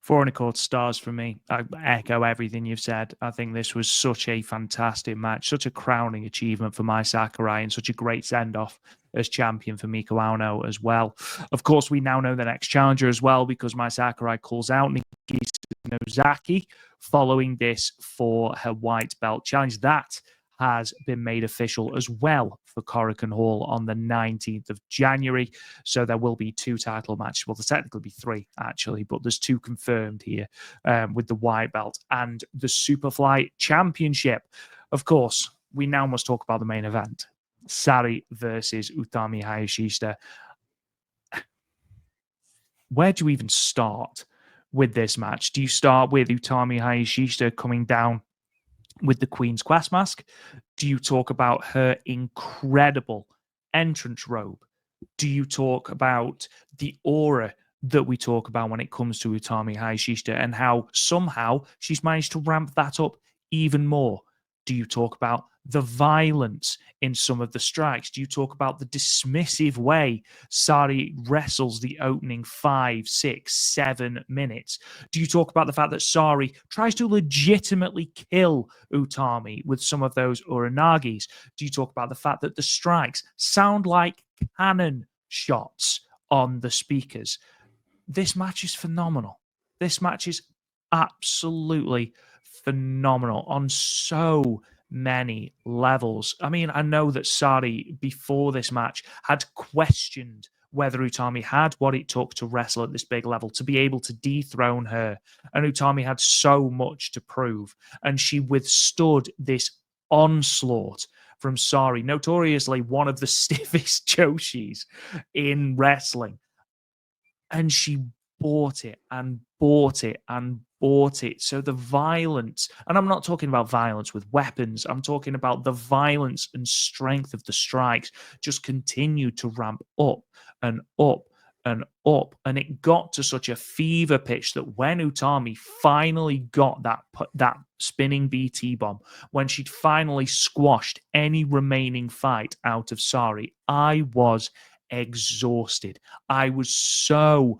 S1: 4 1/4 stars for me. I echo everything you've said. I think this was such a fantastic match, such a crowning achievement for Mai Sakurai, and such a great send-off as champion for Miko Ano as well. Of course, we now know the next challenger as well because Mai Sakurai calls out Nikita Nozaki following this for her white belt challenge. That has been made official as well for Korakuen Hall on the 19th of January. So there will be 2 title matches. Well, there's technically be 3, actually, but there's 2 confirmed here with the white belt and the Superfly Championship. Of course, we now must talk about the main event. Sari versus Utami Hayashishita. Where do you even start with this match? Do you start with Utami Hayashishita coming down with the Queen's Quest mask? Do you talk about her incredible entrance robe? Do you talk about the aura that we talk about when it comes to Utami Hayashishita and how somehow she's managed to ramp that up even more? Do you talk about the violence in some of the strikes? Do you talk about the dismissive way Sari wrestles the opening 5, 6, 7 minutes? Do you talk about the fact that Sari tries to legitimately kill Utami with some of those uranagis? Do you talk about the fact that the strikes sound like cannon shots on the speakers? This match is phenomenal. This match is absolutely phenomenal on so many levels. I mean, I know that Sari, before this match, had questioned whether Utami had what it took to wrestle at this big level, to be able to dethrone her. And Utami had so much to prove. And she withstood this onslaught from Sari, notoriously one of the stiffest Joshis in wrestling. And she bought it and bought it and fought it. So the violence, and I'm not talking about violence with weapons, I'm talking about the violence and strength of the strikes just continued to ramp up and up and up. And it got to such a fever pitch that when Utami finally got that spinning BT bomb, when she'd finally squashed any remaining fight out of Sari, I was exhausted. I was so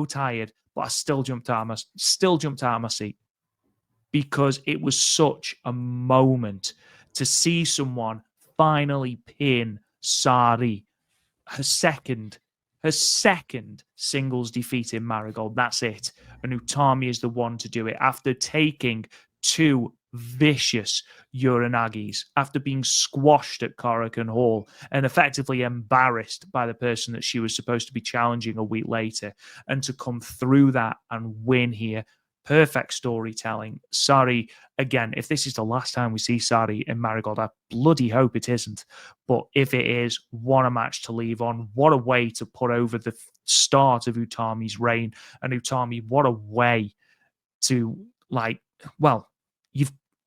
S1: tired, but I still jumped out of my seat because it was such a moment to see someone finally pin Sari, her second singles defeat in Marigold. That's it. And Utami is the one to do it after taking 2 vicious Uranagis, after being squashed at Korakuen Hall and effectively embarrassed by the person that she was supposed to be challenging a week later, and to come through that and win here. Perfect storytelling. Sari, again, if this is the last time we see Sari in Marigold, I bloody hope it isn't. But if it is, what a match to leave on. What a way to put over the start of Utami's reign. And Utami, what a way to,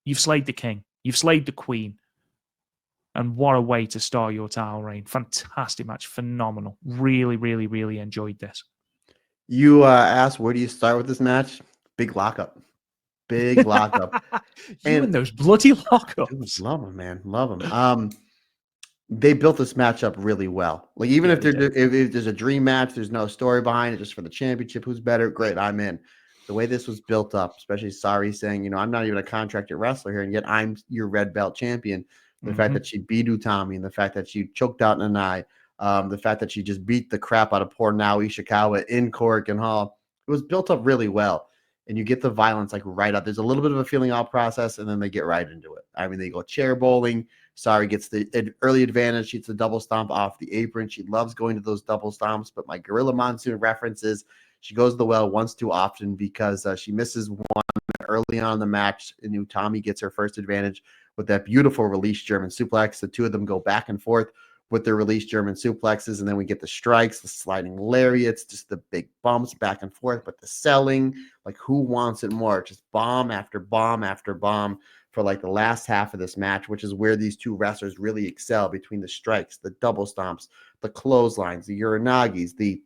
S1: you've slayed the king. You've slayed the queen. And what a way to start your title reign. Fantastic match. Phenomenal. Really, really, really enjoyed this.
S2: You asked, where do you start with this match? Big lockup. Big lockup.
S1: And those bloody lockups.
S2: Dude, love them, man. Love them. They built this match up really well. Like, even if there's a dream match, there's no story behind it, just for the championship, who's better? Great, I'm in. The way this was built up, especially Sari saying, I'm not even a contracted wrestler here, and yet I'm your red belt champion. The fact that she beat Utami, and the fact that she choked out Nanai, the fact that she just beat the crap out of poor Naoi Ishikawa in Korakuen Hall, it was built up really well. And you get the violence like right up. There's a little bit of a feeling out process, and then they get right into it. I mean, they go chair bowling. Sari gets the early advantage. She gets a double stomp off the apron. She loves going to those double stomps, but my Gorilla Monsoon references, she goes to the well once too often because she misses one early on in the match, and Utami gets her first advantage with that beautiful release German suplex. The two of them go back and forth with their release German suplexes, and then we get the strikes, the sliding lariats, just the big bumps back and forth, but the selling, like, who wants it more? Just bomb after bomb after bomb for like the last half of this match, which is where these two wrestlers really excel, between the strikes, the double stomps, the clotheslines, the Uranagis, the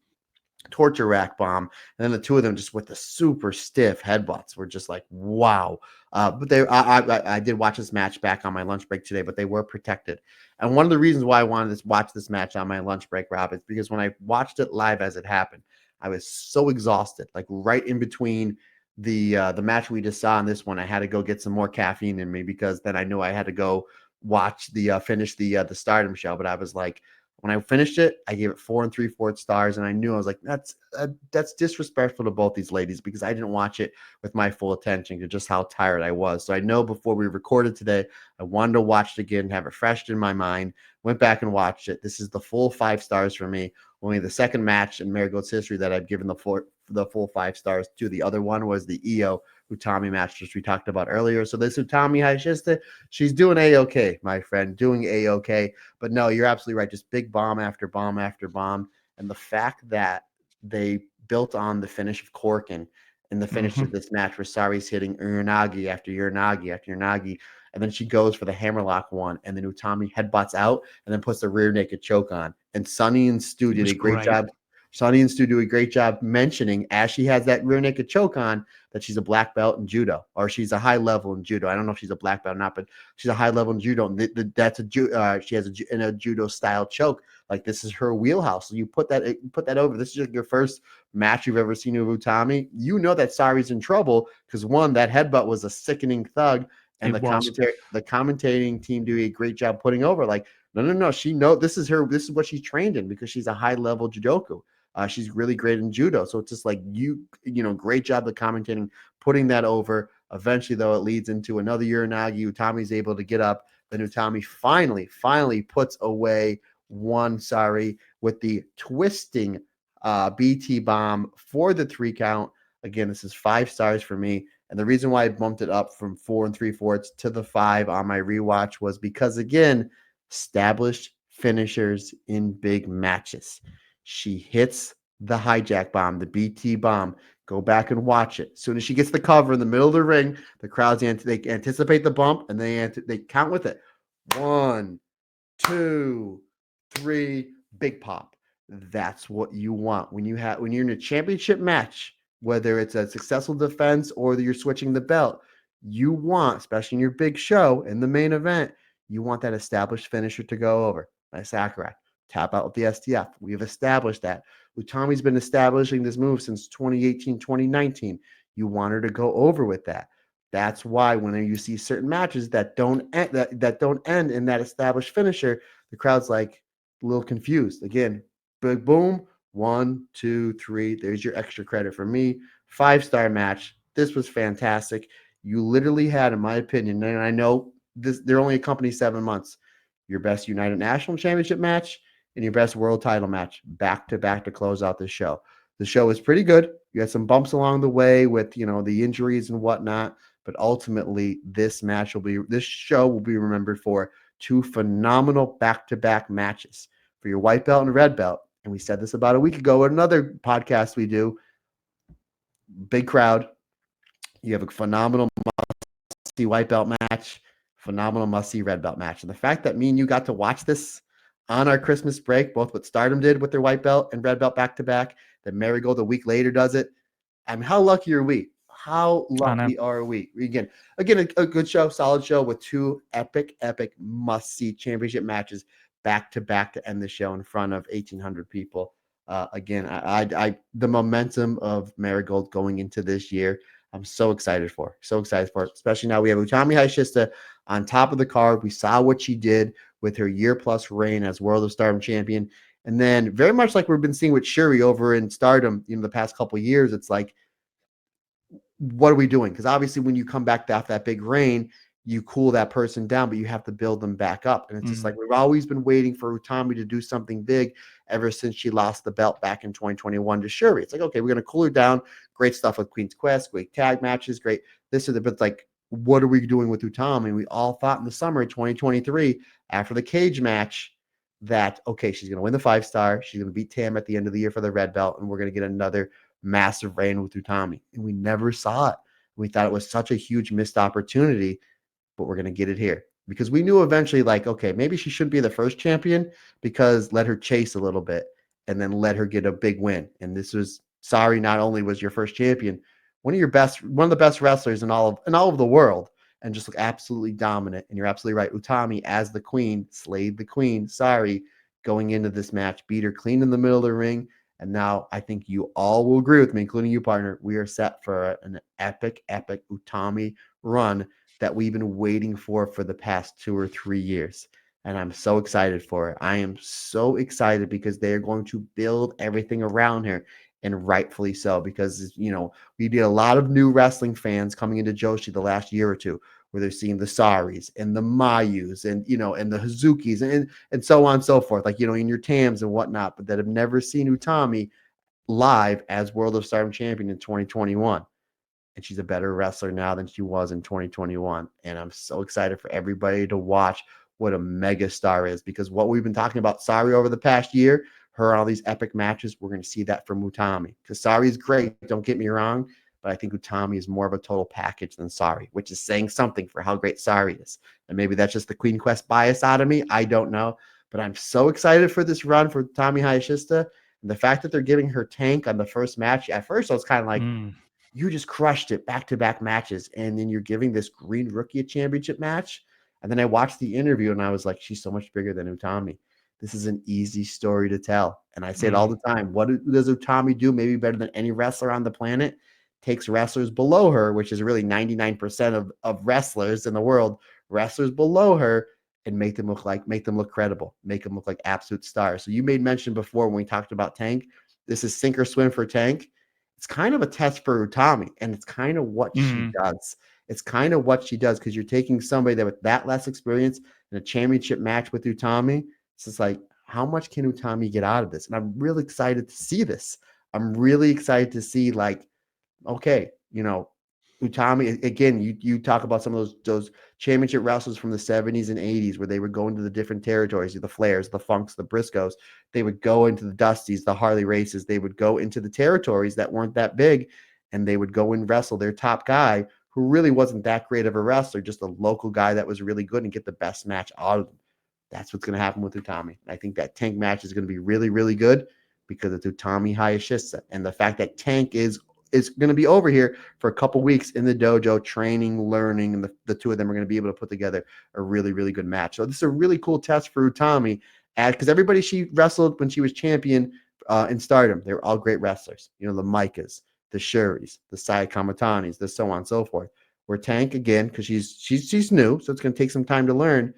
S2: torture rack bomb, and then the two of them just with the super stiff headbutts were just like, wow. But I did watch this match back on my lunch break today, but they were protected. And one of the reasons why I wanted to watch this match on my lunch break, Rob, is because when I watched it live as it happened, I was so exhausted. Like, right in between the match we just saw in this one, I had to go get some more caffeine in me, because then I knew I had to go watch finish the Stardom show. But I was like, when I finished it, I gave it 4 3/4 stars, and I knew, I was like, that's disrespectful to both these ladies, because I didn't watch it with my full attention to just how tired I was. So I know before we recorded today, I wanted to watch it again, have it fresh in my mind. Went back and watched it. This is the full 5 stars for me. Only the second match in Marigold's history that I've given the full 5 stars to. The other one was the Io Utami match, which we talked about earlier. So this Utami Hayashista, she's doing A-okay, my friend, doing A-okay. But no, you're absolutely right. Just big bomb after bomb after bomb. And the fact that they built on the finish of Korakuen and the finish of this match, where Sari's hitting Uranagi after Uranagi after Uranagi, and then she goes for the hammerlock one, and then Utami headbutts out and then puts the rear naked choke on. And Sonny and Stu did a great job. Sonny and Stu do a great job mentioning, as she has that rear naked choke on, that she's a black belt in judo, or she's a high level in judo. I don't know if she's a black belt or not, but she's a high level in judo. And that's she has a judo style choke. Like, this is her wheelhouse. So you put that over. This is your first match you've ever seen of Utami. You know that Sari's in trouble, because one, that headbutt was a sickening thug, and the commentating team do a great job putting over, like, no. She this is what she's trained in, because she's a high level judoku. She's really great in judo. So it's just like, great job the commentating, putting that over. Eventually, though, it leads into another Uranagi. Utami's able to get up. Then Utami finally puts away one Sari with the twisting BT bomb for the 3 count. Again, this is 5 stars for me. And the reason why I bumped it up from 4 3/4 to the 5 on my rewatch was because, again, established finishers in big matches. She hits the hijack bomb, the BT bomb. Go back and watch it. As soon as she gets the cover in the middle of the ring, the crowds they anticipate the bump and they count with it. 1, 2, 3, big pop. That's what you want when you're in a championship match, whether it's a successful defense or you're switching the belt. You want, especially in your big show in the main event, you want that established finisher to go over. Like Sakurai, tap out with the STF. We've established that. Utami's been establishing this move since 2018, 2019. You want her to go over with that. That's why whenever you see certain matches that don't end, that don't end in that established finisher, the crowd's like a little confused. Again, big boom, 1, 2, 3. There's your extra credit for me. 5-star match. This was fantastic. You literally had, in my opinion, and I know they're only a company 7 months, your best United National Championship match and your best world title match back to back to close out the show. The show was pretty good. You had some bumps along the way with, the injuries and whatnot, but ultimately this show will be remembered for 2 phenomenal back-to-back matches for your white belt and red belt. And we said this about a week ago at another podcast we do. Big crowd. You have a phenomenal must-see white belt match, phenomenal must-see red belt match. And the fact that me and you got to watch this on our Christmas break, both what Stardom did with their white belt and red belt back-to-back, that Marigold a week later does it. I mean, how lucky are we? How lucky are we? Again, a good show, solid show with 2 epic must-see championship matches back-to-back to end the show in front of 1,800 people. Again, the momentum of Marigold going into this year, I'm so excited for. Especially now we have Utami Hayashishita on top of the card. We saw what she did with her year-plus reign as World of Stardom champion. And then very much like we've been seeing with Shuri over in Stardom, the past couple of years, it's like, what are we doing? Because obviously when you come back after that big reign, you cool that person down, but you have to build them back up. And it's just like we've always been waiting for Utami to do something big ever since she lost the belt back in 2021 to Shuri. It's like, okay, we're going to cool her down. Great stuff with Queen's Quest, great tag matches, great this or that. But it's like, what are we doing with Utami? And we all thought in the summer of 2023, after the cage match, that, okay, she's going to win the 5-star. She's going to beat Tam at the end of the year for the red belt. And we're going to get another massive reign with Utami. And we never saw it. We thought it was such a huge missed opportunity, but we're going to get it here because we knew eventually, like, okay, maybe she shouldn't be the first champion because let her chase a little bit and then let her get a big win. And this was, sorry, not only was your first champion, one of the best wrestlers in all of the world, and just look absolutely dominant. And you're absolutely right. Utami, as the queen, slayed the queen. Sorry, going into this match, beat her clean in the middle of the ring. And now I think you all will agree with me, including you, partner. We are set for an epic Utami run that we've been waiting for the past 2 or 3 years. And I'm so excited for it. I am so excited because they are going to build everything around her, and rightfully so, because, we did a lot of new wrestling fans coming into Joshi the last year or two, where they're seeing the Saris and the Mayus and, and the Hazukis and so on and so forth, like, in your Tams and whatnot, but that have never seen Utami live as World of Stardom champion in 2021. And she's a better wrestler now than she was in 2021. And I'm so excited for everybody to watch what a mega star is, because what we've been talking about Sari over the past year, her on all these epic matches, we're going to see that from Utami. Because Sari is great, don't get me wrong, but I think Utami is more of a total package than Sari, which is saying something for how great Sari is. And maybe that's just the Queen Quest bias out of me. I don't know. But I'm so excited for this run for Utami Hayashishita. And the fact that they're giving her tank on the first match, at first I was kind of like, you just crushed it back-to-back matches, and then you're giving this green rookie a championship match. And then I watched the interview and I was like, she's so much bigger than Utami. This is an easy story to tell. And I say it all the time. What does Utami do? Maybe better than any wrestler on the planet. Takes wrestlers below her, which is really 99% of wrestlers in the world, wrestlers below her, and make them look credible, make them look like absolute stars. So you made mention before when we talked about Tank. This is sink or swim for Tank. It's kind of a test for Utami, and it's kind of what she does. It's kind of what she does, because you're taking somebody that with that less experience in a championship match with Utami. It's just like, how much can Utami get out of this? And I'm really excited to see this. I'm really excited to see, like, okay, Utami, again, you talk about some of those championship wrestlers from the 70s and 80s where they would go into the different territories, the Flairs, the Funks, the Briscoes. They would go into the Dusties, the Harley Races. They would go into the territories that weren't that big, and they would go and wrestle their top guy who really wasn't that great of a wrestler, just a local guy that was really good, and get the best match out of them. That's what's going to happen with Utami. I think that Tank match is going to be really, really good because it's Utami Hayashishita. And the fact that Tank is going to be over here for a couple weeks in the dojo training, learning, and the two of them are going to be able to put together a really, really good match. So this is a really cool test for Utami, because everybody she wrestled when she was champion in Stardom, they were all great wrestlers. You know, the Micahs, the Shuris, the Sai Kamatanis, the so on and so forth. Where Tank, again, because she's new, so it's going to take some time to learn,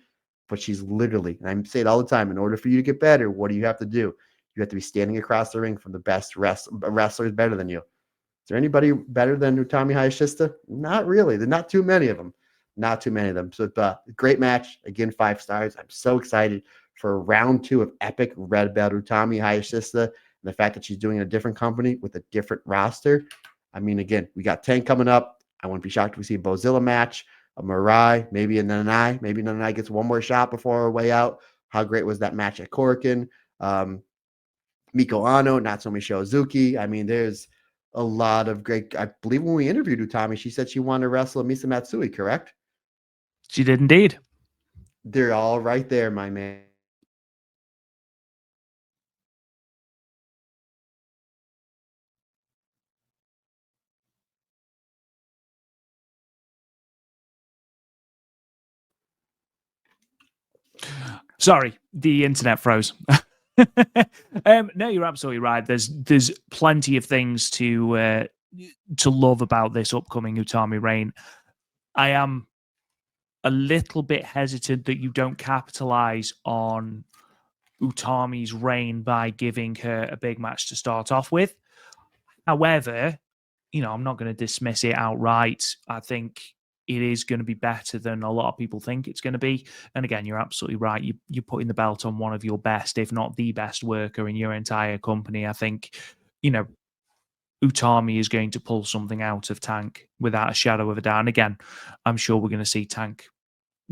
S2: but she's literally, and I say it all the time, in order for you to get better, what do you have to do? You have to be standing across the ring from the best wrestlers better than you. Is there anybody better than Utami Hayashishita? Not really. There's not too many of them. Not too many of them. So great match. Again, 5 stars. I'm so excited for round 2 of epic red belt Utami Hayashishita. And the fact that she's doing a different company with a different roster. I mean, again, we got Tank coming up. I wouldn't be shocked if we see a Bozilla match, a Mirai, maybe a Nanai. Maybe Nanai gets one more shot before her way out. How great was that match at Korakuen? Miko Ano, Natsume Shozuki. I mean, there's a lot of great. I believe when we interviewed Utami, she said she wanted to wrestle Misa Matsui, correct?
S1: She did indeed.
S2: They're all right there, my man.
S1: Sorry, the internet froze. No, you're absolutely right. There's plenty of things to love about this upcoming Utami reign. I am a little bit hesitant that you don't capitalize on Utami's reign by giving her a big match to start off with. However, you know, I'm not going to dismiss it outright. I think it is going to be better than a lot of people think it's going to be. And again, you're absolutely right. You're putting the belt on one of your best, if not the best worker in your entire company. I think, you know, Utami is going to pull something out of Tank without a shadow of a doubt. And again, I'm sure we're going to see Tank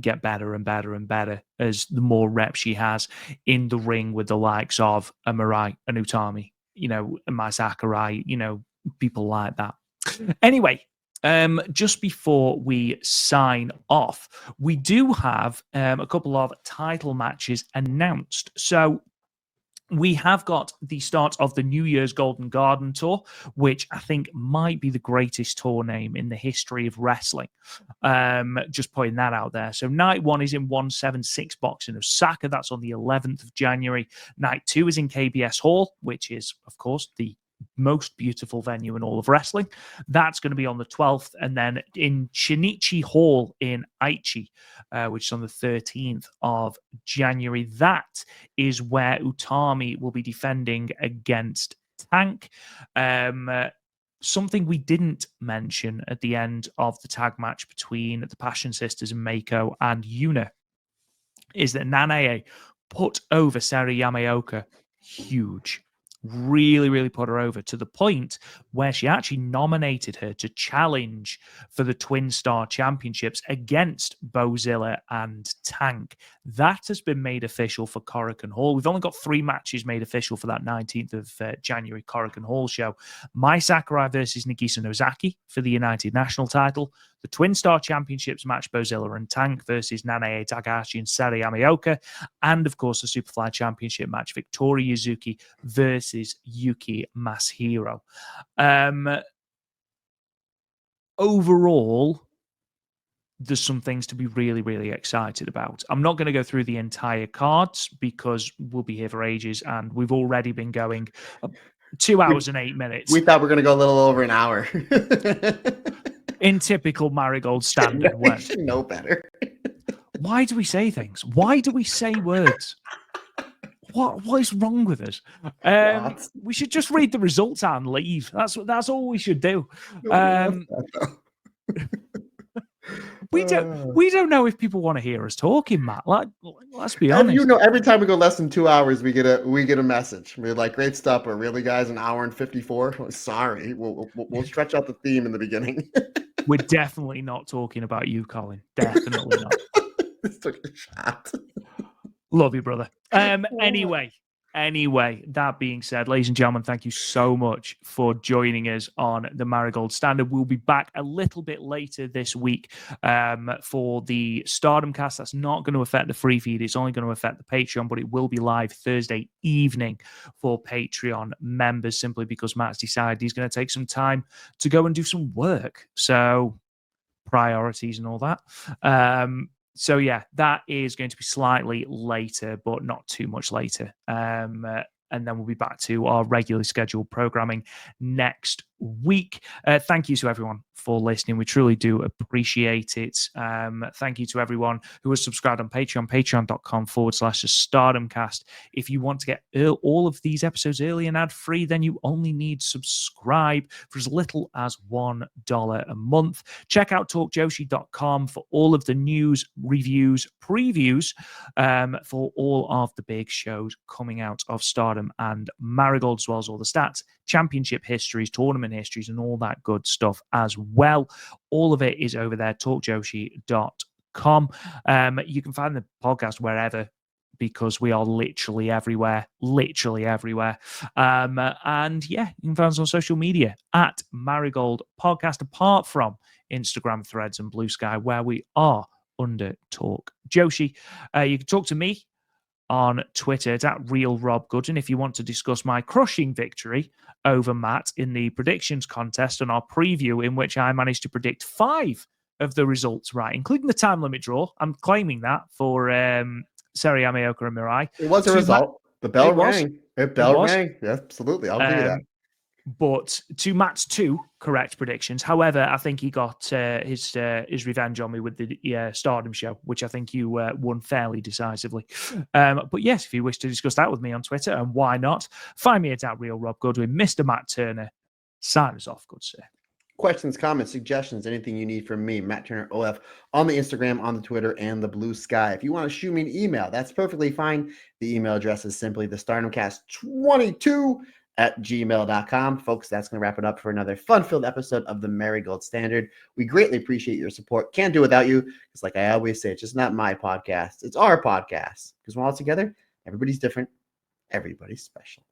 S1: get better and better and better as the more reps she has in the ring with the likes of a Mirai, an Utami, you know, a Mai Sakurai, you know, people like that. Anyway, just before we sign off, we do have a couple of title matches announced. So we have got the start of the New Year's Golden Garden Tour, which I think might be the greatest tour name in the history of wrestling. Just putting that out there. So night 1 is in 176 Box in Osaka. That's on the 11th of January. Night 2 is in KBS Hall, which is, of course, the most beautiful venue in all of wrestling. That's going to be on the 12th. And then in Shinichi Hall in Aichi, which is on the 13th of January. That is where Utami will be defending against Tank. Something we didn't mention at the end of the tag match between the Passion Sisters and Meiko and Yuna is that Nanae put over Sari Yamaoka huge. Really, really put her over to the point where she actually nominated her to challenge for the Twin Star Championships against Bozilla and Tank. That has been made official for Korakuen Hall. We've only got 3 matches made official for that 19th of January Korakuen Hall show. Mai Sakurai versus Nagisa Nozaki for the United National title. The Twin Star Championships match, Bozilla and Tank versus Nanae Takahashi and Sari Yamaoka. And, of course, the Superfly Championship match, Victoria Yuzuki versus Yuki Masahiro. Overall, there's some things to be really, really excited about. I'm not going to go through the entire cards because we'll be here for ages, and we've already been going 2 hours and 8 minutes.
S2: We thought we were going to go a little over an hour.
S1: In typical Marigold Standard way.
S2: Should know better.
S1: Why do we say things? Why do we say words? What is wrong with us? We should just read the results out and leave. That's all we should do. We don't know if people want to hear us talking, Matt. Let's be honest.
S2: You know, every time we go less than 2 hours, we get a message. We're like, great stuff, but really, guys, an hour and 54. Sorry, we'll stretch out the theme in the beginning.
S1: We're definitely not talking about you, Colin. Definitely not.
S2: This took a shot.
S1: Love you, brother. Anyway, that being said, ladies and gentlemen, thank you so much for joining us on the Marigold Standard. We'll be back a little bit later this week for the Stardom cast. That's not going to affect the free feed. It's only going to affect the Patreon, but it will be live Thursday evening for Patreon members, simply because Matt's decided he's going to take some time to go and do some work. So priorities and all that. So yeah, that is going to be slightly later, but not too much later. And then we'll be back to our regularly scheduled programming next week. Thank you to everyone for listening. We truly do appreciate it. Thank you to everyone who has subscribed on Patreon, patreon.com/StardomCast. If you want to get all of these episodes early and ad-free, then you only need subscribe for as little as $1 a month. Check out talkjoshi.com for all of the news, reviews, previews for all of the big shows coming out of Stardom and Marigold, as well as all the stats, championship histories, tournament histories, and all that good stuff as well. All of it is over there, talkjoshi.com. You can find the podcast wherever, because we are literally everywhere. And yeah, you can find us on social media at Marigold Podcast, apart from Instagram, Threads, and Blue Sky, where we are under Talk Joshi. You can talk to me on Twitter. It's at RealRobGooden if you want to discuss my crushing victory over Matt in the predictions contest and our preview, in which I managed to predict 5 of the results right, including the time limit draw. I'm claiming that for Seri Ameoka and Mirai.
S2: It was a result. The bell rang. The bell rang. Yeah, absolutely. I'll give you that.
S1: But to Matt's 2 correct predictions, however, I think he got his revenge on me with the Stardom show, which I think you won fairly decisively. But yes, if you wish to discuss that with me on Twitter, and why not, find me at @RealRobGoodwin. Mr. Matt Turner, sign us off, good sir.
S2: Questions, comments, suggestions, anything you need from me, Matt Turner OF, on the Instagram, on the Twitter, and the Blue Sky. If you want to shoot me an email, that's perfectly fine. The email address is simply thestardomcast22@gmail.com. Folks, that's going to wrap it up for another fun-filled episode of the Marigold Standard. We greatly appreciate your support. Can't do without you. It's like I always say, it's just not my podcast. It's our podcast. Because when we're all together, everybody's different. Everybody's special.